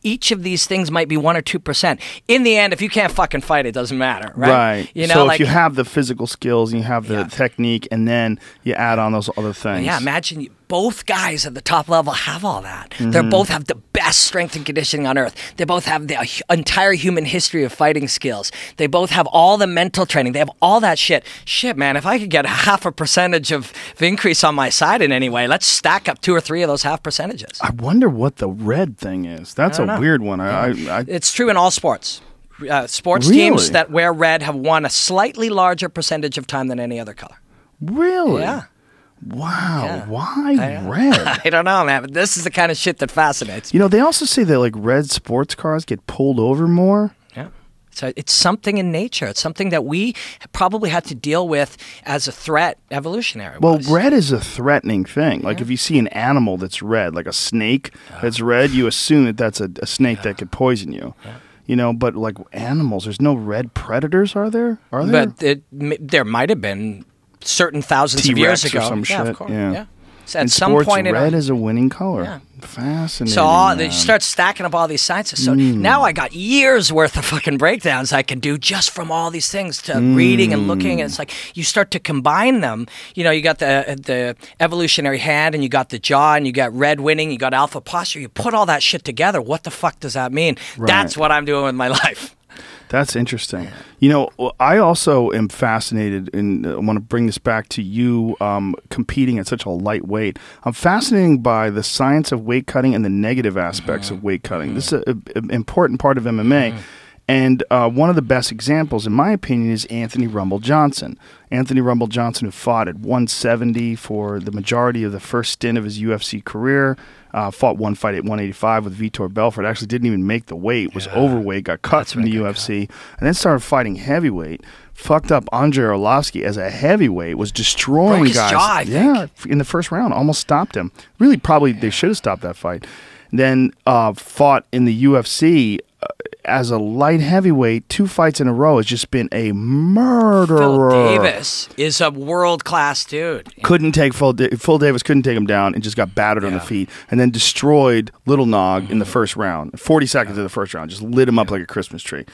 Each of these things might be 1% or 2%. In the end, if you can't fucking fight, it doesn't matter, right? Right. So if you have the physical skills and you have the technique, and then you add on those other things. Yeah, imagine both guys at the top level have all that. They both have the best strength and conditioning on earth. They both have the entire human history of fighting skills. They both have all the mental training. They have all that shit. Shit, man, if I could get 0.5% of increase on my side in any way, let's stack up 2 or 3 of those 0.5%. I wonder what the red thing is. That's a weird one. It's true in all sports. Sports teams that wear red have won a slightly larger percentage of time than any other color. Really? Yeah. Wow. Yeah. Why red? I don't know, man, but this is the kind of shit that fascinates me. They also say that red sports cars get pulled over more. Yeah. So it's something in nature. It's something that we probably had to deal with as a threat evolutionary. Well, red is a threatening thing. Like if you see an animal that's red, like a snake that's red, you assume that that's a snake that could poison you. Yeah. But like animals, there's no red predators, are there? But there might have been certain thousands T-Rex of years ago. Or some shit. Of course. Yeah. So at in some sports, point red is a winning color. Yeah. Fascinating. So you start stacking up all these sciences. So now I got years worth of fucking breakdowns I can do just from all these things to reading and looking. And it's like you start to combine them. You got the evolutionary hand, and you got the jaw, and you got red winning, you got alpha posture. You put all that shit together. What the fuck does that mean? Right. That's what I'm doing with my life. That's interesting. I also am fascinated, and I want to bring this back to you competing at such a light weight. I'm fascinated by the science of weight cutting and the negative aspects of weight cutting. This is an important part of MMA. And one of the best examples, in my opinion, is Anthony Rumble Johnson. Anthony Rumble Johnson, who fought at 170 for the majority of the first stint of his UFC career, fought one fight at 185 with Vitor Belfort. Actually didn't even make the weight, was overweight, got cut from the UFC, and then started fighting heavyweight. Fucked up Andrei Arlovsky as a heavyweight, was destroying his guys. Jaw, I think. In the first round, almost stopped him. Really, probably they should have stopped that fight. Then fought in the UFC as a light heavyweight, 2 fights in a row has just been a murderer. Phil Davis is a world-class dude. Couldn't take Phil Davis couldn't take him down and just got battered on the feet and then destroyed Little Nog in the first round. 40 seconds of the first round, just lit him up like a Christmas tree.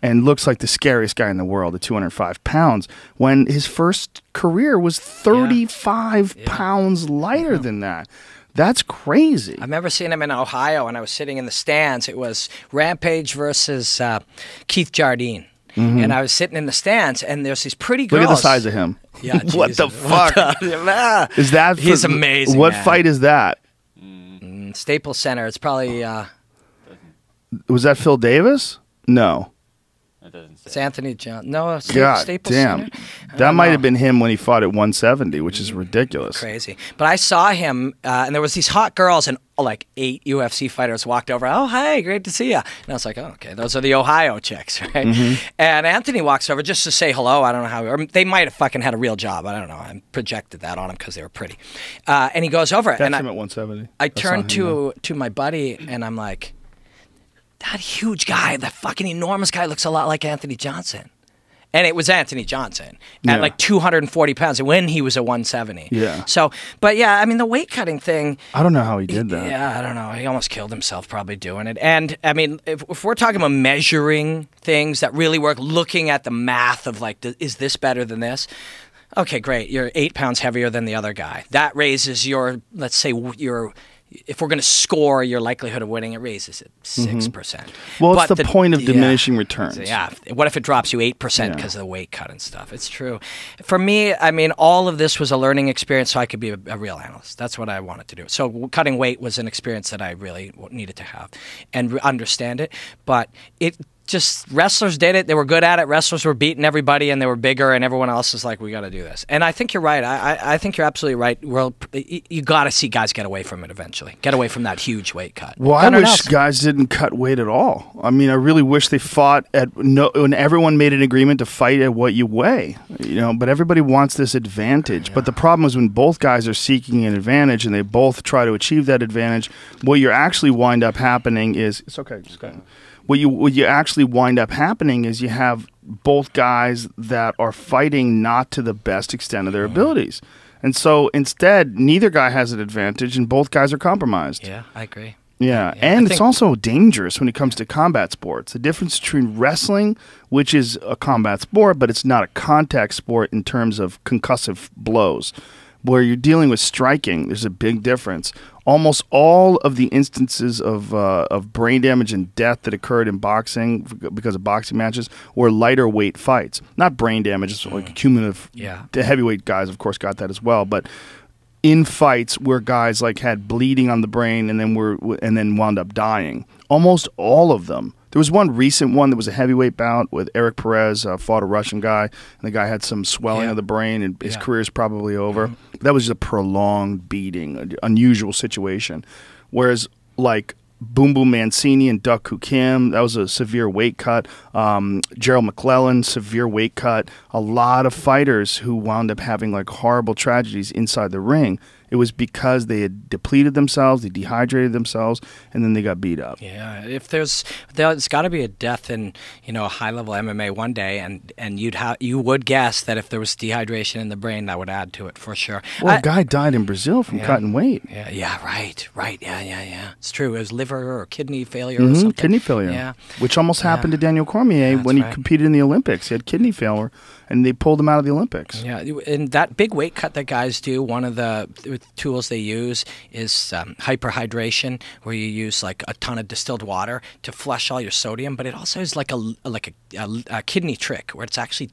And looks like the scariest guy in the world at 205 pounds when his first career was 35 pounds lighter than that. That's crazy. I remember seeing him in Ohio, and I was sitting in the stands. It was Rampage versus Keith Jardine. And I was sitting in the stands, and there's these pretty girls. Look at the size of him. Yeah, what the fuck? Is that? He's amazing. What fight is that? Staples Center. It's probably. Was that Phil Davis? No. It's Anthony John. No, God Staples damn. Center? That might have been him when he fought at 170, which is ridiculous. Crazy. But I saw him, and there was these hot girls, and like 8 UFC fighters walked over. Oh, hi, great to see you. And I was like, oh, okay, those are the Ohio chicks, right? And Anthony walks over just to say hello. I don't know how, or they might have fucking had a real job. I don't know. I projected that on them because they were pretty. And he goes over. That's and him at 170. I turned to my buddy, and I'm like, that huge guy, that fucking enormous guy looks a lot like Anthony Johnson. And it was Anthony Johnson at like 240 pounds when he was at 170. Yeah. So, but yeah, I mean, the weight cutting thing. I don't know how he did that. Yeah, I don't know. He almost killed himself probably doing it. And I mean, if we're talking about measuring things that really work, looking at the math of like, is this better than this? Okay, great. You're 8 pounds heavier than the other guy. That raises your, let's say, if we're going to score your likelihood of winning, it raises it 6%. Well, it's the point of diminishing returns. Yeah. What if it drops you 8% because of the weight cut and stuff? It's true. For me, I mean, all of this was a learning experience so I could be a real analyst. That's what I wanted to do. So cutting weight was an experience that I really needed to have and understand it. But it just wrestlers did it. They were good at it. Wrestlers were beating everybody, and they were bigger, and everyone else is like, we got to do this. And I think you're right. I think you're absolutely right. Well, you got to see guys get away from it eventually. Get away from that huge weight cut. Well, I wish guys didn't cut weight at all. I mean, I really wish they fought when everyone made an agreement to fight at what you weigh. But everybody wants this advantage. Yeah. But the problem is when both guys are seeking an advantage and they both try to achieve that advantage, what you're actually wind up happening is it's okay. Just go ahead. What you actually wind up happening is you have both guys that are fighting not to the best extent of their abilities. And so instead, neither guy has an advantage and both guys are compromised. Yeah, I agree. Yeah, and it's also dangerous when it comes to combat sports. The difference between wrestling, which is a combat sport, but it's not a contact sport in terms of concussive blows, where you're dealing with striking, there's a big difference. Almost all of the instances of brain damage and death that occurred in boxing because of boxing matches were lighter weight fights. Not brain damage, it's like cumulative. Yeah. The heavyweight guys, of course, got that as well. But in fights where guys like had bleeding on the brain and then wound up dying, almost all of them. There was one recent one that was a heavyweight bout with Eric Perez, fought a Russian guy, and the guy had some swelling of the brain, and his career is probably over. That was just a prolonged beating, an unusual situation. Whereas, like, Boom Boom Mancini and Duck Koo Kim, that was a severe weight cut. Gerald McClellan, severe weight cut. A lot of fighters who wound up having, like, horrible tragedies inside the ring. It was because they had depleted themselves, they dehydrated themselves, and then they got beat up. Yeah, if there's got to be a death in a high-level MMA one day, and you would guess that if there was dehydration in the brain, that would add to it for sure. Well, a guy died in Brazil from cutting weight. Yeah, right, yeah. It's true. It was liver or kidney failure or something. Kidney failure, which almost happened to Daniel Cormier when he competed in the Olympics. He had kidney failure, and they pulled him out of the Olympics. Yeah, and that big weight cut that guys do, one of the tools they use is hyperhydration, where you use like a ton of distilled water to flush all your sodium, but it also is like a kidney trick where it's actually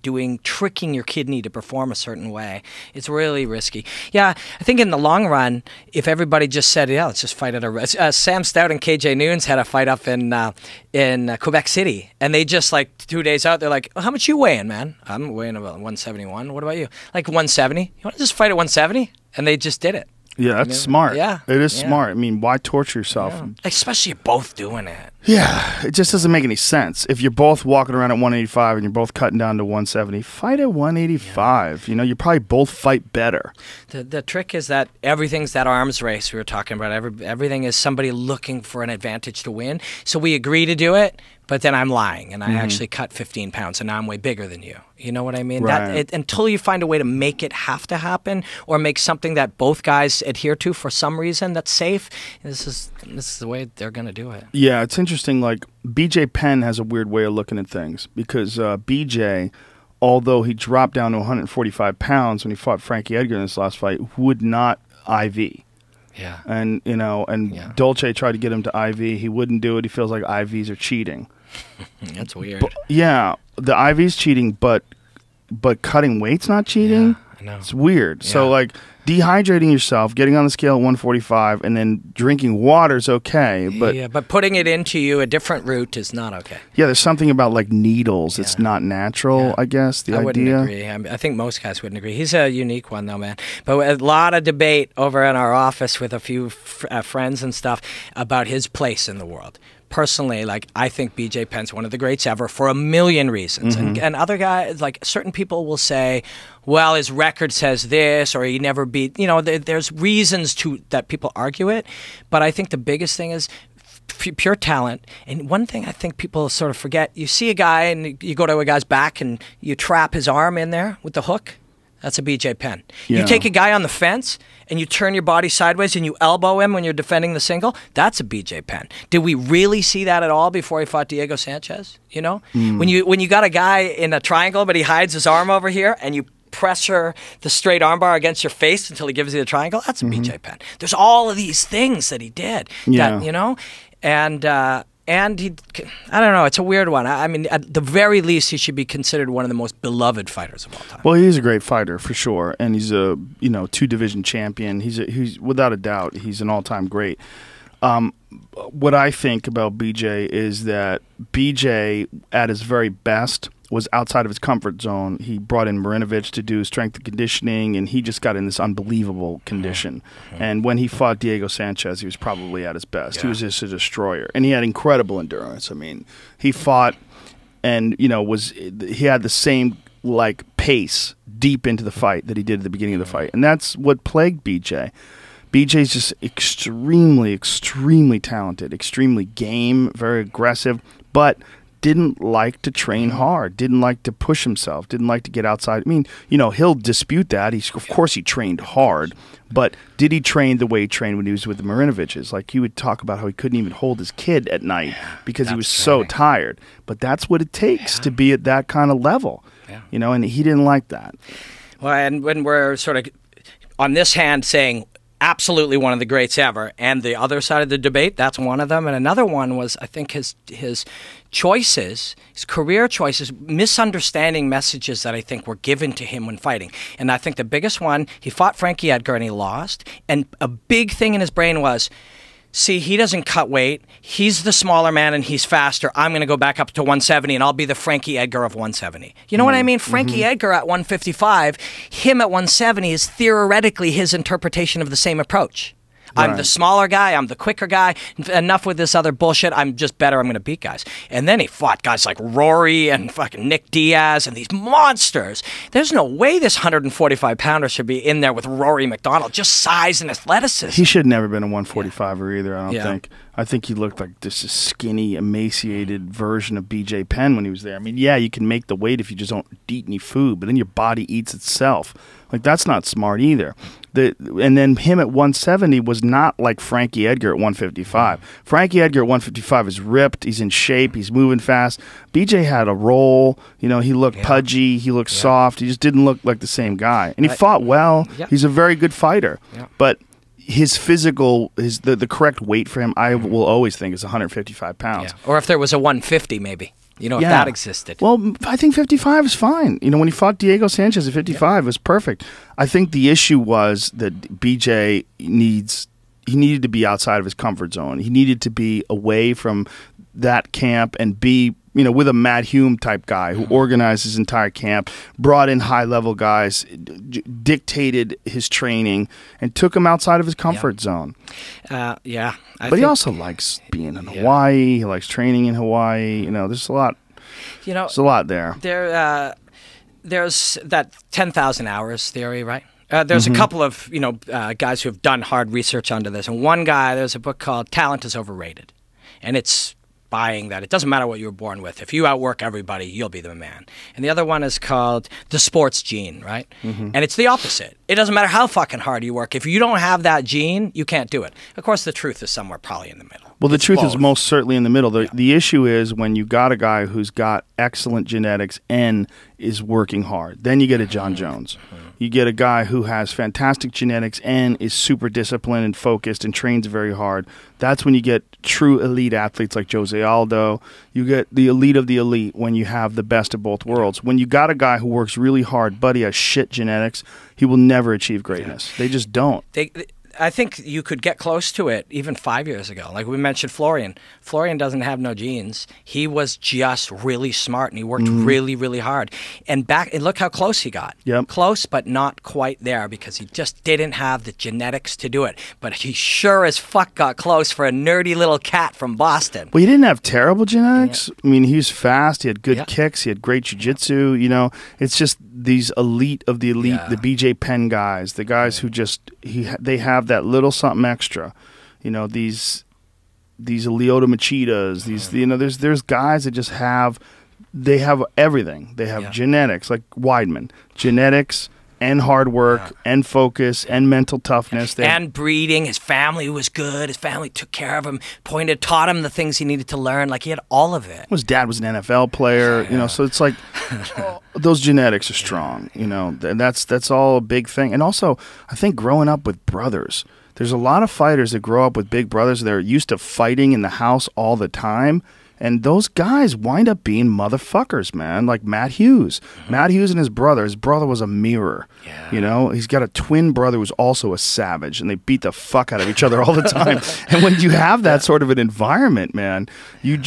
tricking your kidney to perform a certain way. It's really risky. Yeah, I think in the long run, if everybody just said, yeah, let's just fight at a Sam Stout and KJ Noons had a fight up in Quebec City, and they just like 2 days out, they're like, oh, how much you weighing, man? I'm weighing about 171. What about you? Like 170? You want to just fight at 170? And they just did it. Yeah, that's smart. Yeah. It is smart. I mean, why torture yourself? Yeah. Especially both doing it. Yeah, it just doesn't make any sense. If you're both walking around at 185 and you're both cutting down to 170, fight at 185. You know, you probably both fight better. The trick is that everything's that arms race we were talking about. Everything is somebody looking for an advantage to win. So we agree to do it, but then I'm lying, and I actually cut 15 pounds, and now I'm way bigger than you. You know what I mean? Right. Until you find a way to make it have to happen, or make something that both guys adhere to for some reason that's safe, this is the way they're going to do it. Yeah, it's interesting. Like, BJ Penn has a weird way of looking at things because BJ, although he dropped down to 145 pounds when he fought Frankie Edgar in this last fight, would not IV. Yeah. And, you know, Dolce tried to get him to IV. He wouldn't do it. He feels like IVs are cheating. That's weird. But, yeah, the IV's cheating, but cutting weight's not cheating? Yeah, I know. It's weird. Yeah. So, like, dehydrating yourself, getting on the scale at 145, and then drinking water's okay. But putting it into you a different route is not okay. Yeah, there's something about, like, needles. Yeah. It's not natural, I guess, the idea. I wouldn't agree. I think most guys wouldn't agree. He's a unique one, though, man. But a lot of debate over in our office with a few friends and stuff about his place in the world. Personally, like, I think BJ Penn's one of the greats ever for a million reasons. And other guys, like, certain people will say, well, his record says this, or he never beat, you know, there's reasons that people argue it. But I think the biggest thing is pure talent. And one thing I think people sort of forget, you see a guy and you go to a guy's back and you trap his arm in there with the hook. That's a BJ Penn. Yeah. You take a guy on the fence and you turn your body sideways and you elbow him when you're defending the single. That's a BJ Penn. Did we really see that at all before he fought Diego Sanchez? You know, when you got a guy in a triangle but he hides his arm over here and you pressure the straight armbar against your face until he gives you the triangle. That's a BJ Penn. There's all of these things that he did. Yeah. That, you know, and he, I don't know, it's a weird one. I mean, at the very least, he should be considered one of the most beloved fighters of all time. Well, he's a great fighter for sure, and he's a 2-division champion. He's without a doubt, he's an all-time great. What I think about BJ is that BJ, at his very best, was outside of his comfort zone. He brought in Marinovich to do strength and conditioning, and he just got in this unbelievable condition. And when he fought Diego Sanchez, he was probably at his best. Yeah. He was just a destroyer, and he had incredible endurance. I mean, he fought, and he had the same like pace deep into the fight that he did at the beginning of the fight, and that's what plagued BJ. BJ's just extremely, extremely talented, extremely game, very aggressive, but didn't like to train hard, didn't like to push himself, didn't like to get outside. I mean, he'll dispute that. Of course he trained hard, but did he train the way he trained when he was with the Marinoviches? Like, he would talk about how he couldn't even hold his kid at night because he was so tired. But that's what it takes to be at that kind of level, and he didn't like that. Well, and when we're sort of on this hand saying absolutely one of the greats ever, and the other side of the debate, that's one of them. And another one was, I think, his choices, his career choices, misunderstanding messages that I think were given to him when fighting. And I think the biggest one, he fought Frankie Edgar and he lost. And a big thing in his brain was, see, he doesn't cut weight. He's the smaller man and he's faster. I'm going to go back up to 170 and I'll be the Frankie Edgar of 170. You know what I mean? Frankie Edgar at 155, him at 170 is theoretically his interpretation of the same approach. I'm the smaller guy. I'm the quicker guy. Enough with this other bullshit. I'm just better. I'm going to beat guys. And then he fought guys like Rory and fucking Nick Diaz and these monsters. There's no way this 145-pounder should be in there with Rory McDonald. Just size and athleticism. He should have never been a 145er either, I don't think. I think he looked like this skinny, emaciated version of BJ Penn when he was there. I mean, yeah, you can make the weight if you just don't eat any food, but then your body eats itself. Like, that's not smart either. And then him at 170 was not like Frankie Edgar at 155. Frankie Edgar at 155 is ripped. He's in shape. He's moving fast. BJ had a roll. He looked pudgy. He looked soft. He just didn't look like the same guy. And he fought well. He's a very good fighter. But his physical, the correct weight for him, I will always think is 155 pounds. Or if there was a 150 maybe. If that existed. Well, I think 55 is fine. When he fought Diego Sanchez at 55, it was perfect. I think the issue was that BJ needed to be outside of his comfort zone. He needed to be away from that camp and be with a Matt Hume type guy who organized his entire camp, brought in high-level guys, dictated his training, and took him outside of his comfort zone. But he also likes being in Hawaii. He likes training in Hawaii. There's a lot. There's a lot there. There's that 10,000 hours theory, right? There's a couple of guys who have done hard research onto this, and one guy, there's a book called "Talent is Overrated," and it's buying that it doesn't matter what you were born with. If you outwork everybody, you'll be the man. And the other one is called "The Sports Gene," right? And it's the opposite. It doesn't matter how fucking hard you work. If you don't have that gene, you can't do it. Of course, the truth is somewhere probably in the middle. Well, the truth is most certainly in the middle. The issue is when you got a guy who's got excellent genetics and is working hard. Then you get a John Jones. You get a guy who has fantastic genetics and is super disciplined and focused and trains very hard. That's when you get true elite athletes like Jose Aldo. You get the elite of the elite when you have the best of both worlds. When you got a guy who works really hard but he has shit genetics, he will never achieve greatness. They just don't. I think you could get close to it even 5 years ago. Like we mentioned Florian. Florian doesn't have no genes. He was just really smart, and he worked really, really hard. And look how close he got. Yep. Close, but not quite there because he just didn't have the genetics to do it. But he sure as fuck got close for a nerdy little cat from Boston. Well, he didn't have terrible genetics. I mean, he was fast. He had good kicks. He had great jiu-jitsu. It's just these elite of the elite, the BJ Penn guys, the guys who just they have that little something extra. These Lyoto Machidas, there's guys that just have everything. They have genetics, like Weidman. Genetics and hard work and focus and mental toughness. And breeding. His family was good. His family took care of him, taught him the things he needed to learn. Like he had all of it. His dad was an NFL player, so it's like those genetics are strong, and that's all a big thing. And also, I think growing up with brothers, there's a lot of fighters that grow up with big brothers. They're used to fighting in the house all the time. And those guys wind up being motherfuckers, man, like Matt Hughes. Matt Hughes and his brother was a mirror. He's got a twin brother who's also a savage, and they beat the fuck out of each other all the time. And when you have that sort of an environment, man, you're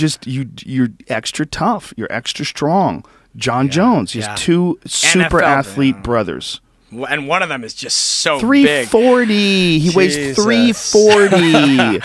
extra tough. You're extra strong. John Jones, he's two super NFL, athlete brothers. And one of them is just so 340. Big. He weighs 340.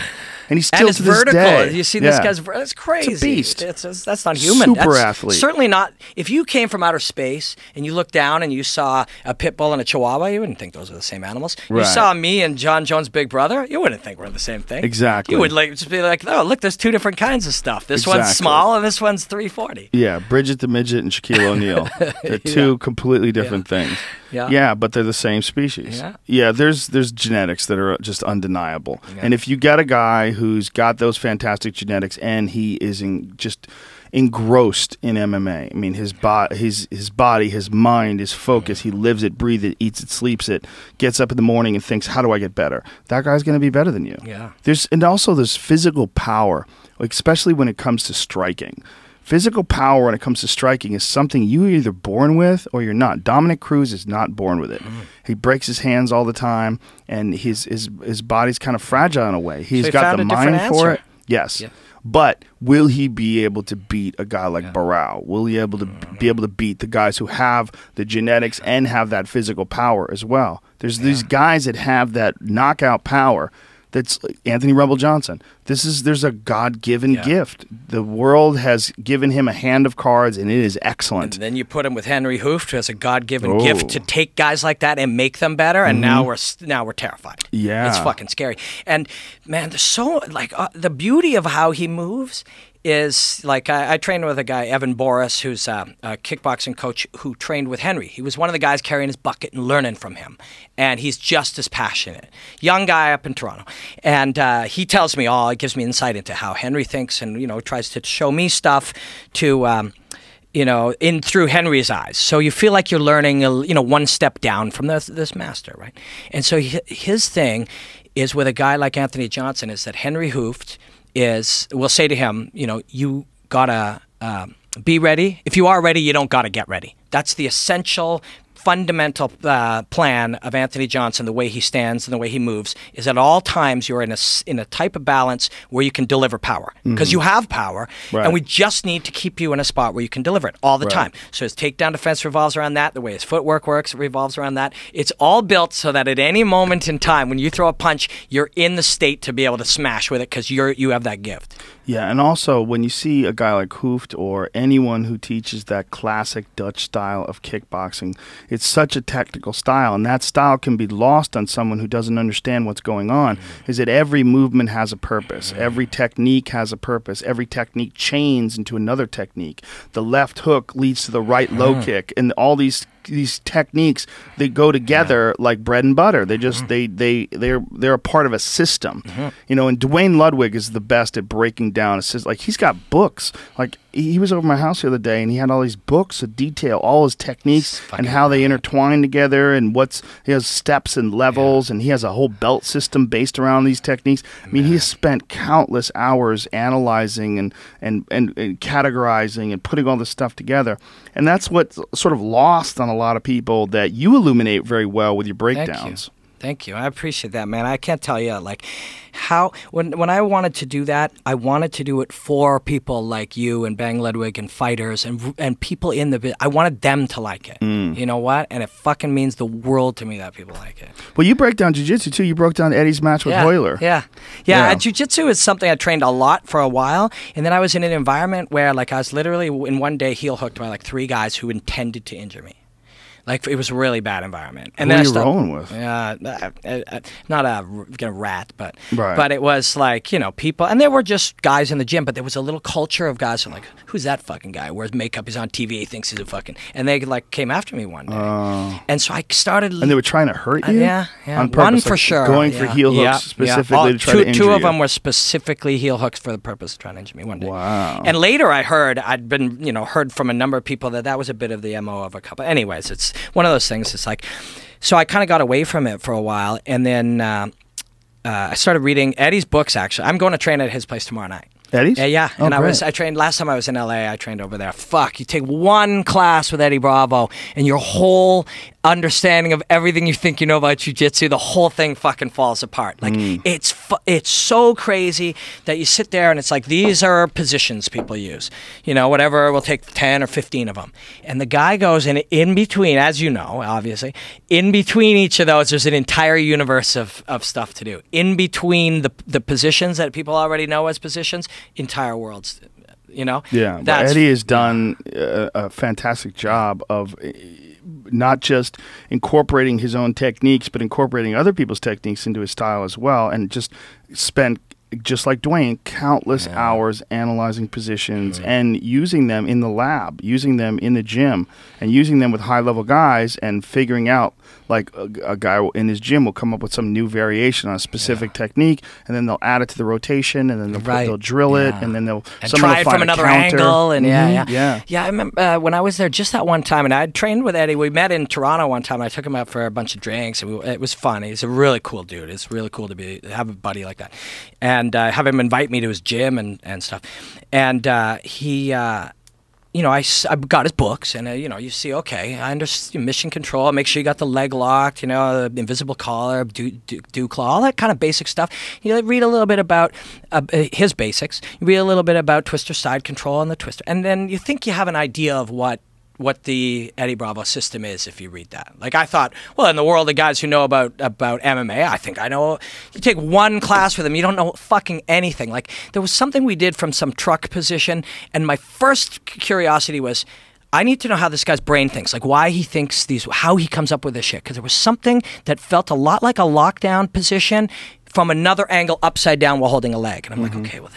And he's still it's to this vertical. day. You see this guy's that's crazy. It's a beast. That's not human. Super that's athlete. Certainly not. If you came from outer space and you looked down and you saw a pit bull and a chihuahua, you wouldn't think those are the same animals. Right. You saw me and John Jones' big brother, you wouldn't think we're the same thing. Exactly. You would just be like, oh, look, there's two different kinds of stuff. This one's small and this one's 340. Yeah, Bridget the Midget and Shaquille O'Neal. They're two completely different things. Yeah, but they're the same species. Yeah, there's genetics that are just undeniable. Yeah. And if you got a guy who's got those fantastic genetics and he is just engrossed in MMA. I mean, his body, his mind, his focus, he lives it, breathes it, eats it, sleeps it, gets up in the morning and thinks, how do I get better? That guy's going to be better than you. Yeah. And also there's physical power, especially when it comes to striking. Physical power when it comes to striking is something you're either born with or you're not. Dominic Cruz is not born with it. He breaks his hands all the time, and his body's kind of fragile in a way. He's got the mind for it. Yes. Yeah. But will he be able to beat a guy like Barao? Will he be able to beat the guys who have the genetics and have that physical power as well? There's these guys that have that knockout power. That's Anthony Rumble Johnson. There's a God-given gift. The world has given him a hand of cards, and it is excellent. And then you put him with Henry Hooft, who has a God-given gift to take guys like that and make them better. And now we're terrified. Yeah, it's fucking scary. And man, there's so the beauty of how he moves is like I trained with a guy, Evan Boris, who's a kickboxing coach who trained with Henry. He was one of the guys carrying his bucket and learning from him. And he's just as passionate. Young guy up in Toronto. And he tells me it gives me insight into how Henry thinks and, tries to show me stuff to, through Henry's eyes. So you feel like you're learning, one step down from this master, right? And so his thing is with a guy like Anthony Johnson is that Henry Hooft we'll say to him, you gotta be ready. If you are ready, you don't gotta get ready. That's the essential fundamental plan of Anthony Johnson, the way he stands and the way he moves, is at all times you're in a type of balance where you can deliver power. Because you have power, and we just need to keep you in a spot where you can deliver it all the time. So his takedown defense revolves around that. The way his footwork works revolves around that. It's all built so that at any moment in time, when you throw a punch, you're in the state to be able to smash with it because you have that gift. Yeah, and also when you see a guy like Hooft or anyone who teaches that classic Dutch style of kickboxing, it's such a technical style, and that style can be lost on someone who doesn't understand what's going on, is that every movement has a purpose. Every technique has a purpose. Every technique chains into another technique. The left hook leads to the right low kick, and all these techniques, they go together like bread and butter. They just they're a part of a system. You know, and Dwayne Ludwig is the best at breaking down a system. Like, he's got books. Like, he was over my house the other day and he had all these books that detail all his techniques and how they intertwine together, and he has steps and levels, and he has a whole belt system based around these techniques. I mean, he's spent countless hours analyzing and categorizing and putting all this stuff together. And that's what's sort of lost on a lot of people, that you illuminate very well with your breakdowns. Thank you. I appreciate that, man. I can't tell you, like, how when I wanted to do that, I wanted to do it for people like you and Bang Ludwig and fighters and people in the bit. I wanted them to like it. You know what? And it fucking means the world to me that people like it. Well, you break down jiu-jitsu too. You broke down Eddie's match with Hoyler. Yeah. Jiu-jitsu is something I trained a lot for a while, and then I was in an environment where, like, I was literally in one day heel hooked by like 3 guys who intended to injure me. Like, it was a really bad environment. And who then are you rolling with? Not a rat, but it was like, you know, people, and there were just guys in the gym, but there was a little culture of guys who were like, who's that fucking guy? Wears makeup, he's on TV, he thinks he's a fucking, and they like came after me one day. And so I started. And they were trying to hurt you? Yeah. On purpose, one for like sure. Going for heel hooks specifically to try to injure Two you. of them were specifically heel hooks for the purpose of trying to injure me one day. Wow. And later I'd been, you know, heard from a number of people that was a bit of the MO of a couple. Anyways, it's one of those things. It's like, so I kind of got away from it for a while, and then I started reading Eddie's books. Actually, I'm going to train at his place tomorrow night. Eddie's? Yeah. Oh, and great. I trained last time I was in LA. I trained over there. Fuck, you take one class with Eddie Bravo, and your whole understanding of everything you think you know about jiu-jitsu, the whole thing fucking falls apart. Like, it's so crazy that you sit there and it's like, these are positions people use. You know, whatever, we'll take 10 or 15 of them. And the guy goes in between, as you know, obviously, in between each of those, there's an entire universe of stuff to do. In between the positions that people already know as positions, entire worlds, you know? Yeah, but Eddie has done a fantastic job of not just incorporating his own techniques, but incorporating other people's techniques into his style as well, and just spent, just like Dwayne, countless hours analyzing positions and using them in the lab, using them in the gym, and using them with high-level guys, and figuring out, like, a guy in his gym will come up with some new variation on a specific technique, and then they'll add it to the rotation, and then they'll drill it, and then they'll try it from another angle, and Yeah, I remember when I was there just that one time, and I had trained with Eddie. We met in Toronto one time. I took him out for a bunch of drinks, and it was fun. He's a really cool dude. It's really cool to have a buddy like that, and have him invite me to his gym and stuff. And he. You know, I got his books, and you know, you see, okay, I understand mission control. Make sure you got the leg locked. You know, the invisible collar, dew claw, all that kind of basic stuff. You read a little bit about his basics. You read a little bit about twister side control and the twister, and then you think you have an idea of what the Eddie Bravo system is if you read that. Like, I thought, well, in the world of guys who know about MMA, I think I know. You take one class with him, you don't know fucking anything. Like, there was something we did from some truck position, and my first curiosity was, I need to know how this guy's brain thinks, like why he thinks how he comes up with this shit. Because there was something that felt a lot like a lockdown position from another angle, upside down while holding a leg. And I'm like, okay, well,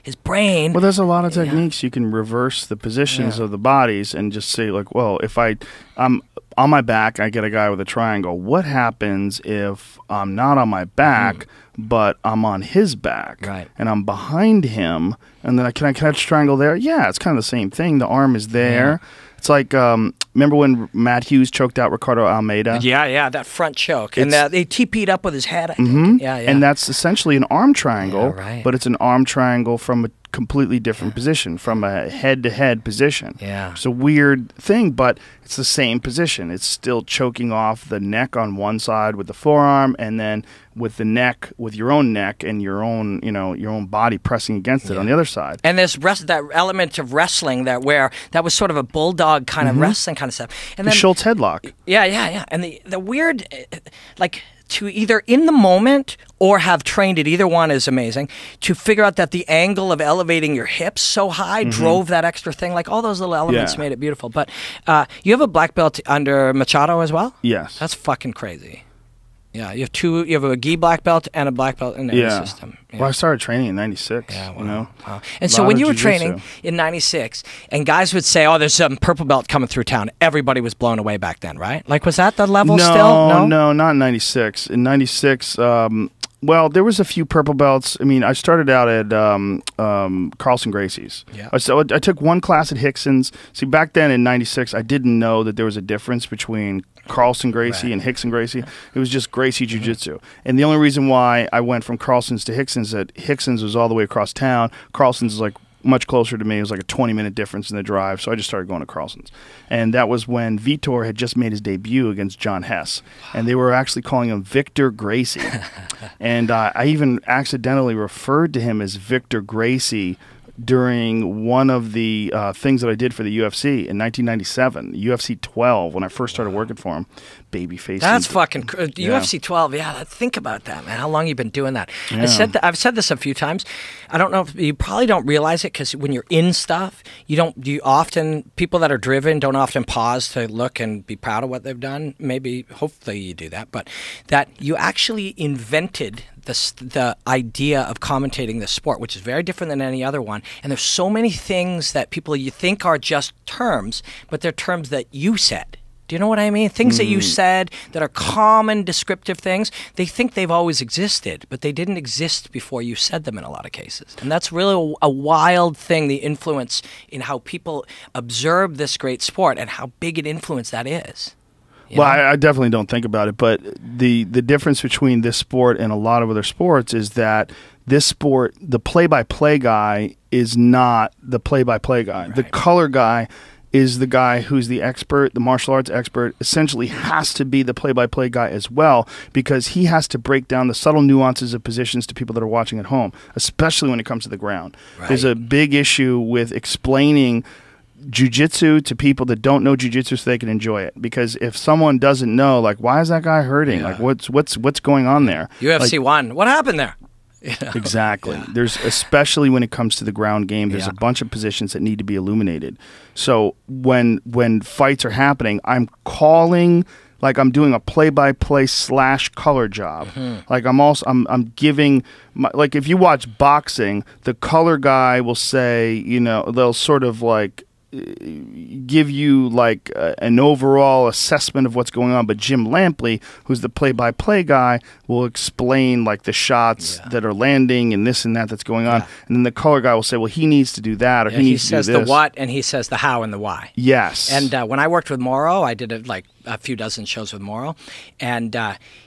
his brain. Well, there's a lot of techniques. You can reverse the positions of the bodies and just say, like, well, if I'm on my back, I get a guy with a triangle. What happens if I'm not on my back, but I'm on his back, and I'm behind him, and then can I catch triangle there? Yeah, it's kind of the same thing. The arm is there. Yeah. It's like, remember when Matt Hughes choked out Ricardo Almeida? Yeah, that front choke. And they TP'd up with his head, I think. Yeah. And that's essentially an arm triangle, but it's an arm triangle from a completely different position from a head-to-head position. Yeah. It's a weird thing, but it's the same position. It's still choking off the neck on one side with the forearm, and then with the neck, with your own neck and your own, your own body pressing against it on the other side. And there's that element of wrestling that was sort of a bulldog kind of wrestling kind of stuff. And the then Schultz headlock. Yeah. And the weird, like, to either in the moment or have trained it, either one is amazing, to figure out that the angle of elevating your hips so high drove that extra thing. Like, all those little elements made it beautiful. But you have a black belt under Machado as well? Yes. That's fucking crazy. Yeah, you have a gi black belt and a black belt in the system. Yeah. Well, I started training in '96. Yeah, wow. Wow. And so when you were training in '96, and guys would say, "Oh, there's some purple belt coming through town," everybody was blown away back then, right? Like, was that the level still? No, not in '96. In '96, well, there was a few purple belts. I mean, I started out at Carlson Gracie's. Yeah. So I took one class at Hickson's. See, back then in '96, I didn't know that there was a difference between Carlson Gracie and Hickson Gracie. It was just Gracie Jiu-Jitsu. And the only reason why I went from Carlson's to Hickson's, that Hickson's was all the way across town. Carlson's was like much closer to me. It was like a 20-minute difference in the drive. So I just started going to Carlson's. And that was when Vitor had just made his debut against John Hess. And they were actually calling him Victor Gracie. And I even accidentally referred to him as Victor Gracie during one of the things that I did for the UFC in 1997, UFC 12, when I first started working for him. Babyface. That's fucking UFC 12. Yeah, think about that, man. How long you been doing that? Yeah. I've said this a few times. I don't know if you probably don't realize it, because when you're in stuff, people that are driven don't often pause to look and be proud of what they've done. Maybe, hopefully you do that, but that you actually invented the idea of commentating the sport, which is very different than any other one. And there's so many things that you think are just terms, but they're terms that you said. Do you know what I mean? Things that you said that are common descriptive things, they think they've always existed, but they didn't exist before you said them in a lot of cases. And that's really a wild thing, the influence in how people observe this great sport and how big an influence that is. Well, I definitely don't think about it, but the difference between this sport and a lot of other sports is that this sport, the play-by-play guy is not the play-by-play guy. Right. The color guy is the guy who's the expert, the martial arts expert, essentially has to be the play-by-play guy as well, because he has to break down the subtle nuances of positions to people that are watching at home, especially when it comes to the ground. Right. There's a big issue with explaining jiu-jitsu to people that don't know jiu-jitsu so they can enjoy it, because if someone doesn't know, like, why is that guy hurting? Like, what's going on there? UFC 1, what happened there? Exactly. There's, especially when it comes to the ground game, there's a bunch of positions that need to be illuminated. So when fights are happening, I'm calling, like I'm doing a play-by-play / color job. Like I'm giving, like if you watch boxing, the color guy will say, they'll sort of like give you like an overall assessment of what's going on, but Jim Lampley, who's the play-by-play guy, will explain like the shots that are landing and this and that's going on, and then the color guy will say, well, he needs to do that, or he needs to do this. He says the what, and he says the how and the why. Yes. And when I worked with Morrow, I did a few dozen shows with Morrow, and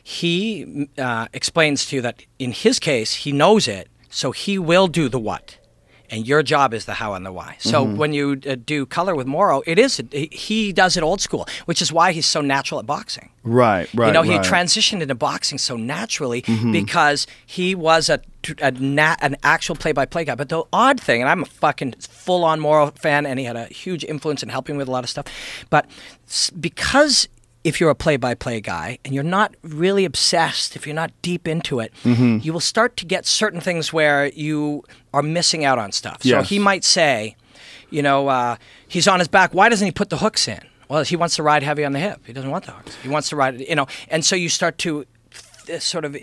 he explains to you that in his case, he knows it, so he will do the what. And your job is the how and the why. So when you do color with Morrow, he does it old school, which is why he's so natural at boxing. Right. He transitioned into boxing so naturally because he was an actual play-by-play guy. But the odd thing, and I'm a fucking full-on Morrow fan, and he had a huge influence in helping with a lot of stuff, but because if you're a play-by-play guy and you're not really obsessed, if you're not deep into it, you will start to get certain things where you are missing out on stuff. So he might say, he's on his back. Why doesn't he put the hooks in? Well, he wants to ride heavy on the hip. He doesn't want the hooks. He wants to ride, and so you start to sort of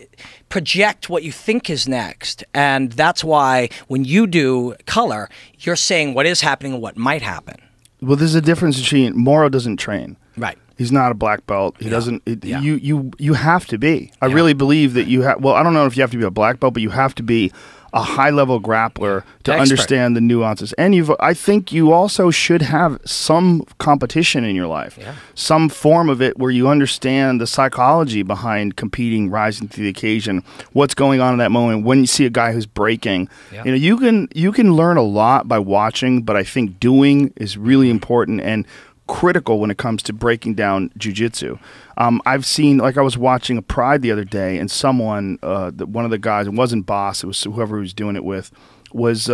project what you think is next. And that's why when you do color, you're saying what is happening and what might happen. Well, there's a difference between Morrow doesn't train. Right. He's not a black belt. He doesn't. Yeah. You have to be. I really believe that you have. Well, I don't know if you have to be a black belt, but you have to be a high-level grappler to understand the nuances. And I think you also should have some competition in your life, some form of it where you understand the psychology behind competing, rising to the occasion, what's going on in that moment. When you see a guy who's breaking, you know, you can learn a lot by watching, but I think doing is really important and critical when it comes to breaking down jiu-jitsu. I've seen, like I was watching a Pride the other day, and someone, one of the guys, it wasn't Boss, it was whoever he was doing it with, was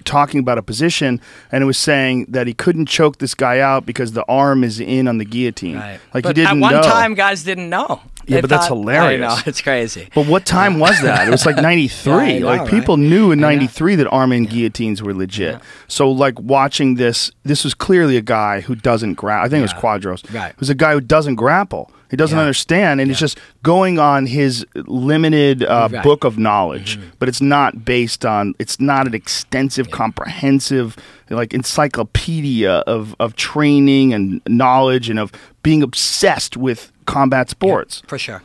talking about a position, and it was saying that he couldn't choke this guy out because the arm is in on the guillotine. Right. Like, but he didn't know. at one time, guys didn't know. Yeah, but that's hilarious. I know, it's crazy. But what time was that? It was like 93. I know, like, people right? knew in 93 that arm-in guillotines were legit. So, like, watching this was clearly a guy who doesn't grapple. I think it was Quadros. Right. It was a guy who doesn't grapple. He doesn't understand, and he's just going on his limited book of knowledge. But it's not based on, it's not an extensive, comprehensive, like, encyclopedia of training and knowledge and of being obsessed with combat sports. For sure.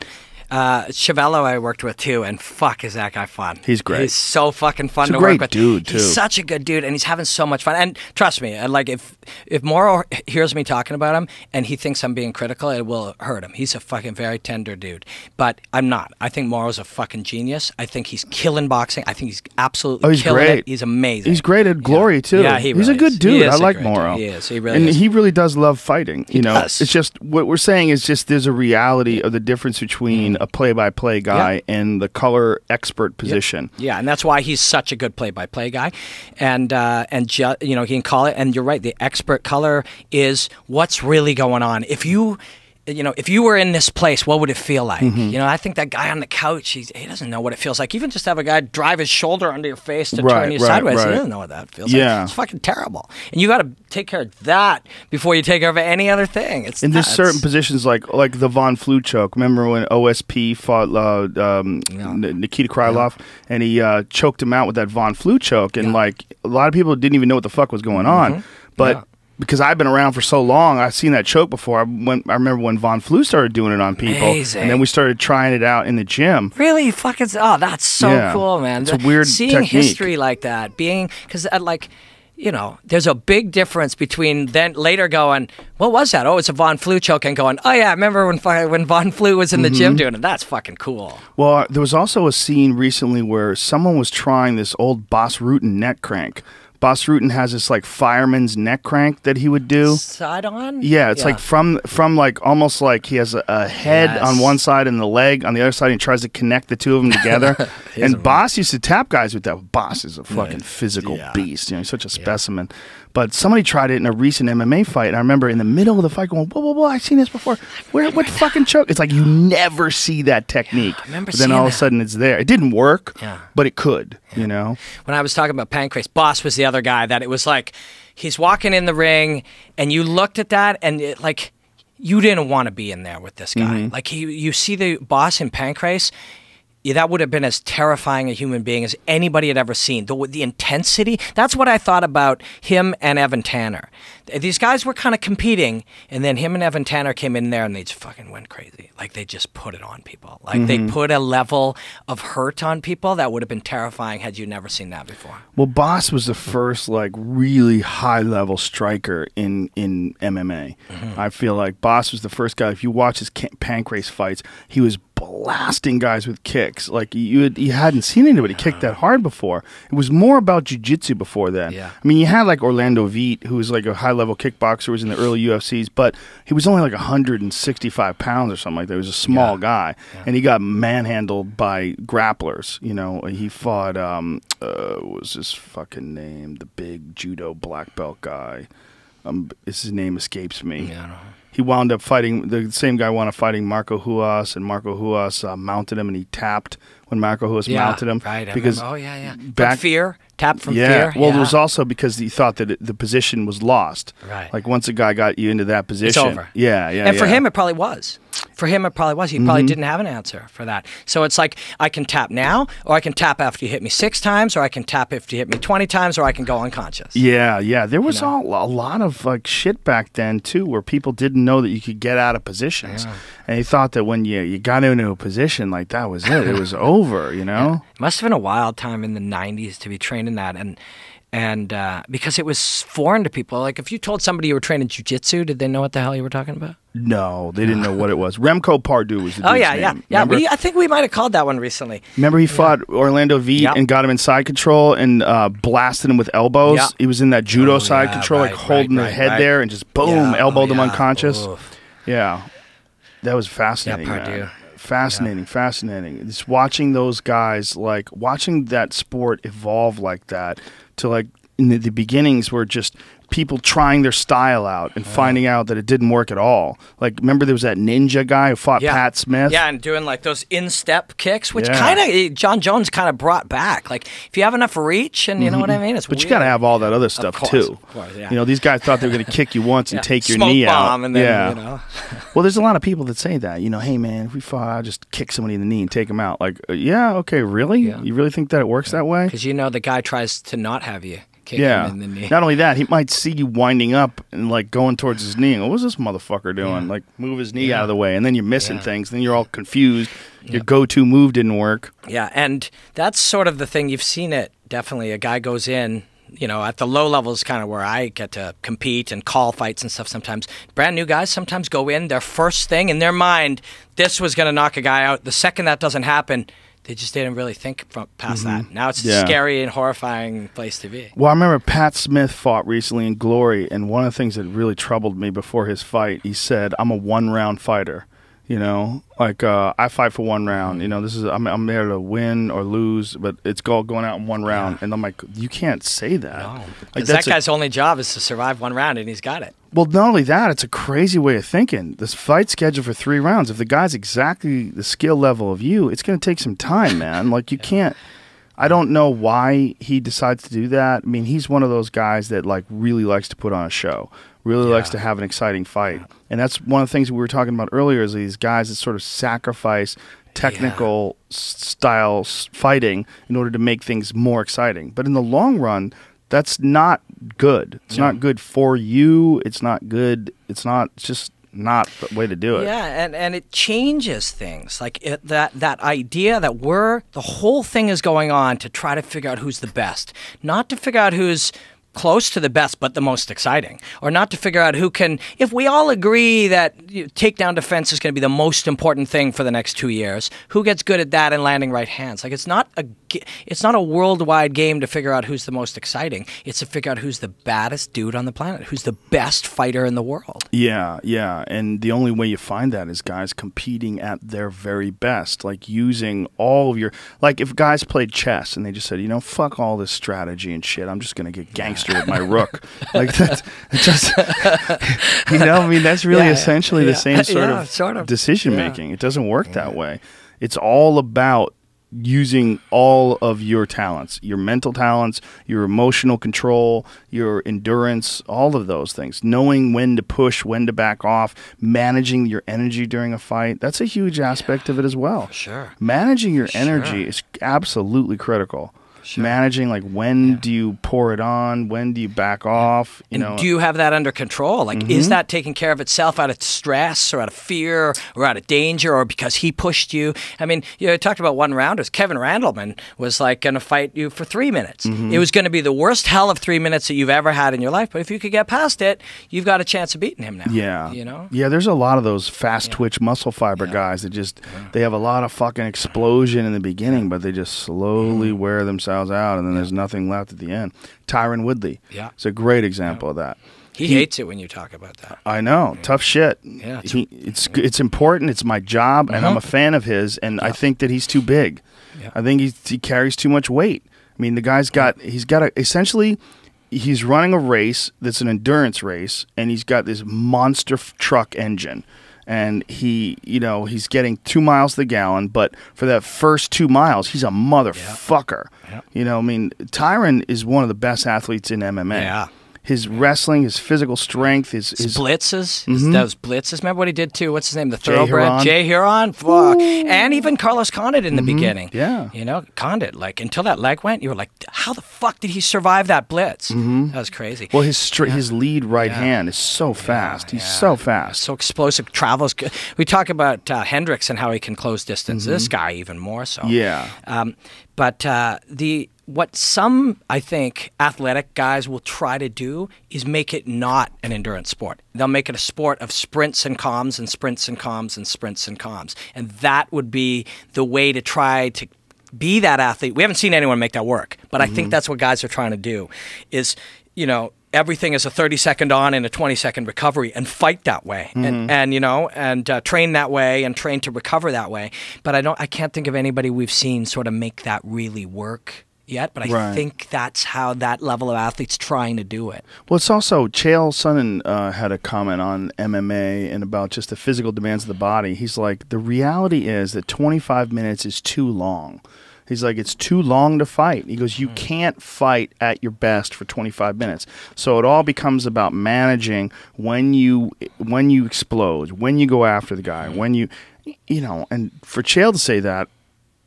Chavello I worked with too, and fuck is that guy fun. He's great. He's so fucking fun He's to a great work with. dude, too. He's such a good dude, and he's having so much fun. And trust me, like if Moro hears me talking about him and he thinks I'm being critical, it will hurt him. He's a fucking very tender dude. But I'm not. I think Moro's a fucking genius. I think he's killing boxing. I think he's absolutely killing great. it. He's amazing. He's great at Glory, too. Yeah, he's a good dude. I like Moro. He is. He really and is. he really does love fighting. You know, does. it's just what we're saying is just there's a reality of the difference between a play-by-play guy and the color expert position. Yeah, and that's why he's such a good play-by-play guy, and you know, he can call it. And you're right, the expert color is what's really going on. If you know, if you were in this place, what would it feel like? You know, I think that guy on the couch, he doesn't know what it feels like. Even just have a guy drive his shoulder under your face to turn you sideways, he doesn't know what that feels like. It's fucking terrible. And you got to take care of that before you take care of any other thing. It's and there's certain positions like the Von Flue choke. Remember when OSP fought Nikita Krylov and he choked him out with that Von Flue choke, and like a lot of people didn't even know what the fuck was going on, but. Because I've been around for so long, I've seen that choke before. I remember when Von Flue started doing it on people, and then we started trying it out in the gym. Really, fucking, that's so cool, man. It's a weird seeing technique. History like that, because like, you know, there's a big difference between then later going, what was that? Oh, it's a Von Flue choke, and going, oh yeah, I remember when Von Flue was in the gym doing it. That's fucking cool. Well, there was also a scene recently where someone was trying this old Bas Rutten neck crank. Bas Rutten has this like fireman's neck crank that he would do. Side on? Yeah, it's like from like almost like he has a head on one side and the leg on the other side, and he tries to connect the two of them together. And Bas used to tap guys with that. Bas is a fucking physical beast. You know, he's such a specimen. But somebody tried it in a recent MMA fight, and I remember in the middle of the fight going, whoa, whoa, whoa, I've seen this before. What fucking choke? It's like you never see that technique. I remember but then all of a sudden it's there. It didn't work, but it could, you know? When I was talking about Pancrase, Boss was the other guy that it was like, he's walking in the ring, and you looked at that, and it, like, you didn't want to be in there with this guy. Like, you see the Boss in Pancrase, that would have been as terrifying a human being as anybody had ever seen. The intensity, that's what I thought about him and Evan Tanner. These guys were kind of competing, and then him and Evan Tanner came in there and they just fucking went crazy. Like, they just put it on people. Like, they put a level of hurt on people that would have been terrifying had you never seen that before. Well, Boss was the first, like, really high-level striker in MMA. I feel like Boss was the first guy. If you watch his Pancrase fights, he was blasting guys with kicks. Like, you hadn't seen anybody kick that hard before. It was more about jiu-jitsu before then. I mean, you had, like, Orlando Veit, who was, like, a high-level kickboxer, was in the early UFCs, but he was only, like, 165 pounds or something like that. He was a small guy, and he got manhandled by grapplers. You know, he fought, what was his fucking name? The big judo black belt guy. His name escapes me. Yeah, I don't know. He wound up fighting, the same guy wound up fighting Marco Huas, and Marco Huas mounted him, and he tapped when Marco Huas mounted him. Right. Because oh yeah. Back fear. Tap from fear. Well, it was also because he thought that the position was lost. Right. Like once a guy got you into that position, it's over. Yeah. And for him, it probably was. For him, it probably was. He probably didn't have an answer for that. So it's like, I can tap now, or I can tap after you hit me 6 times, or I can tap after you hit me 20 times, or I can go unconscious. Yeah. There was a lot of like shit back then too, where people didn't know that you could get out of positions, and they thought that when you got into a position, like that was it. It was over. You know. Yeah. It must have been a wild time in the '90s to be trained in that, and because it was foreign to people. Like if you told somebody you were training jiu-jitsu, did they know what the hell you were talking about? No, they didn't know what it was. Remco Pardue was the dude's name. Yeah. I think we might have called that one recently. Remember he fought Orlando Veet and got him in side control and blasted him with elbows? He was in that judo side control, holding the head there and just boom, elbowed him unconscious. Oof. Yeah. That was fascinating, man. Fascinating. Just watching those guys, like watching that sport evolve like that to like in the beginnings were just people trying their style out and finding out that it didn't work at all. Like, remember there was that ninja guy who fought Pat Smith? Yeah, and doing like those instep kicks, which kind of John Jones kind of brought back. Like, if you have enough reach and you know what I mean, it's But you got to have all that other stuff too. Of course, You know, these guys thought they were going to kick you once and take your Smoke knee bomb out. And then, you know. Well, there's a lot of people that say that. You know, hey man, if we fought, I'll just kick somebody in the knee and take them out. Like, yeah, okay, really? Yeah. You really think that it works that way? Because you know the guy tries to not have you. Him in the knee. Not only that, he might see you winding up and like going towards his knee. What was this motherfucker doing? Like move his knee out of the way, and then you're missing things. Then you're all confused. Your go-to move didn't work. Yeah, and that's sort of the thing. You've seen it definitely. A guy goes in. You know, at the low levels, kind of where I get to compete and call fights and stuff sometimes. Brand new guys sometimes go in, their first thing in their mind, this was going to knock a guy out. The second that doesn't happen, they just didn't really think past that. Now it's a scary and horrifying place to be. Well, I remember Pat Smith fought recently in Glory, and one of the things that really troubled me before his fight, he said, I'm a one-round fighter. You know, like I fight for 1 round. You know, this is I'm there to win or lose, but it's going out in 1 round. And I'm like, you can't say that. No, like, that guy's only job is to survive 1 round, and he's got it. Well, not only that, it's a crazy way of thinking. This fight's scheduled for 3 rounds. If the guy's exactly the skill level of you, it's going to take some time, man. Like you can't. I don't know why he decides to do that. I mean, he's one of those guys that like really likes to put on a show. Really likes to have an exciting fight. And that's one of the things we were talking about earlier is these guys that sort of sacrifice technical style fighting in order to make things more exciting. But in the long run, that's not good. It's not good for you. It's not good. It's just not the way to do it. Yeah, and it changes things. Like that idea that the whole thing is going on to try to figure out who's the best. Not to figure out who's close to the best but the most exciting, or not to figure out who can, if we all agree that takedown defense is going to be the most important thing for the next 2 years, who gets good at that and landing right hands? Like it's not a worldwide game to figure out who's the most exciting. It's to figure out who's the baddest dude on the planet, who's the best fighter in the world. Yeah, and the only way you find that is guys competing at their very best, like using all of your, like if guys played chess and they just said, you know, fuck all this strategy and shit, I'm just going to get gangster with my rook. Like that's just, you know, I mean, that's really essentially the same sort of decision making. It doesn't work that way. It's all about using all of your talents, your mental talents, your emotional control, your endurance, all of those things. Knowing when to push, when to back off, managing your energy during a fight. That's a huge aspect of it as well. Sure. Managing your energy is absolutely critical. Sure. Managing, like, when do you pour it on? When do you back off? You know, do you have that under control? Like, is that taking care of itself out of stress or out of fear or out of danger or because he pushed you? I mean, you talked about 1 rounders. Kevin Randleman was, like, going to fight you for 3 minutes. It was going to be the worst hell of 3 minutes that you've ever had in your life. But if you could get past it, you've got a chance of beating him now. Yeah. You know? Yeah, there's a lot of those fast twitch muscle fiber guys that just, they have a lot of fucking explosion in the beginning, but they just slowly wear themselves out, and then there's nothing left at the end. Tyron Woodley is a great example of that. He hates it when you talk about that. I know. Tough shit. Yeah, it's important. It's my job, and I'm a fan of his, and I think that he's too big. I think he carries too much weight. I mean, the guy's essentially, he's running a race that's an endurance race, and he's got this monster truck engine. and he's getting 2 miles to the gallon, but for that first 2 miles, he's a motherfucker. Yep. I mean, Tyron is one of the best athletes in MMA. Yeah. His wrestling, his physical strength, his blitzes, those blitzes. Remember what he did too? What's his name? The Jay thoroughbred, Jay Huron. Fuck, and even Carlos Condit in the beginning. Yeah, Condit. Like until that leg went, you were like, how the fuck did he survive that blitz? That was crazy. Well, his lead right hand is so fast. He's so fast, so explosive. Travels. We talk about Hendricks and how he can close distance. This guy even more so. Yeah. But what some, I think, athletic guys will try to do is make it not an endurance sport. They'll make it a sport of sprints and calms and sprints and calms and sprints and calms. And that would be the way to try to be that athlete. We haven't seen anyone make that work, but I think that's what guys are trying to do is, everything is a 30-second on and a 20-second recovery, and fight that way, and train that way and train to recover that way. But I can't think of anybody we've seen sort of make that really work yet, but I think that's how that level of athlete's trying to do it. Well, it's also, Chael Sonnen had a comment on MMA and about just the physical demands of the body. He's like, the reality is that 25 minutes is too long. He's like, it's too long to fight. He goes, you can't fight at your best for 25 minutes. So it all becomes about managing when you explode, when you go after the guy, when and for Chael to say that,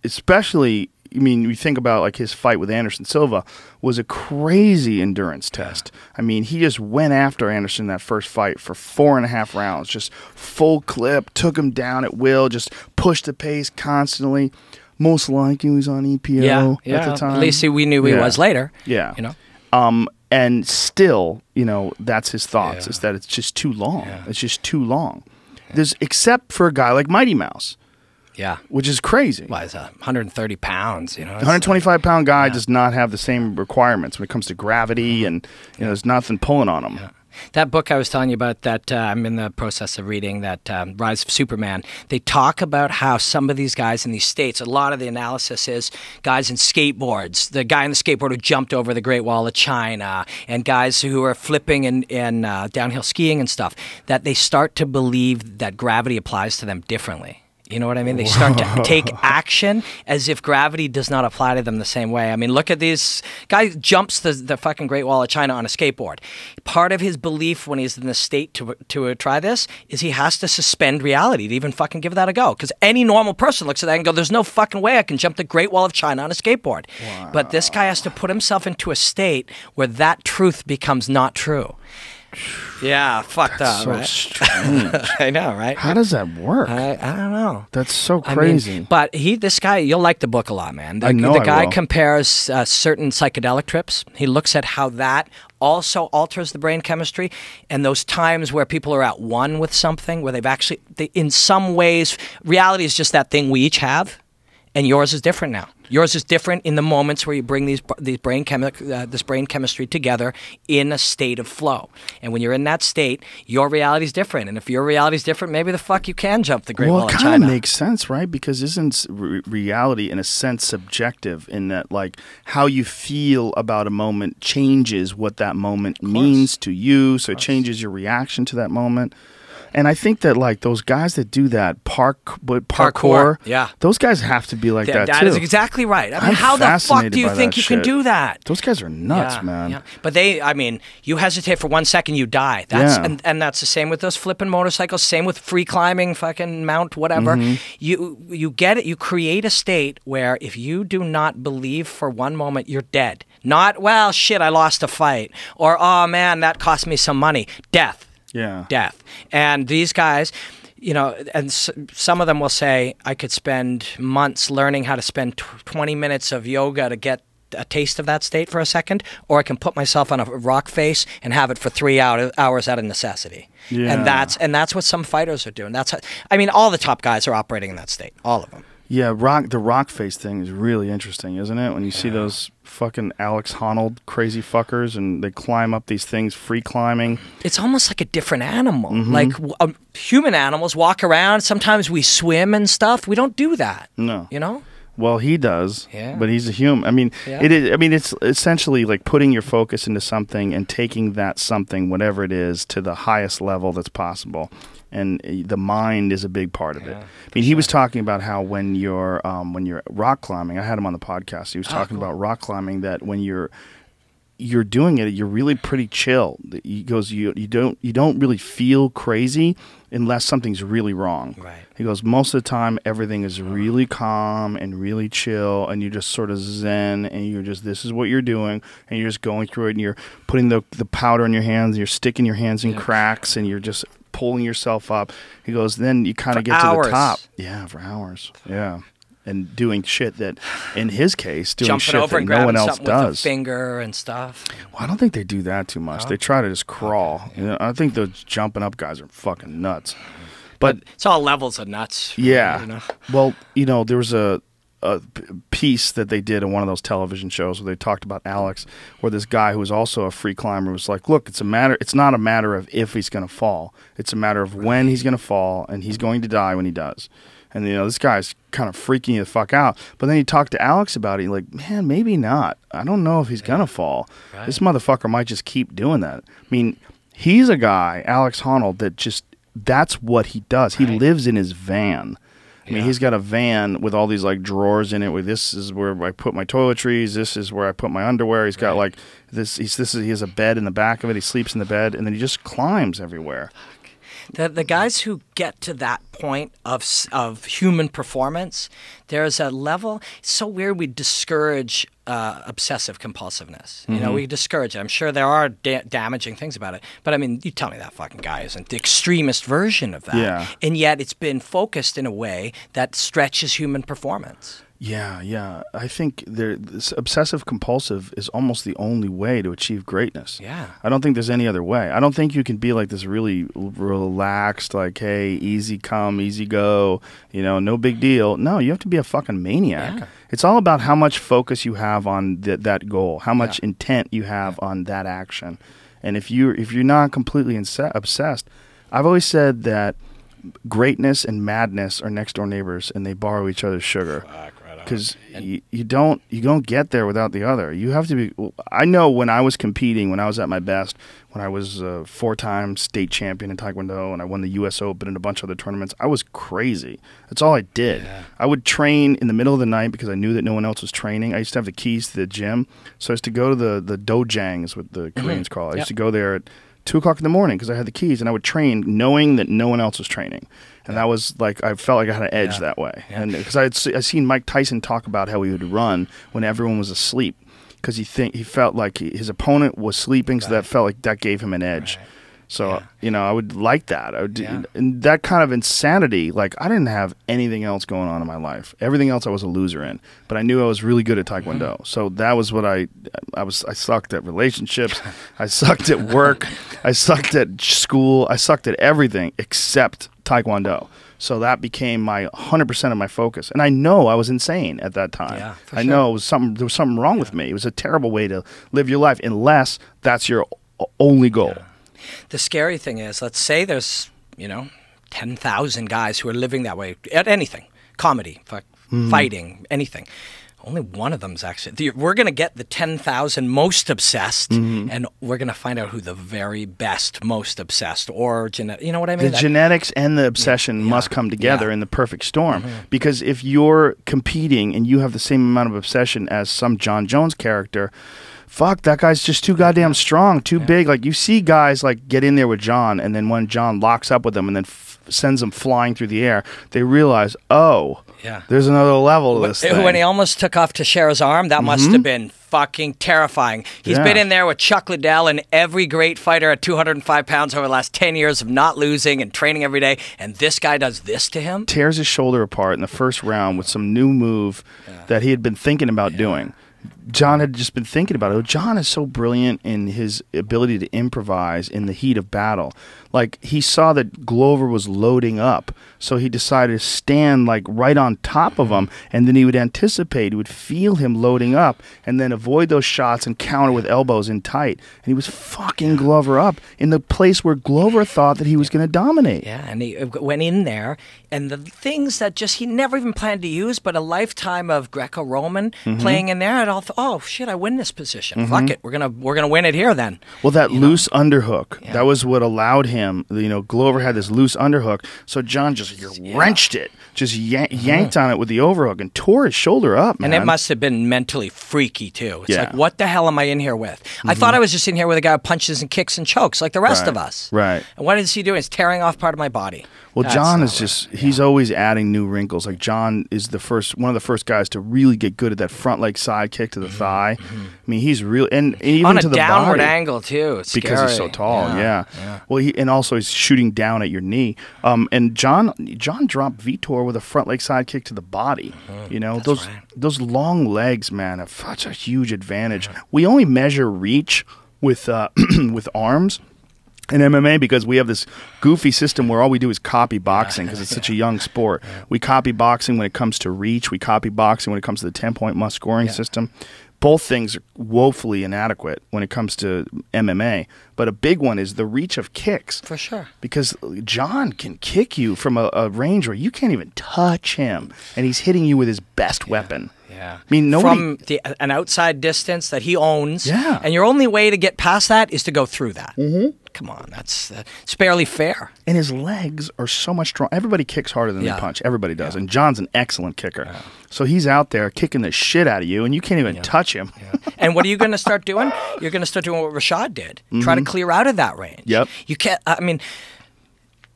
especially, I mean, you think about like his fight with Anderson Silva was a crazy endurance test. I mean, he just went after Anderson that first fight for 4.5 rounds, just full clip, took him down at will, just pushed the pace constantly. Most likely he was on EPO at the time. At least we knew he was later. Yeah. And still, that's his thoughts, is that it's just too long. Yeah. It's just too long. There's, except for a guy like Mighty Mouse. Yeah. Which is crazy. Well, he's 130 pounds, A 125-pound guy does not have the same requirements when it comes to gravity, and there's nothing pulling on him. Yeah. That book I was telling you about that I'm in the process of reading, that Rise of Superman, they talk about how some of these guys in these states, a lot of the analysis is guys in skateboards, the guy in the skateboard who jumped over the Great Wall of China, and guys who are flipping and downhill skiing and stuff, that they start to believe that gravity applies to them differently. You know what I mean? They start to take action as if gravity does not apply to them the same way. I mean, look at these guy jumps the fucking Great Wall of China on a skateboard. Part of his belief when he's in the state to try this is he has to suspend reality to even fucking give that a go. Because any normal person looks at that and go, "There's no fucking way I can jump the Great Wall of China on a skateboard." Wow. But this guy has to put himself into a state where that truth becomes not true. Yeah, fucked That's up, so right? strange. I know, right? How does that work? I don't know. That's so crazy. I mean, but this guy, you'll like the book a lot, man. The guy compares certain psychedelic trips. He looks at how that also alters the brain chemistry, and those times where people are at one with something, where in some ways, reality is just that thing we each have, and yours is different now. Yours is different in the moments where you bring this brain chemistry together in a state of flow. And when you're in that state, your reality is different. And if your reality is different, maybe the fuck you can jump the Great Wall of China. Well, it kind of makes sense, right? Because isn't reality in a sense subjective in that, like, how you feel about a moment changes what that moment means to you, so it changes your reaction to that moment. And I think that, like, those guys that do that parkour, those guys have to be like that too. That is exactly right. I mean, how the fuck do you think you can do that? Those guys are nuts, man. Yeah. But you hesitate for 1 second, you die. And that's the same with those flipping motorcycles. Same with free climbing, fucking mount, whatever. You get it. You create a state where if you do not believe for one moment, you're dead. Not, well, shit, I lost a fight, or oh man, that cost me some money. Death. Yeah. Death. And these guys, and some of them will say, I could spend months learning how to spend 20 minutes of yoga to get a taste of that state for a second, or I can put myself on a rock face and have it for 3 hours out of necessity. Yeah. And that's what some fighters are doing. All the top guys are operating in that state. All of them. Yeah, the rock face thing is really interesting, isn't it? When you see those fucking Alex Honnold crazy fuckers and they climb up these things, free climbing. It's almost like a different animal. Like human animals walk around. Sometimes we swim and stuff. We don't do that. No. You know? Well, he does, but he's a human. I mean, it's essentially like putting your focus into something and taking that something, whatever it is, to the highest level that's possible. and the mind is a big part of it. I mean, he was talking about how when you're rock climbing, I had him on the podcast. He was talking about rock climbing, that when you're doing it, you're really pretty chill. He goes, you don't really feel crazy unless something's really wrong. Right. He goes, most of the time everything is really calm and really chill, and you're just sort of zen, and you're just, this is what you're doing, and you're just going through it, and you're putting the powder in your hands, and you're sticking your hands in cracks, and you're just pulling yourself up. He goes, then you kind of get to the top. Yeah, for hours. Yeah. And doing shit that, in his case, doing jumping shit over that and no one grabbing else something does. with a finger and stuff. Well, I don't think they do that too much. They try to just crawl. You know, I think those jumping up guys are fucking nuts. But it's all levels of nuts. Yeah. You know? Well, there was a piece that they did in one of those television shows where they talked about Alex, where this guy who was also a free climber was like, look, it's not a matter of if he's going to fall. It's a matter of when he's going to fall, and he's going to die when he does. And, this guy's kind of freaking you the fuck out. But then you talk to Alex about it, you're like, man, maybe not. I don't know if he's going to fall. Right. This motherfucker might just keep doing that. I mean, he's a guy, Alex Honnold, that just, that's what he does. Right. He lives in his van. I mean, he's got a van with all these, like, drawers in it. Where this is where I put my toiletries. This is where I put my underwear. He's got, like, this. He has a bed in the back of it. He sleeps in the bed. And then he just climbs everywhere. The guys who get to that point of human performance, there's a level. It's so weird. We discourage obsessive compulsiveness. We discourage it. I'm sure there are damaging things about it. But I mean, you tell me that fucking guy isn't the extremist version of that. Yeah. And yet it's been focused in a way that stretches human performance. Yeah. I think this obsessive compulsive is almost the only way to achieve greatness. Yeah. I don't think there's any other way. I don't think you can be like this really relaxed, like, hey, easy come, easy go, no big deal. No, you have to be a fucking maniac. Yeah. It's all about how much focus you have on that goal, how much intent you have on that action. And if you're not completely obsessed, I've always said that greatness and madness are next door neighbors, and they borrow each other's sugar. Because you don't get there without the other. You have to be. I know when I was competing, when I was at my best, when I was a 4-time state champion in Taekwondo, and I won the U.S. Open and a bunch of other tournaments, I was crazy. That's all I did. Yeah. I would train in the middle of the night because I knew that no one else was training. I used to have the keys to the gym, so I used to go to the dojang, is what the Koreans call it. I used to go there at 2 o'clock in the morning because I had the keys, and I would train knowing that no one else was training. And that was like, I felt like I had an edge that way. Yeah. And because I seen Mike Tyson talk about how he would run when everyone was asleep, because he felt like his opponent was sleeping, so that felt like that gave him an edge. Right. So, I would like that. And that kind of insanity, like, I didn't have anything else going on in my life. Everything else I was a loser in. But I knew I was really good at Taekwondo. So that was what I sucked at relationships. I sucked at work. I sucked at school. I sucked at everything except Taekwondo. So that became my 100% of my focus. And I know I was insane at that time. Yeah, I know there was something wrong with me. It was a terrible way to live your life unless that's your only goal. Yeah. The scary thing is, let's say there's, 10,000 guys who are living that way at anything, comedy, fighting, anything. Only one of them is actually. We're going to get the 10,000 most obsessed, and we're going to find out who the very best most obsessed or genetic. You know what I mean? The genetics and the obsession must come together in the perfect storm. Because if you're competing and you have the same amount of obsession as some John Jones character, fuck, that guy's just too goddamn strong, too big. Like, you see guys like get in there with John, and then when John locks up with them and then sends them flying through the air, they realize, there's another level to this thing. When he almost took off to share his arm, that must have been fucking terrifying. He's been in there with Chuck Liddell and every great fighter at 205 pounds over the last 10 years of not losing and training every day, and this guy does this to him? Tears his shoulder apart in the first round with some new move that he had been thinking about doing. John had just been thinking about it. John is so brilliant in his ability to improvise in the heat of battle. Like, he saw that Glover was loading up, so he decided to stand like right on top of him, and then he would anticipate, he would feel him loading up, and then avoid those shots and counter with elbows in tight. And he was fucking Glover up in the place where Glover thought that he was going to dominate. Yeah, and he went in there, and the things that just he never even planned to use, but a lifetime of Greco-Roman playing in there, it all thought, oh shit, I win this position. Fuck it, we're gonna win it here then. Well, that loose underhook, that was what allowed him. Glover had this loose underhook, so John just wrenched it, just yanked on it with the overhook and tore his shoulder up, man. And it must have been mentally freaky too. It's like, what the hell am I in here with? I thought I was just in here with a guy who punches and kicks and chokes like the rest of us. Right. And what is he doing? He's tearing off part of my body. Well, John is just—he's always adding new wrinkles. Like John is one of the first guys to really get good at that front leg side kick to the thigh. I mean, he's real, and even on to the downward body, angle too. It's because scary. he's so tall. Yeah. Well, and also he's shooting down at your knee. And John dropped Vitor with a front leg side kick to the body. Those long legs, man, have such a huge advantage. We only measure reach with with arms in MMA because we have this goofy system where all we do is copy boxing because it's such a young sport. We copy boxing when it comes to reach. We copy boxing when it comes to the 10-point must scoring system. Both things are woefully inadequate when it comes to MMA. But a big one is the reach of kicks. For sure. Because John can kick you from a range where you can't even touch him. And he's hitting you with his best weapon. Yeah. I mean, from an outside distance that he owns. Yeah. And your only way to get past that is to go through that. Come on, it's barely fair. And his legs are so much strong. Everybody kicks harder than they punch. Everybody does. And John's an excellent kicker. So he's out there kicking the shit out of you, and you can't even touch him. And what are you going to start doing? You're going to start doing what Rashad did. Try to clear out of that range. Yep. You can't. I mean,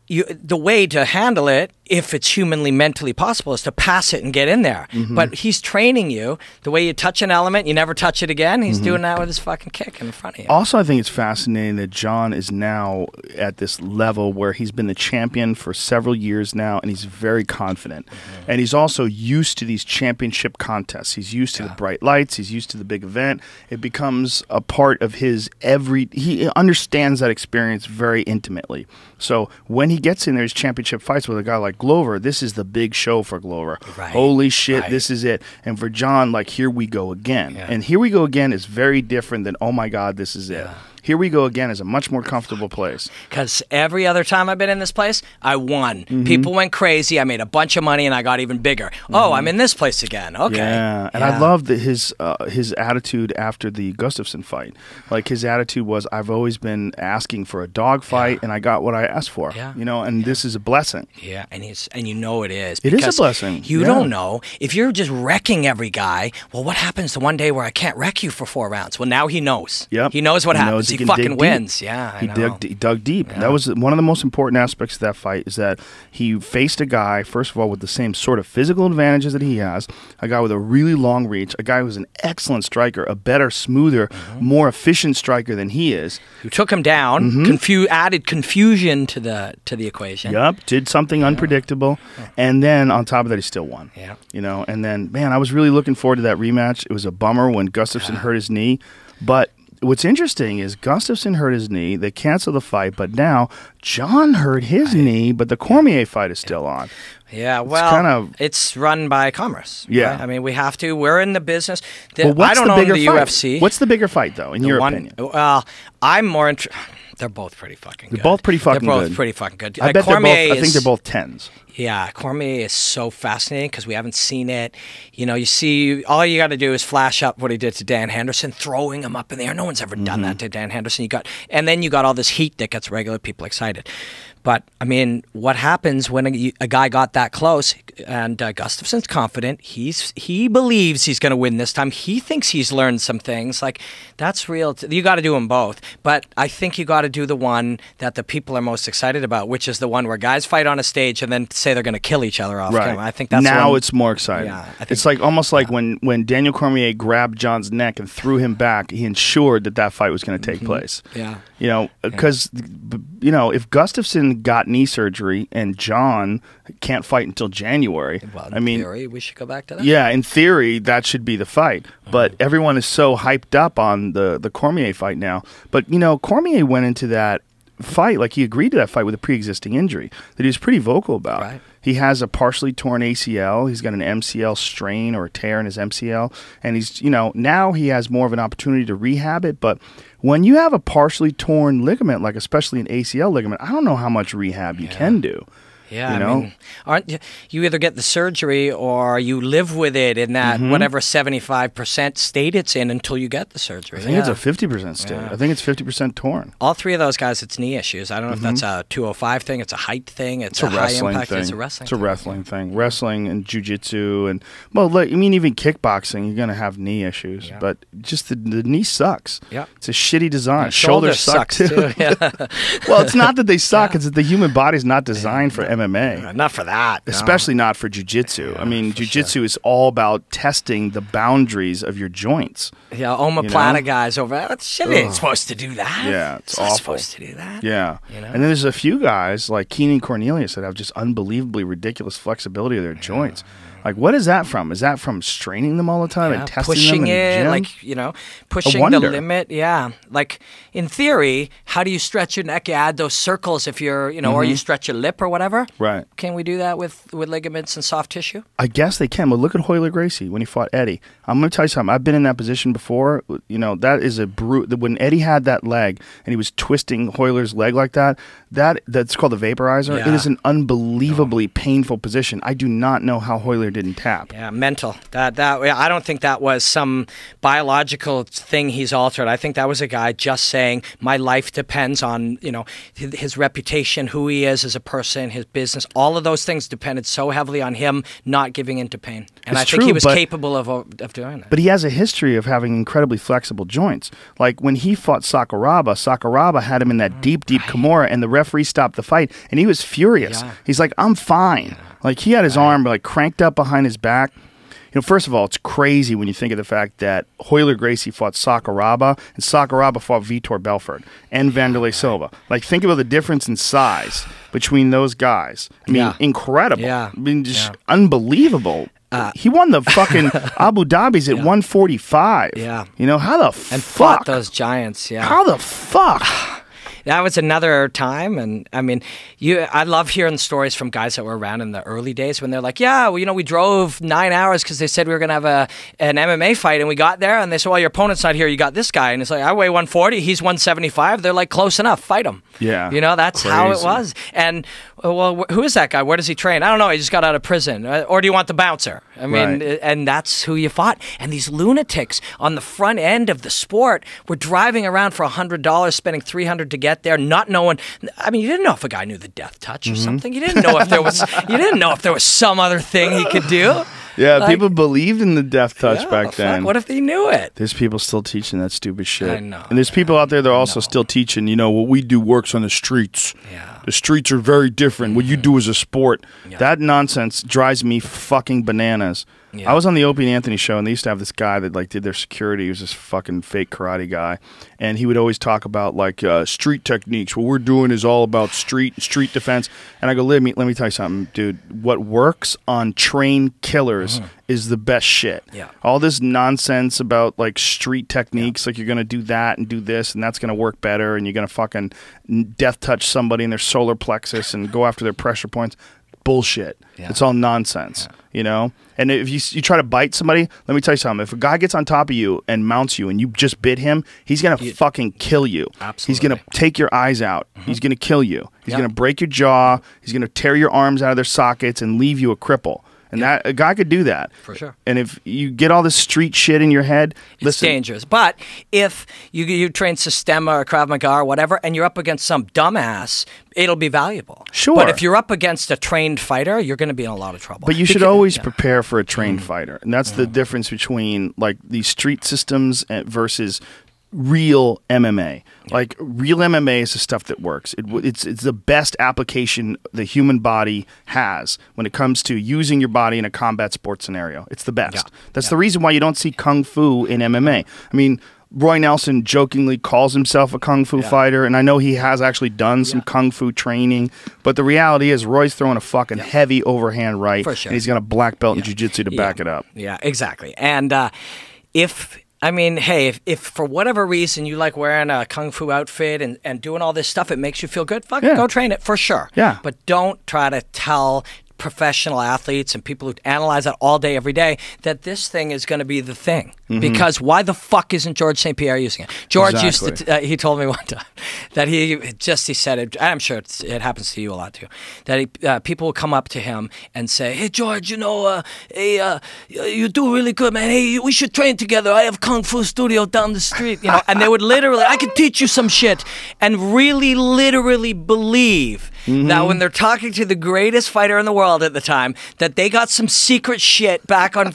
the way to handle it, if it's humanly, mentally possible, is to pass it and get in there. But he's training you. The way you touch an element, you never touch it again. He's doing that with his fucking kick in front of you. Also, I think it's fascinating that John is now at this level where he's been the champion for several years now, and he's very confident. And he's also used to these championship contests. He's used to the bright lights. He's used to the big event. It becomes a part of his he understands that experience very intimately. So when he gets in there, his championship fights with a guy like Glover, this is the big show for Glover. Holy shit, this is it. And for John, like, here we go again. And here we go again is very different than, oh my God, this is it. Here we go again is a much more comfortable place. Because every other time I've been in this place, I won. People went crazy. I made a bunch of money, and I got even bigger. Oh, I'm in this place again. Okay. Yeah, and I love that his attitude after the Gustafsson fight. Like, his attitude was, I've always been asking for a dog fight, and I got what I asked for. And this is a blessing. Yeah, and you know it is. It is a blessing. You don't know. If you're just wrecking every guy, well, what happens the one day where I can't wreck you for 4 rounds? Well, now he knows. Yep. He knows what happens. He fucking wins. Deep. Yeah, he dug deep. That was one of the most important aspects of that fight, is that he faced a guy, first of all, with the same sort of physical advantages that he has, a guy with a really long reach, a guy who's an excellent striker, a better, smoother, more efficient striker than he is. Who took him down, added confusion to the equation. Yep, did something unpredictable, and then on top of that, he still won. Yeah. And then, man, I was really looking forward to that rematch. It was a bummer when Gustafsson hurt his knee, but what's interesting is Gustafsson hurt his knee. They canceled the fight, but now John hurt his knee, but the Cormier fight is still on. Yeah, well, it's run by commerce. Yeah. Right? I mean, we have to. We're in the business. What's I don't the own bigger the fight? UFC. What's the bigger fight, though, in your opinion? Well, I'm more interested. They're both pretty fucking good. They're both pretty fucking good. They're both pretty fucking good. I think they're both 10s. Yeah, Cormier is so fascinating because we haven't seen it. You see, all you got to do is flash up what he did to Dan Henderson, throwing him up in the air. No one's ever done that to Dan Henderson. And then you got all this heat that gets regular people excited. But, I mean, what happens when a guy got that close, and Gustafsson's confident, he believes he's going to win this time. He thinks he's learned some things. Like, that's real. You got to do them both. But I think you got to do the one that the people are most excited about, which is the one where guys fight on a stage and then say they're going to kill each other off camera. I think that's now it's more exciting. Yeah, it's like almost like when Daniel Cormier grabbed John's neck and threw him back, he ensured that fight was going to take place. Yeah. Because, if Gustafsson got knee surgery and John can't fight until January, in theory, we should go back to that. Yeah, in theory, that should be the fight. But everyone is so hyped up on the Cormier fight now. But, Cormier went into that fight, like he agreed to that fight with a pre-existing injury that he was pretty vocal about. Right. He has a partially torn ACL. He's got an MCL strain or a tear in his MCL. And he's, now he has more of an opportunity to rehab it. But when you have a partially torn ligament, like especially an ACL ligament, I don't know how much rehab you can do. Yeah, you know? I mean, aren't you either get the surgery or you live with it in that whatever 75% state it's in until you get the surgery. I think it's a 50% state. I think it's 50% torn. All three of those guys, it's knee issues. I don't know if that's a 205 thing, it's a height thing, it's a high wrestling impact, thing. it's a wrestling It's a wrestling thing. Wrestling and jiu-jitsu and, well, I mean, even kickboxing, you're going to have knee issues. Yeah. But just the knee sucks. Yeah. It's a shitty design. Shoulders suck sucks too. Yeah. Well, it's not that they suck. It's that the human body's not designed for MMA. Not for that. Especially not for jiu-jitsu. I mean, jiu-jitsu is all about testing the boundaries of your joints. Yeah, omoplata guys over there. Shit ain't supposed to do that. Yeah, it's not awful. supposed to do that. Yeah. You know? And then there's a few guys like Keenan Cornelius that have just unbelievably ridiculous flexibility of their joints. Like, what is that from? Is that from straining them all the time and testing pushing them in the it, gym? like, you know, pushing the limit. Yeah. Like, in theory, how do you stretch your neck? You add those circles if you're, you know, or you stretch your lip or whatever. Right. Can we do that with ligaments and soft tissue? I guess they can. But look at Royler Gracie when he fought Eddie. I'm going to tell you something. I've been in that position before. You know, that is a brute. When Eddie had that leg and he was twisting Royler's leg like that, that's called the vaporizer. Yeah. It is an unbelievably painful position. I do not know how Royler didn't tap. Yeah, mental. I don't think that was some biological thing he's altered. I think that was a guy just saying, my life depends on, you know, his reputation, who he is as a person, his business. All of those things depended so heavily on him not giving into pain. And I think he was capable of doing that. But he has a history of having incredibly flexible joints. Like when he fought Sakuraba had him in that deep Kimura, and the referee stopped the fight, and he was furious. Yeah. He's like, I'm fine. Yeah. Like he had his arm like cranked up behind his back. You know, first of all, it's crazy when you think of the fact that Royler Gracie fought Sakuraba, and Sakuraba fought Vitor Belfort and Vanderlei Silva. Like, think about the difference in size between those guys. I mean, incredible. Yeah. I mean, just unbelievable. He won the fucking Abu Dhabi's at 145. Yeah. You know, how the and fuck? Fought those giants, yeah. How the fuck? That was another time, and I mean, I love hearing stories from guys that were around in the early days when they're like, yeah, well, you know, we drove 9 hours because they said we were going to have an MMA fight, and we got there, and they said, well, your opponent's not here, you got this guy, and it's like, I weigh 140, he's 175, they're like, close enough, fight him. Yeah. You know, that's how it was. And, well, who is that guy? Where does he train? I don't know, he just got out of prison. Or do you want the bouncer? I mean, and that's who you fought. And these lunatics on the front end of the sport were driving around for $100, spending $300 to get there, not knowing. I mean, you didn't know if a guy knew the death touch or something. You didn't know if there was. You didn't know if there was some other thing he could do. Yeah, like, people believed in the death touch back then. What if they knew it? There's people still teaching that stupid shit. I know. And there's people out there that are also still teaching, you know, what we do works on the streets. Yeah. The streets are very different. What you do is a sport. Yeah. That nonsense drives me fucking bananas. Yeah. I was on the Opie and Anthony show, and they used to have this guy that like did their security. He was this fucking fake karate guy, and he would always talk about like street techniques. What we're doing is all about street defense. And I go, let me tell you something, dude. What works on trained killers is the best shit. Yeah. All this nonsense about like street techniques, like you're gonna do that and do this, and that's gonna work better, and you're gonna fucking death touch somebody in their solar plexus and go after their pressure points. Bullshit. Yeah. It's all nonsense. Yeah. You know? And if you try to bite somebody, let me tell you something. If a guy gets on top of you and mounts you and you just bit him, he's going to fucking kill you. Absolutely. He's going to take your eyes out. He's going to kill you. He's going to break your jaw. He's going to tear your arms out of their sockets and leave you a cripple. And that a guy could do that. For sure. And if you get all this street shit in your head, it's dangerous. But if you train Sistema or Krav Maga or whatever, and you're up against some dumbass, it'll be valuable. Sure. But if you're up against a trained fighter, you're going to be in a lot of trouble. But you should always prepare for a trained fighter. And that's the difference between like these street systems versus real MMA. Like real MMA is the stuff that works. It's the best application the human body has when it comes to using your body in a combat sports scenario. It's the best. Yeah. That's the reason why you don't see kung fu in MMA. I mean, Roy Nelson jokingly calls himself a kung fu fighter, and I know he has actually done some kung fu training, but the reality is Roy's throwing a fucking heavy overhand right, for sure. And he's got a black belt in jiu-jitsu to back it up. Yeah, exactly. And I mean, hey, if for whatever reason you like wearing a kung fu outfit and doing all this stuff, it makes you feel good, fucking go train it for sure. Yeah. But don't try to tell professional athletes and people who analyze that all day, every day, that this thing is going to be the thing. Because why the fuck isn't George St. Pierre using it? George used to, he told me one time that he said it, and I'm sure it happens to you a lot too, that people will come up to him and say, hey, George, you know, you do really good, man. Hey, we should train together. I have Kung Fu studio down the street, you know, and they would literally, I could teach you some shit, and really literally believe that when they're talking to the greatest fighter in the world at the time, that they got some secret shit back on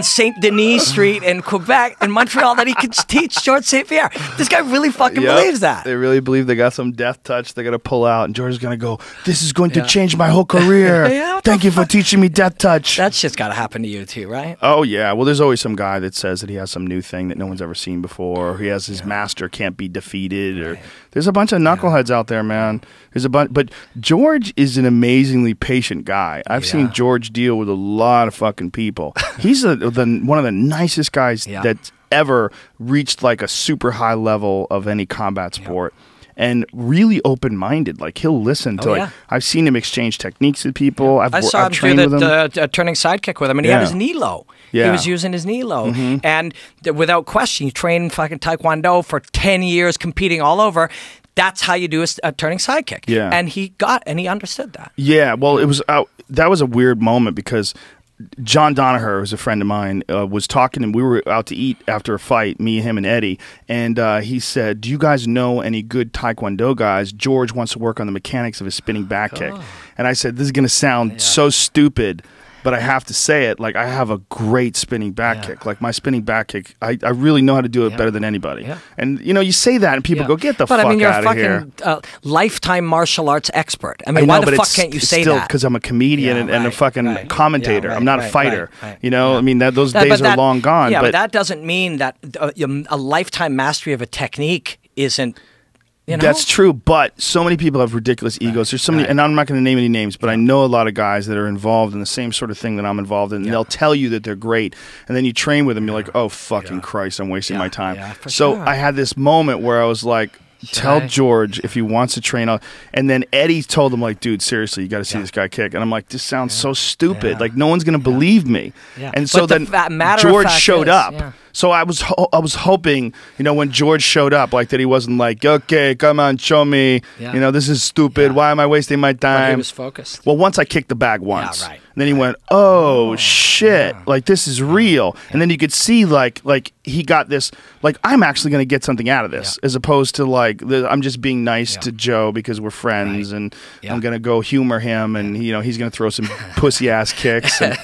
Saint Denis Street in Quebec, in Montreal, that he could teach George St. Pierre. This guy really fucking believes that. They really believe they got some death touch they're gonna pull out, and George is gonna go, "This is going to change my whole career. Thank you for teaching me death touch." That shit's got to happen to you too, right? Oh yeah. Well, there's always some guy that says that he has some new thing that no one's ever seen before, or he has his master can't be defeated, or there's a bunch of knuckleheads out there, man. There's a bunch, but George is an amazingly patient guy. I've seen George deal with a lot of fucking people. He's one of the nicest guys that's ever reached like a super high level of any combat sport. And really open-minded. Like, he'll listen to, I've seen him exchange techniques with people. I saw him do the turning sidekick with him, and he had his knee low. Yeah. He was using his knee low. And without question, he trained fucking Taekwondo for 10 years, competing all over. That's how you do a turning sidekick. Yeah. And he understood that. Yeah, well, it was that was a weird moment because John Donaher, who's a friend of mine, was talking, and we were out to eat after a fight, me, him, and Eddie, and he said, do you guys know any good Taekwondo guys? George wants to work on the mechanics of his spinning back kick. And I said, this is going to sound so stupid, but I have to say it. Like, I have a great spinning back kick. Like, my spinning back kick, I really know how to do it better than anybody. And, you know, you say that, and people go, get the fuck out of here. But, I mean, you're a fucking lifetime martial arts expert. I mean, why the fuck can't you say that? Because I'm a comedian and a fucking commentator. I'm not a fighter. You know, I mean, those days are long gone. Yeah, but that doesn't mean that a lifetime mastery of a technique isn't... You know? That's true, but so many people have ridiculous egos. There's so many, and I'm not going to name any names, but I know a lot of guys that are involved in the same sort of thing that I'm involved in, and they'll tell you that they're great, and then you train with them, you're like, oh, fucking Christ, I'm wasting my time. So I had this moment where I was like, tell George if he wants to train out. And then Eddie told him, like, dude, seriously, you got to see this guy kick. And I'm like, this sounds so stupid. Like, no one's going to believe me. And so then George showed up. So I was hoping, you know, when George showed up, like, that he wasn't like, okay, come on, show me. You know, this is stupid. Why am I wasting my time? But he was focused. Well, once I kicked the bag once. And then he went, oh, shit. Like, this is real. And then you could see, like he got this, like, I'm actually going to get something out of this, as opposed to, like, I'm just being nice to Joe because we're friends, and I'm going to go humor him, and, you know, he's going to throw some pussy-ass kicks. And,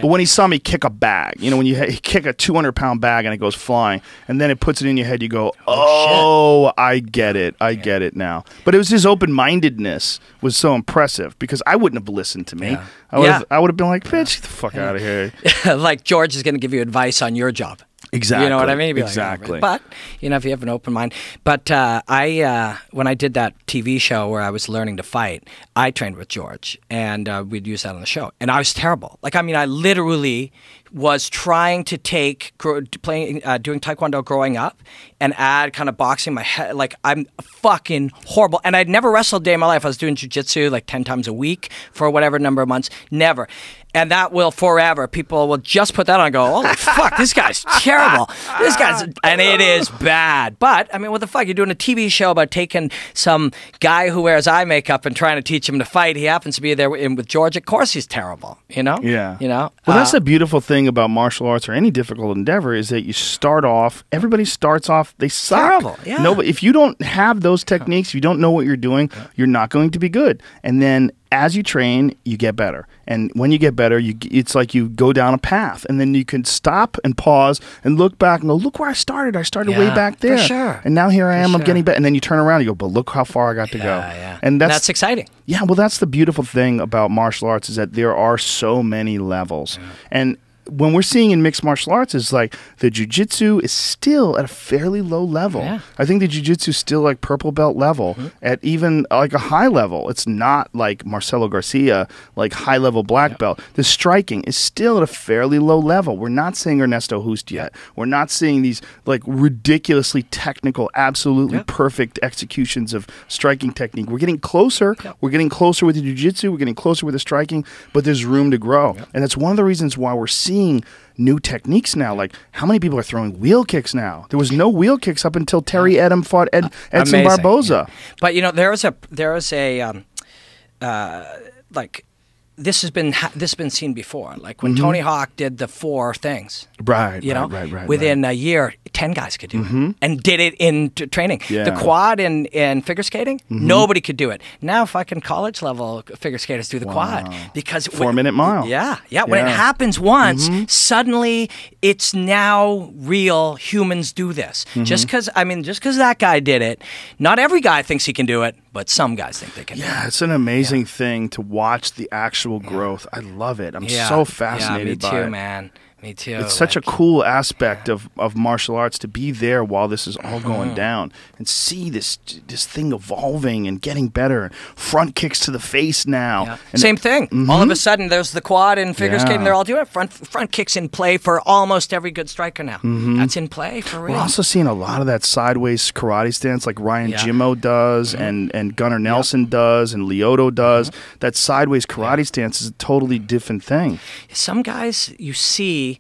But when he saw me kick a bag, you know, when you kick a 200-pound bag and it goes flying, and then it puts it in your head, you go, oh, I get it. I get it now. But it was his open-mindedness was so impressive, because I wouldn't have listened to me. I would have been like, bitch, get the fuck out of here. Like, George is going to give you advice on your job. Exactly. You know what I mean? Exactly. But, you know, if you have an open mind. But when I did that TV show where I was learning to fight, I trained with George, and we'd use that on the show. And I was terrible. Like, I mean, I literally was trying to take doing Taekwondo growing up and add kind of boxing my head. Like, I'm fucking horrible. And I'd never wrestled a day in my life. I was doing jiu-jitsu like 10 times a week for whatever number of months. Never. And that will forever. People will just put that on and go, holy fuck, this guy's terrible. This guy's, and it is bad. But, I mean, what the fuck? You're doing a TV show about taking some guy who wears eye makeup and trying to teach him to fight. He happens to be there with George. Of course he's terrible, you know? Yeah. You know? Well, that's the beautiful thing about martial arts or any difficult endeavor, is that you start off, everybody starts off, they suck. Terrible, yeah. Nobody, if you don't have those techniques, if you don't know what you're doing, you're not going to be good. And then as you train, you get better. And when you get better, it's like you go down a path. And then you can stop and pause and look back and go, look where I started. I started way back there. For sure. And now here I am, I'm getting better. And then you turn around and you go, but look how far I got to go. And that's exciting. Yeah, well, that's the beautiful thing about martial arts, is that there are so many levels. And when we're seeing in mixed martial arts is like the jiu-jitsu is still at a fairly low level. Yeah. I think the jiu-jitsu is still like purple belt level at even like a high level. It's not like Marcelo Garcia, like high level black belt. The striking is still at a fairly low level. We're not seeing Ernesto Hoost yet. We're not seeing these like ridiculously technical, absolutely perfect executions of striking technique. We're getting closer. We're getting closer with the jiu-jitsu. We're getting closer with the striking, but there's room to grow. And that's one of the reasons why we're seeing new techniques now. Like, how many people are throwing wheel kicks now? There was no wheel kicks up until Terry Edom fought Edson Barboza. Yeah. But you know, there is a like this has been seen before. Like when Tony Hawk did the 4 things, right? You know, right. Within a year, 10 guys could do it, and did it in training. Yeah. The quad in figure skating, nobody could do it. Now, fucking college level figure skaters do the quad because 4-minute mile. Yeah. When it happens once, suddenly it's now real. Humans do this. Just because that guy did it, not every guy thinks he can do it, but some guys think they can. do it. It's an amazing thing to watch the actual growth. I love it. I'm so fascinated by it. Me too, man. Me too. It's such a cool aspect of martial arts to be there while this is all going down and see this thing evolving and getting better. Front kicks to the face now. Yeah. Same thing. All of a sudden, there's the quad and figure skating. They're all doing it. Front kicks in play for almost every good striker now. That's in play for real. We're also seeing a lot of that sideways karate stance like Ryan Jimmo does and Gunnar Nelson does and Lyoto does. That sideways karate stance is a totally different thing. Some guys you see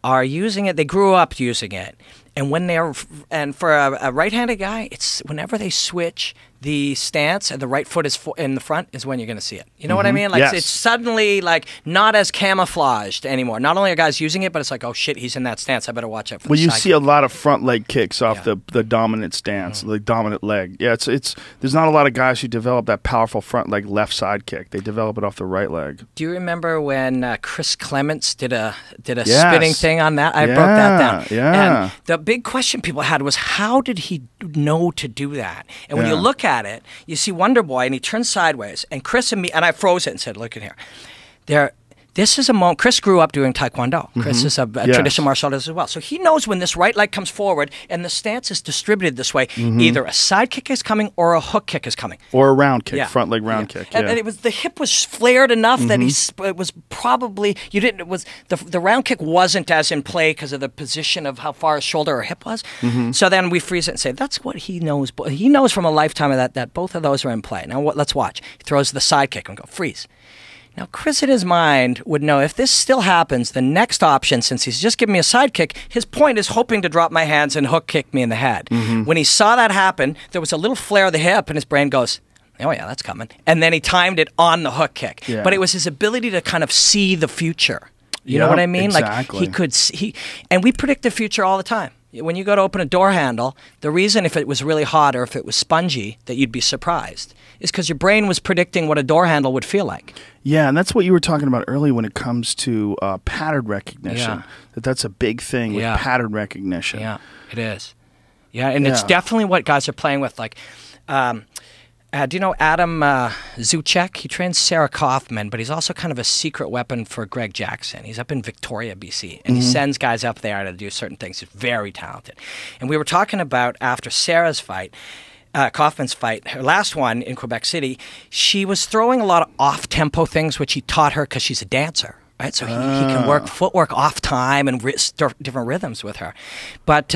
are using it. They grew up using it, and for a right-handed guy, it's whenever they switch the stance and the right foot is in the front is when you're going to see it. You know what I mean? Like it's suddenly like not as camouflaged anymore. Not only are guys using it, but it's like, oh shit, he's in that stance. I better watch out for. Well, you see a lot of front leg kicks off the dominant stance, the dominant leg. Yeah, it's there's not a lot of guys who develop that powerful front leg left side kick. They develop it off the right leg. Do you remember when Chris Clements did a spinning thing on that? I broke that down. Yeah. And the big question people had was, how did he know to do that? And when you look at it, you see Wonder Boy, and he turns sideways, and Chris and me, and I froze it and said, "Look at here." This is a moment. Chris grew up doing Taekwondo. Chris is a traditional martial artist as well, so he knows when this right leg comes forward and the stance is distributed this way. Either a side kick is coming or a hook kick is coming, or a round kick, front leg round kick. And it was the hip was flared enough that it was probably you didn't. It was the round kick wasn't as in play because of the position of how far his shoulder or hip was. So then we freeze it and say that's what he knows. He knows from a lifetime of that both of those are in play. Now let's watch. He throws the side kick and go freeze. Now, Chris in his mind would know if this still happens, the next option, since he's just given me a side kick, his point is hoping to drop my hands and hook kick me in the head. When he saw that happen, there was a little flare of the hip, and his brain goes, oh yeah, that's coming. And then he timed it on the hook kick. Yeah. But it was his ability to kind of see the future. You know what I mean? Exactly. Like he could see, and we predict the future all the time. When you go to open a door handle, the reason if it was really hot or if it was spongy that you'd be surprised is because your brain was predicting what a door handle would feel like. Yeah, and that's what you were talking about earlier when it comes to pattern recognition. That's a big thing with pattern recognition. Yeah, it is. Yeah, and it's definitely what guys are playing with. Like, do you know Adam Zuchek? He trains Sarah Kaufman, but he's also kind of a secret weapon for Greg Jackson. He's up in Victoria, BC, and he sends guys up there to do certain things. He's very talented. And we were talking about after Sarah's fight, Kaufman's fight, her last one in Quebec City, she was throwing a lot of off-tempo things, which he taught her because she's a dancer. Right, so he can work footwork off time and different rhythms with her. But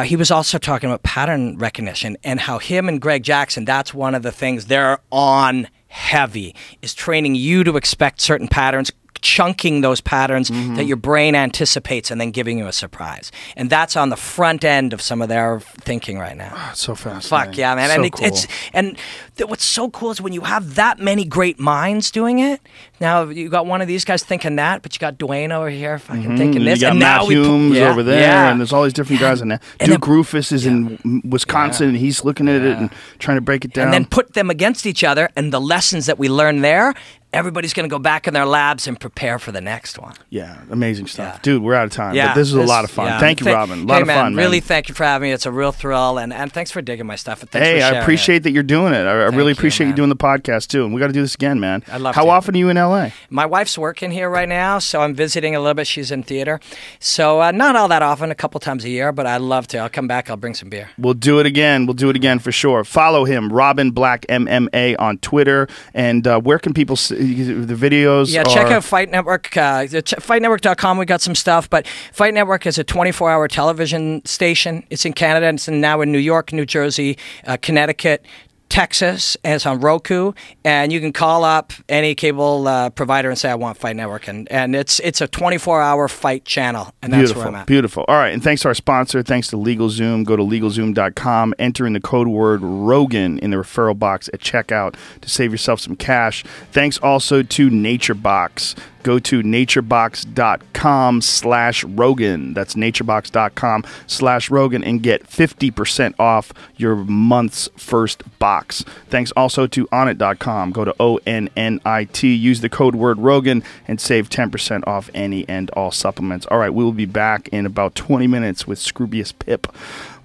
he was also talking about pattern recognition and how him and Greg Jackson, that's one of the things they're on heavy, is training you to expect certain patterns, chunking those patterns that your brain anticipates and then giving you a surprise. And that's on the front end of some of their thinking right now. Oh, it's so fascinating. Fuck yeah, man. So and cool. What's so cool is when you have that many great minds doing it. Now you got one of these guys thinking that, but you got Dwayne over here fucking thinking this. You got and Matt now Humes over there, and there's all these different guys in there. Duke Rufus is in Wisconsin, and he's looking at it and trying to break it down. And then put them against each other, and the lessons that we learn there everybody's going to go back in their labs and prepare for the next one. Yeah, amazing stuff. Yeah. Dude, we're out of time. Yeah, but this was a lot of fun. Yeah. Thank you, Robin. A lot of fun, man. Really, thank you for having me. It's a real thrill, and thanks for digging my stuff. Thanks for I sharing appreciate that you're doing it. I really appreciate you man. doing the podcast, too. And we got to do this again, man. I'd love How to. often are you in L.A.? My wife's working here right now, so I'm visiting a little bit. She's in theater. So not all that often, a couple times a year, but I'd love to. I'll come back. I'll bring some beer. We'll do it again. We'll do it again for sure. Follow him, Robin Black MMA on Twitter. And where can people see the videos? Yeah, check out Fight Network. FightNetwork.com. We got some stuff, but Fight Network is a 24-hour television station. It's in Canada, and it's now in New York, New Jersey, Connecticut, Texas, and it's on Roku, and you can call up any cable provider and say, I want Fight Network, and it's a 24-hour fight channel, and that's where I'm at. Beautiful. All right, and thanks to our sponsor, thanks to LegalZoom. Go to LegalZoom.com, enter in the code word Rogan in the referral box at checkout to save yourself some cash. Thanks also to NatureBox. Go to naturebox.com/Rogan. That's naturebox.com/Rogan and get 50% off your month's first box. Thanks also to Onnit.com. Go to ONNIT. Use the code word Rogan and save 10% off any and all supplements. All right, we will be back in about 20 minutes with Scroobius Pip.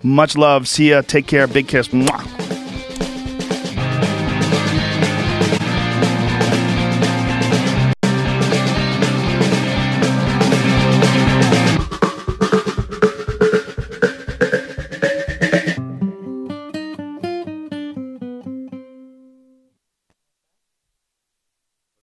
Much love. See ya. Take care. Big kiss. Mwah.